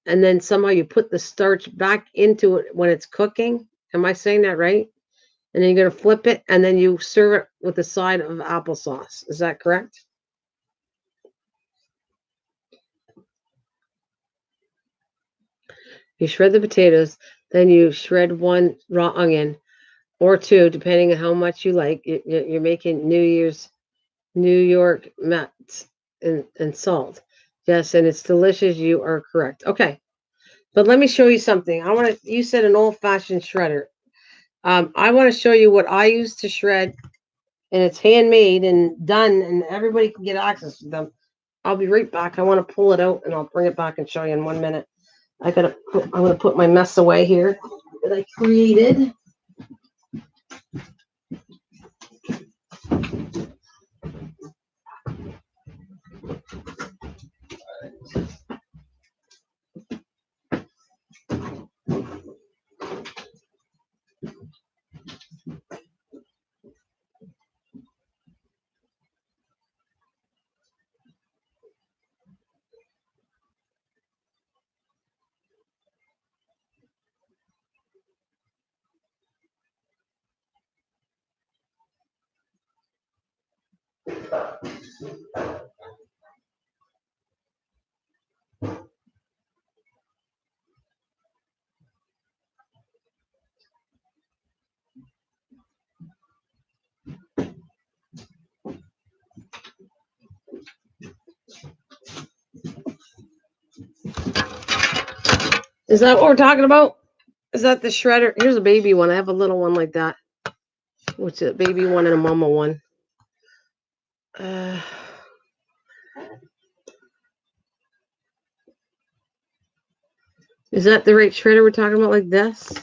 and then somehow you put the starch back into it when it's cooking. Am I saying that right? And then you're gonna flip it, and then you serve it with a side of applesauce. Is that correct? You shred the potatoes, then you shred one raw onion or two, depending on how much you like. You're making New York Mets and salt. Yes, and it's delicious. You are correct. Okay, but let me show you something. You said an old fashioned shredder. I want to show you what I use to shred, and it's handmade and done, and everybody can get access to them. I'll be right back. I want to pull it out, and I'll bring it back and show you in 1 minute. I'm gonna put my mess away here that I created. Is that what we're talking about? Is that the shredder? Here's a baby one. I have a little one like that. Which is a baby one and a mama one. Is that the right shredder we're talking about? Like this?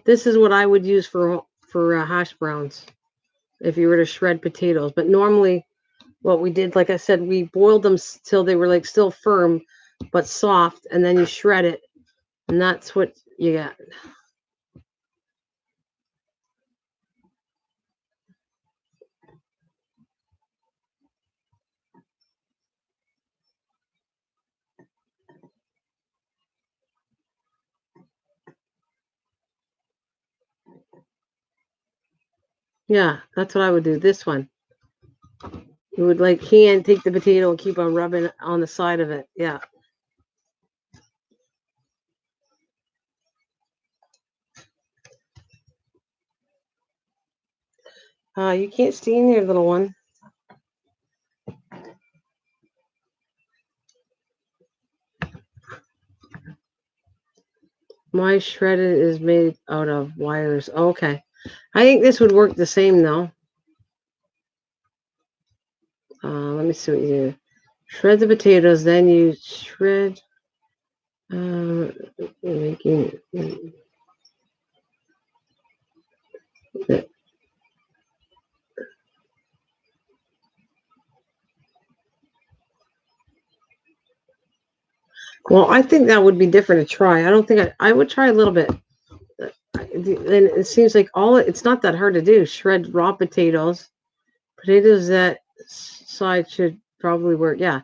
This is what I would use for hash browns if you were to shred potatoes. But normally, what we did, like I said, we boiled them till they were like still firm but soft, and then you shred it, and that's what you got. Yeah, that's what I would do. This one. You would like hand take the potato and keep on rubbing it on the side of it. Yeah. You can't stay in there, little one. My shredded is made out of wires. Okay. I think this would work the same though. Let me see what you do. Shred the potatoes, then you shred. Making. Well, I think that would be different to try. I don't think I would try a little bit. And it seems like it's not that hard to do. Shred raw potatoes. Potatoes that side should probably work. Yeah,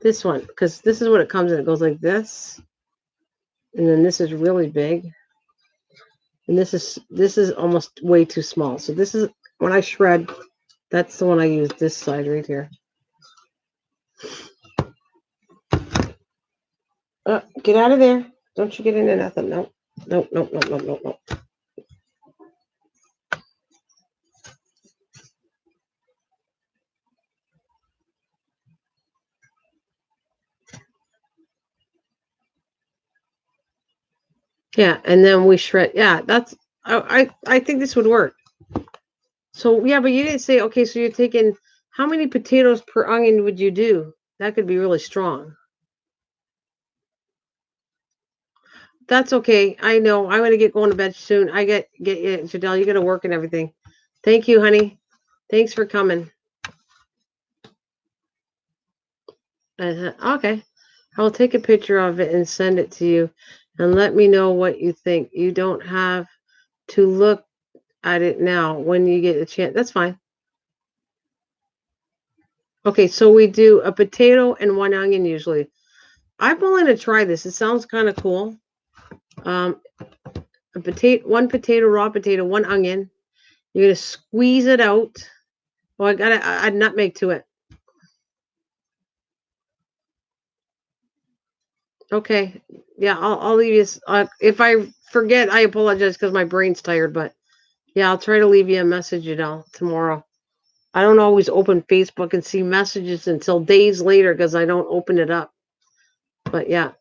this one, because this is what it comes in. It goes like this, and then this is really big, and this is almost way too small. So this is when I shred. That's the one I use. This side right here. Get out of there! Don't you get into nothing? No, no, no, no, no, no, no. Yeah, and then we shred. Yeah, that's. I think this would work. So yeah, but you didn't say okay. So you're taking how many potatoes per onion would you do? That could be really strong. That's okay. I know. I'm gonna get going to bed soon. I get you, Jadelle. You got to work and everything. Thank you, honey. Thanks for coming. Okay, I'll take a picture of it and send it to you, and let me know what you think. You don't have to look at it now. When you get a chance, that's fine. Okay, so we do a potato and one onion usually. I'm willing to try this. It sounds kind of cool. Um, one potato, raw potato, one onion. You're gonna squeeze it out. Oh, I gotta add nutmeg to it. Okay. Yeah, I'll leave you. If I forget, I apologize because my brain's tired. But yeah, I'll try to leave you a message, tomorrow. I don't always open Facebook and see messages until days later because I don't open it up. But yeah,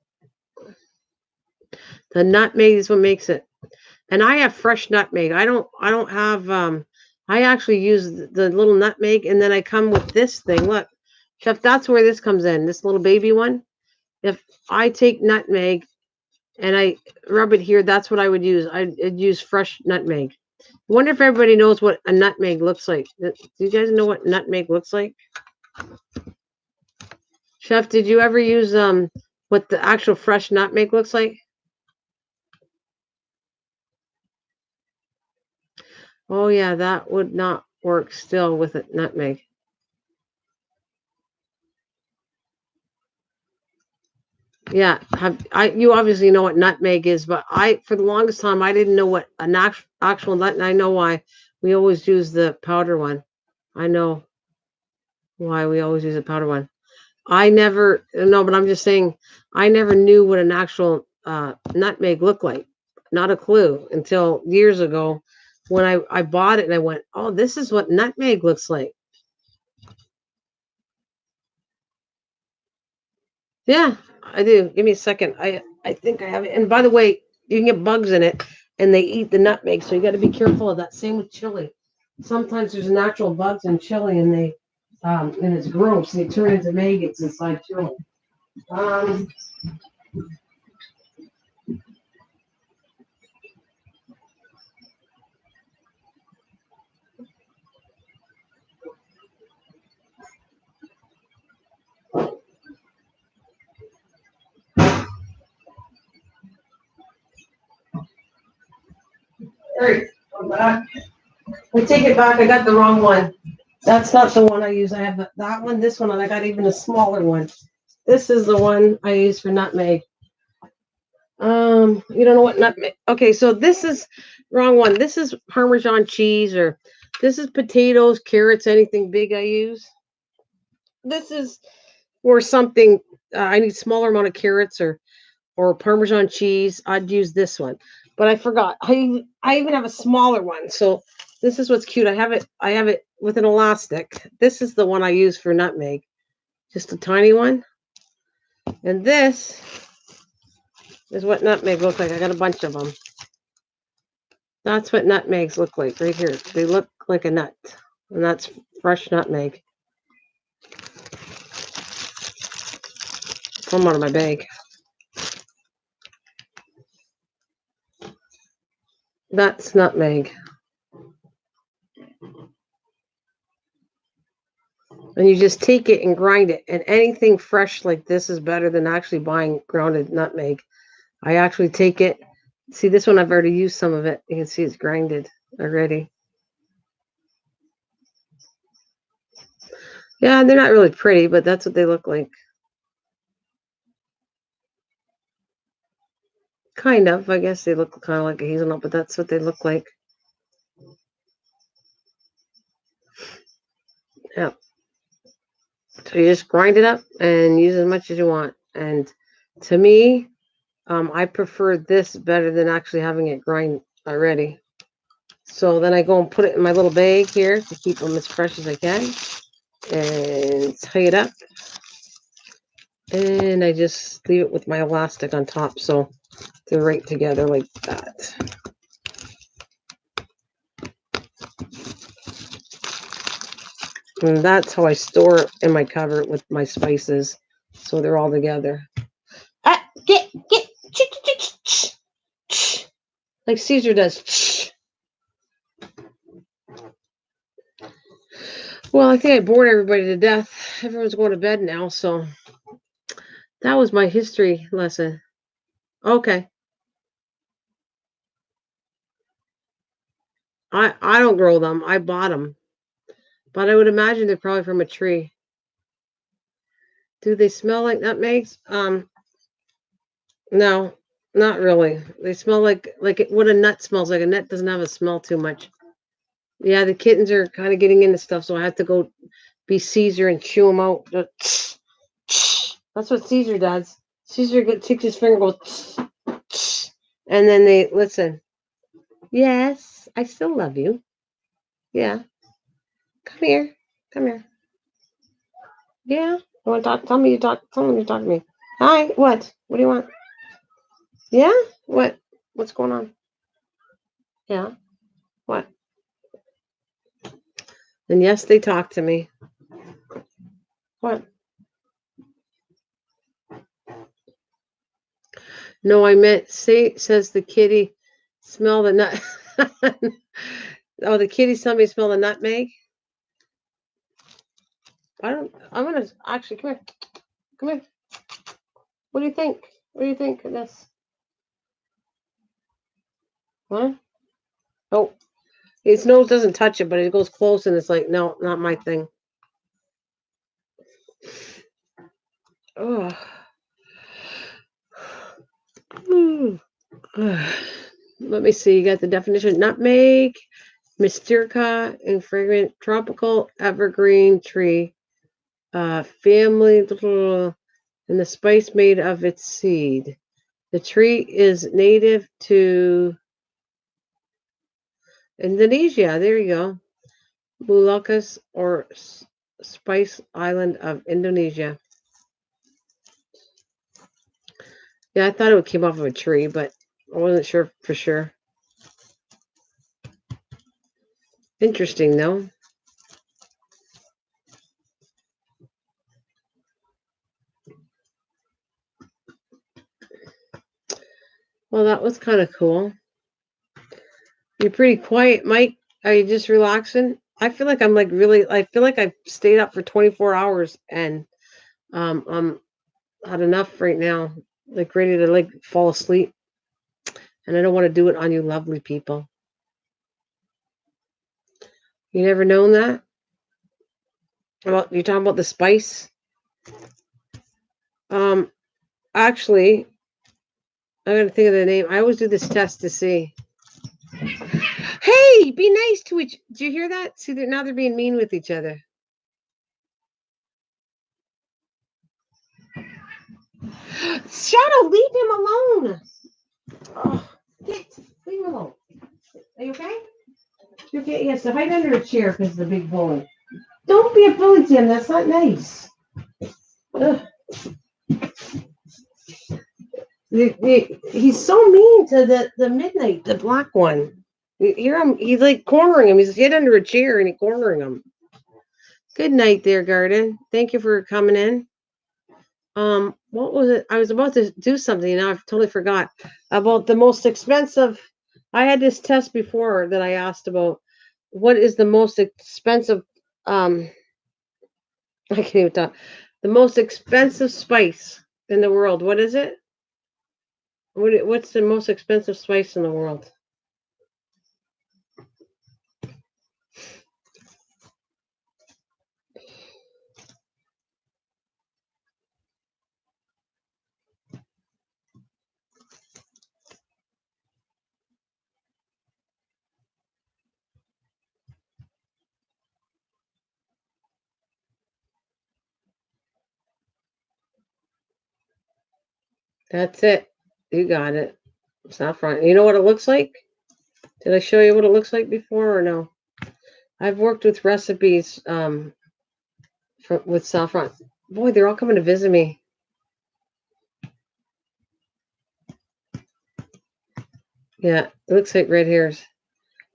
the nutmeg is what makes it. And I have fresh nutmeg. I don't have I actually use the little nutmeg and then I come with this thing. Look. Chef, that's where this comes in. This little baby one. If I take nutmeg and I rub it here, that's what I would use. I'd use fresh nutmeg. I wonder if everybody knows what a nutmeg looks like. Do you guys know what nutmeg looks like? Chef, did you ever use what the actual fresh nutmeg looks like? Oh yeah, that would not work still with a nutmeg. Yeah, you obviously know what nutmeg is, but I for the longest time I didn't know what an actual nut. And I know why we always use the powder one. I know why we always use the powder one. I never no, but I'm just saying I never knew what an actual nutmeg looked like. Not a clue until years ago when I bought it and I went, oh, this is what nutmeg looks like. Yeah, I do. Give me a second. I think I have it. And by the way, you can get bugs in it, and they eat the nutmeg, so you got to be careful of that. Same with chili. Sometimes there's natural bugs in chili, and and it's gross. They turn into maggots inside chili. Um, Hey, I'm back. I take it back. I got the wrong one. That's not the one I use. I have that one, this one, and I got even a smaller one. This is the one I use for nutmeg. You don't know what nutmeg? Okay, so this is wrong one. This is Parmesan cheese, or this is potatoes, carrots, anything big I use. This is or something. I need smaller amount of carrots or Parmesan cheese. I'd use this one, but I forgot. I even have a smaller one. So this is what's cute. I have it with an elastic. This is the one I use for nutmeg. Just a tiny one. And this is what nutmeg looks like. I got a bunch of them. That's what nutmegs look like right here. They look like a nut. And that's fresh nutmeg. Come out of my bag. That's nutmeg. And you just take it and grind it. And anything fresh like this is better than actually buying grounded nutmeg. I actually take it. See, this one I've already used some of it. You can see it's grinded already. Yeah, they're not really pretty, but that's what they look like. Kind of. I guess they look kind of like a hazelnut, but that's what they look like. Yeah. So you just grind it up and use as much as you want. And to me, I prefer this better than actually having it grind already. So then I go and put it in my little bag here to keep them as fresh as I can. And tie it up. And I just leave it with my elastic on top so they're right together like that. And that's how I store it in my cupboard with my spices. So they're all together. Ah, get, like Caesar does. Well, I think I bored everybody to death. Everyone's going to bed now, so that was my history lesson. Okay. I don't grow them. I bought them. But I would imagine they're probably from a tree. Do they smell like nutmegs? No, not really. They smell like what a nut smells like. A nut doesn't have a smell too much. Yeah, the kittens are kind of getting into stuff, so I have to go be Caesar and chew them out. That's what Caesar does. Caesar takes his finger, goes, and then they listen. Yes, I still love you. Yeah, come here, come here. Yeah, you want to talk? Tell me you talk. Tell them you talk to me. Hi. What? What do you want? Yeah. What? What's going on? Yeah. What? And yes, they talk to me. What? No, I meant say says the kitty smell the nut. Oh, the kitty tell me smell the nutmeg. I'm gonna actually come here. Come here. What do you think? What do you think of this? What? Oh, its nose doesn't touch it, but it goes close and it's like, no, not my thing. Oh. Let me see. You got the definition: nutmeg, Mysterica, and fragrant tropical evergreen tree. Family, and the spice made of its seed. The tree is native to Indonesia. There you go. Moluccas or Spice Island of Indonesia. Yeah, I thought it came off of a tree, but I wasn't sure for sure. Interesting, though. Well, that was kind of cool. You're pretty quiet, Mike. Are you just relaxing? I feel like I'm like really. I feel like I've stayed up for 24 hours and I'm had enough right now. Like ready to like fall asleep, and I don't want to do it on you, lovely people. You never known that about you're talking about the spice. Um, actually, I'm gonna think of the name. I always do this test to see. Hey, be nice to each. Do you hear that? See, now they're being mean with each other. Shadow, leave him alone. Oh, get, leave him alone. Are you okay? You okay? Yes, to hide under a chair because the big bully. Don't be a bully, Jim. That's not nice. Ugh. He's so mean to the midnight, the black one. You hear him? He's like cornering him. He's hid under a chair and he's cornering him. Good night, there, Garden. Thank you for coming in. What was it? I was about to do something. Now I've totally forgot about the most expensive. I had this test before that I asked about what is the most expensive. Um, I can't even talk. The most expensive spice in the world. What is it? What's the most expensive spice in the world? That's it. You got it. Saffron. You know what it looks like? Did I show you what it looks like before or no? I've worked with recipes with saffron. Boy, they're all coming to visit me. Yeah, it looks like red hairs.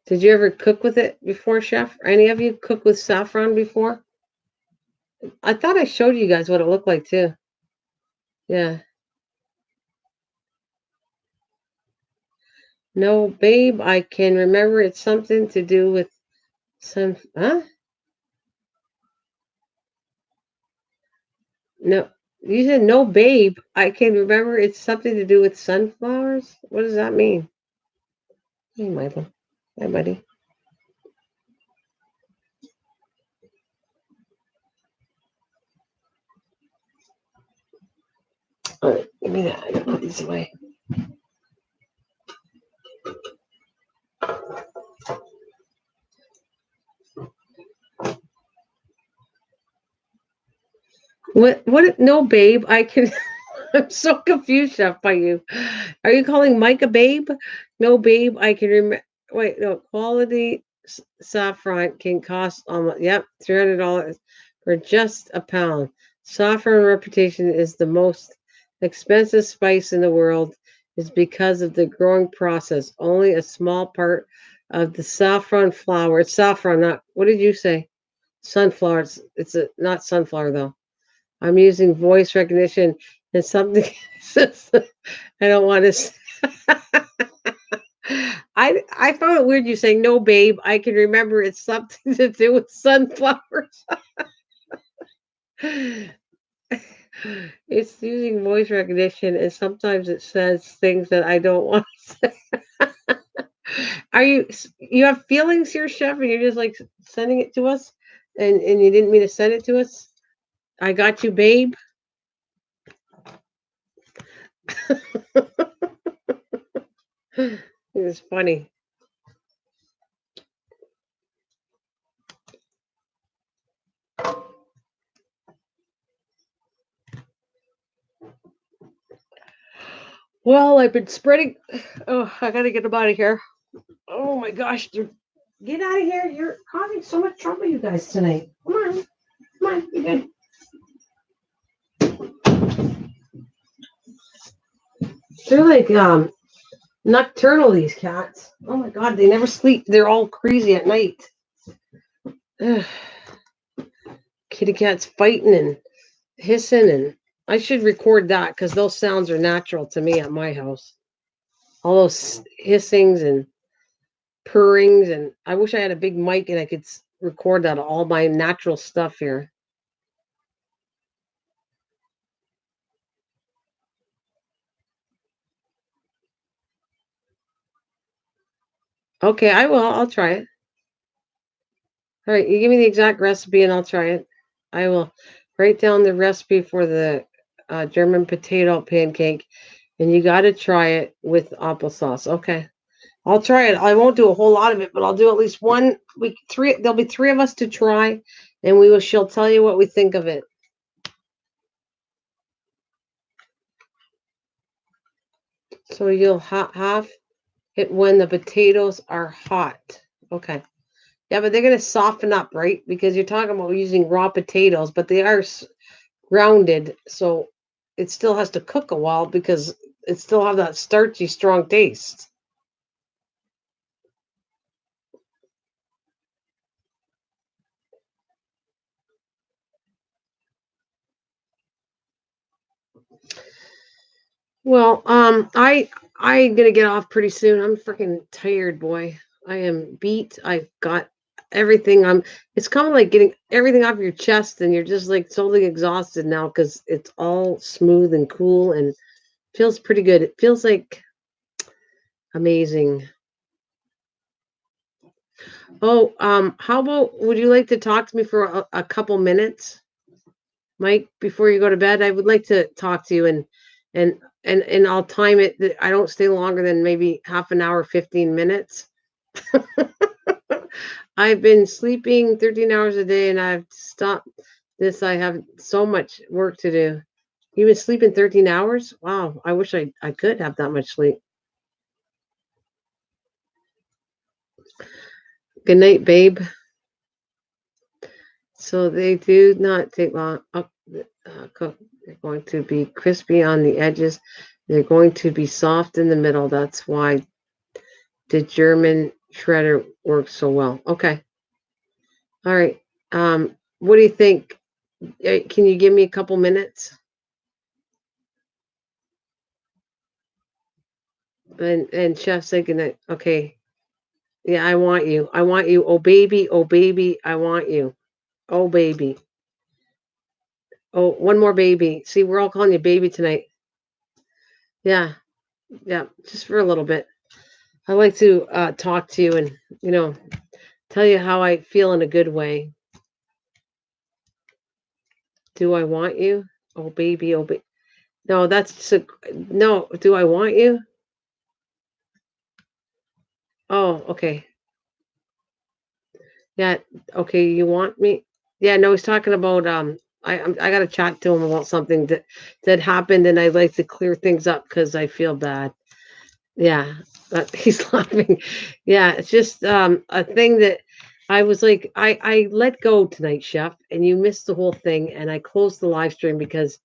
Did you ever cook with it before, Chef? Any of you cook with saffron before? I thought I showed you guys what it looked like too. Yeah. No, babe, I can remember it's something to do with some. Huh? No, you said no, babe. I can remember it's something to do with sunflowers. What does that mean? Hey, Michael. Hi, buddy. All right, give me that. I gotta put these away. What? What? No, babe. I can. I'm so confused, Chef, by you. Are you calling Mike a babe? No, babe. I can remember. Wait, no. Quality saffron can cost almost. Yep, $300 for just a pound. Saffron reputation is the most expensive spice in the world. Is because of the growing process. Only a small part of the saffron flower. It's saffron, not. What did you say? Sunflower. It's a not sunflower though. I'm using voice recognition and something. I don't want to. I found it weird you saying no, babe. I can remember it's something to do with sunflowers. It's using voice recognition, and sometimes it says things that I don't want to say. Are you have feelings here, Chef, and you're just like sending it to us, and you didn't mean to send it to us? I got you, babe. It was funny. Well, I've been spreading. Oh, I gotta get them out of here. Oh my gosh, get out of here! You're causing so much trouble, you guys tonight. Come on, you good? They're like nocturnal, these cats. Oh my god, they never sleep. They're all crazy at night. Ugh, kitty cats fighting and hissing, and I should record that because those sounds are natural to me at my house. All those hissings and purrings, and I wish I had a big mic and I could record that all my natural stuff here. Okay, I will. I'll try it. All right, you give me the exact recipe and I'll try it. I will write down the recipe for the German potato pancake, and you got to try it with applesauce. Okay, I'll try it. I won't do a whole lot of it, but I'll do at least one. We three. There'll be three of us to try, and we will. She'll tell you what we think of it. So you'll have it when the potatoes are hot. Okay. Yeah, but they're gonna soften up, right? Because you're talking about using raw potatoes, but they are grounded, so it still has to cook a while because it still have that starchy, strong taste. Well, I'm gonna get off pretty soon. I'm freaking tired, boy. I am beat. I've got everything. It's kind of like getting everything off your chest, and you're just like totally exhausted now because it's all smooth and cool and feels pretty good. It feels like amazing. Oh, how about would you like to talk to me for a couple minutes, Mike, before you go to bed? I would like to talk to you and and I'll time it that I don't stay longer than maybe half an hour, 15 minutes. I've been sleeping 13 hours a day and I've stopped this. I have so much work to do. You've been sleeping 13 hours? Wow, I wish I could have that much sleep. Good night, babe. So they do not take long. Cook. They're going to be crispy on the edges. They're going to be soft in the middle. That's why the German shredder works so well. Okay. All right. What do you think? Can you give me a couple minutes? And chef say goodnight. Okay. Yeah, I want you. I want you. Oh baby. Oh baby. I want you. Oh baby. Oh, one more baby. See, we're all calling you baby tonight. Yeah. Yeah. Just for a little bit. I like to talk to you and tell you how I feel in a good way. Do I want you? Oh baby, oh baby. No, no. Do I want you? Oh, okay. Yeah, okay. You want me? Yeah, no. He's talking about I got to chat to him about something that happened, and I'd like to clear things up because I feel bad. Yeah, he's laughing. Yeah, it's just a thing that I was like, I let go tonight, chef, and you missed the whole thing, and I closed the live stream because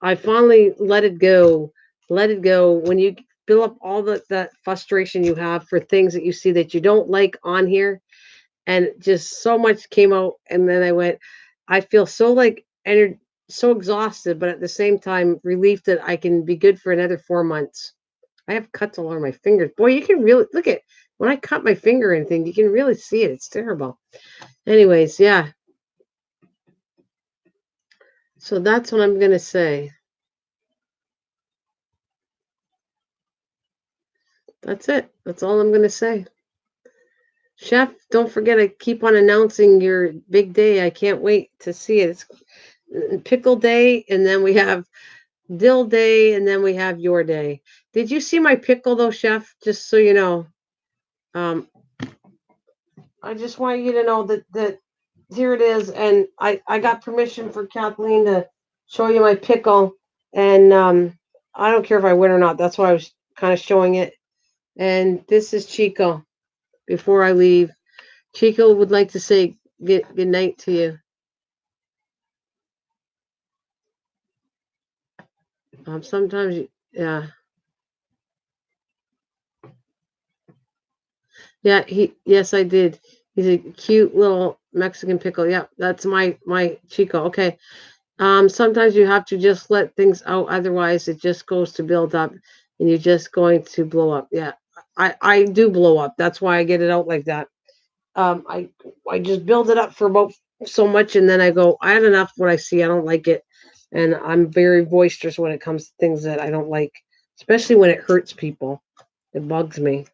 I finally let it go. Let it go. When you build up all that frustration you have for things that you see that you don't like on here, and just so much came out, and then I went, I feel so like so exhausted, but at the same time relieved that I can be good for another 4 months. I have cuts all over my fingers. Boy, you can really look at when I cut my finger and thing, you can really see it. It's terrible. Anyways, yeah. So that's what I'm gonna say. That's it. That's all I'm gonna say. Chef, don't forget I keep on announcing your big day. I can't wait to see it. It's pickle day, and then we have dill day, and then we have your day. Did you see my pickle though, Chef? Just so you know. Um, I just want you to know that here it is, and I got permission for Kathleen to show you my pickle, and I don't care if I win or not. That's why I was kind of showing it. And this is Chico. Before I leave, Chico would like to say good night to you. Sometimes, yeah. Yeah, yes, I did. He's a cute little Mexican pickle. Yeah, that's my Chico. Okay. Sometimes you have to just let things out, otherwise it just goes to build up and you're just going to blow up. Yeah. I do blow up. That's why I get it out like that. Um I I just build it up for about so much and then I go, I had enough of what I see. I don't like it. And I'm very boisterous when it comes to things that I don't like, especially when it hurts people. It bugs me.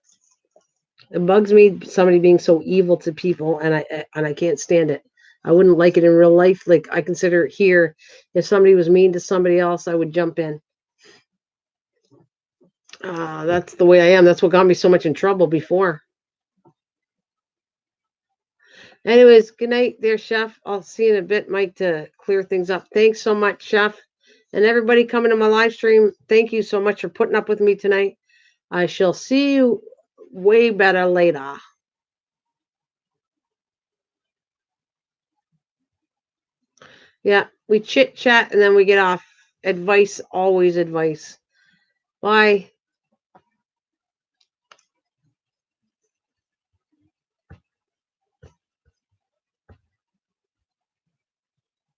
It bugs me somebody being so evil to people, and I can't stand it. I wouldn't like it in real life. Like I consider it here, if somebody was mean to somebody else, I would jump in. That's the way I am. That's what got me so much in trouble before. Anyways, good night, there, Chef. I'll see you in a bit, Mike, to clear things up. Thanks so much, Chef, and everybody coming to my live stream. Thank you so much for putting up with me tonight. I shall see you way better later. Yeah, we chit chat and then we get off. Advice, always advice. Bye.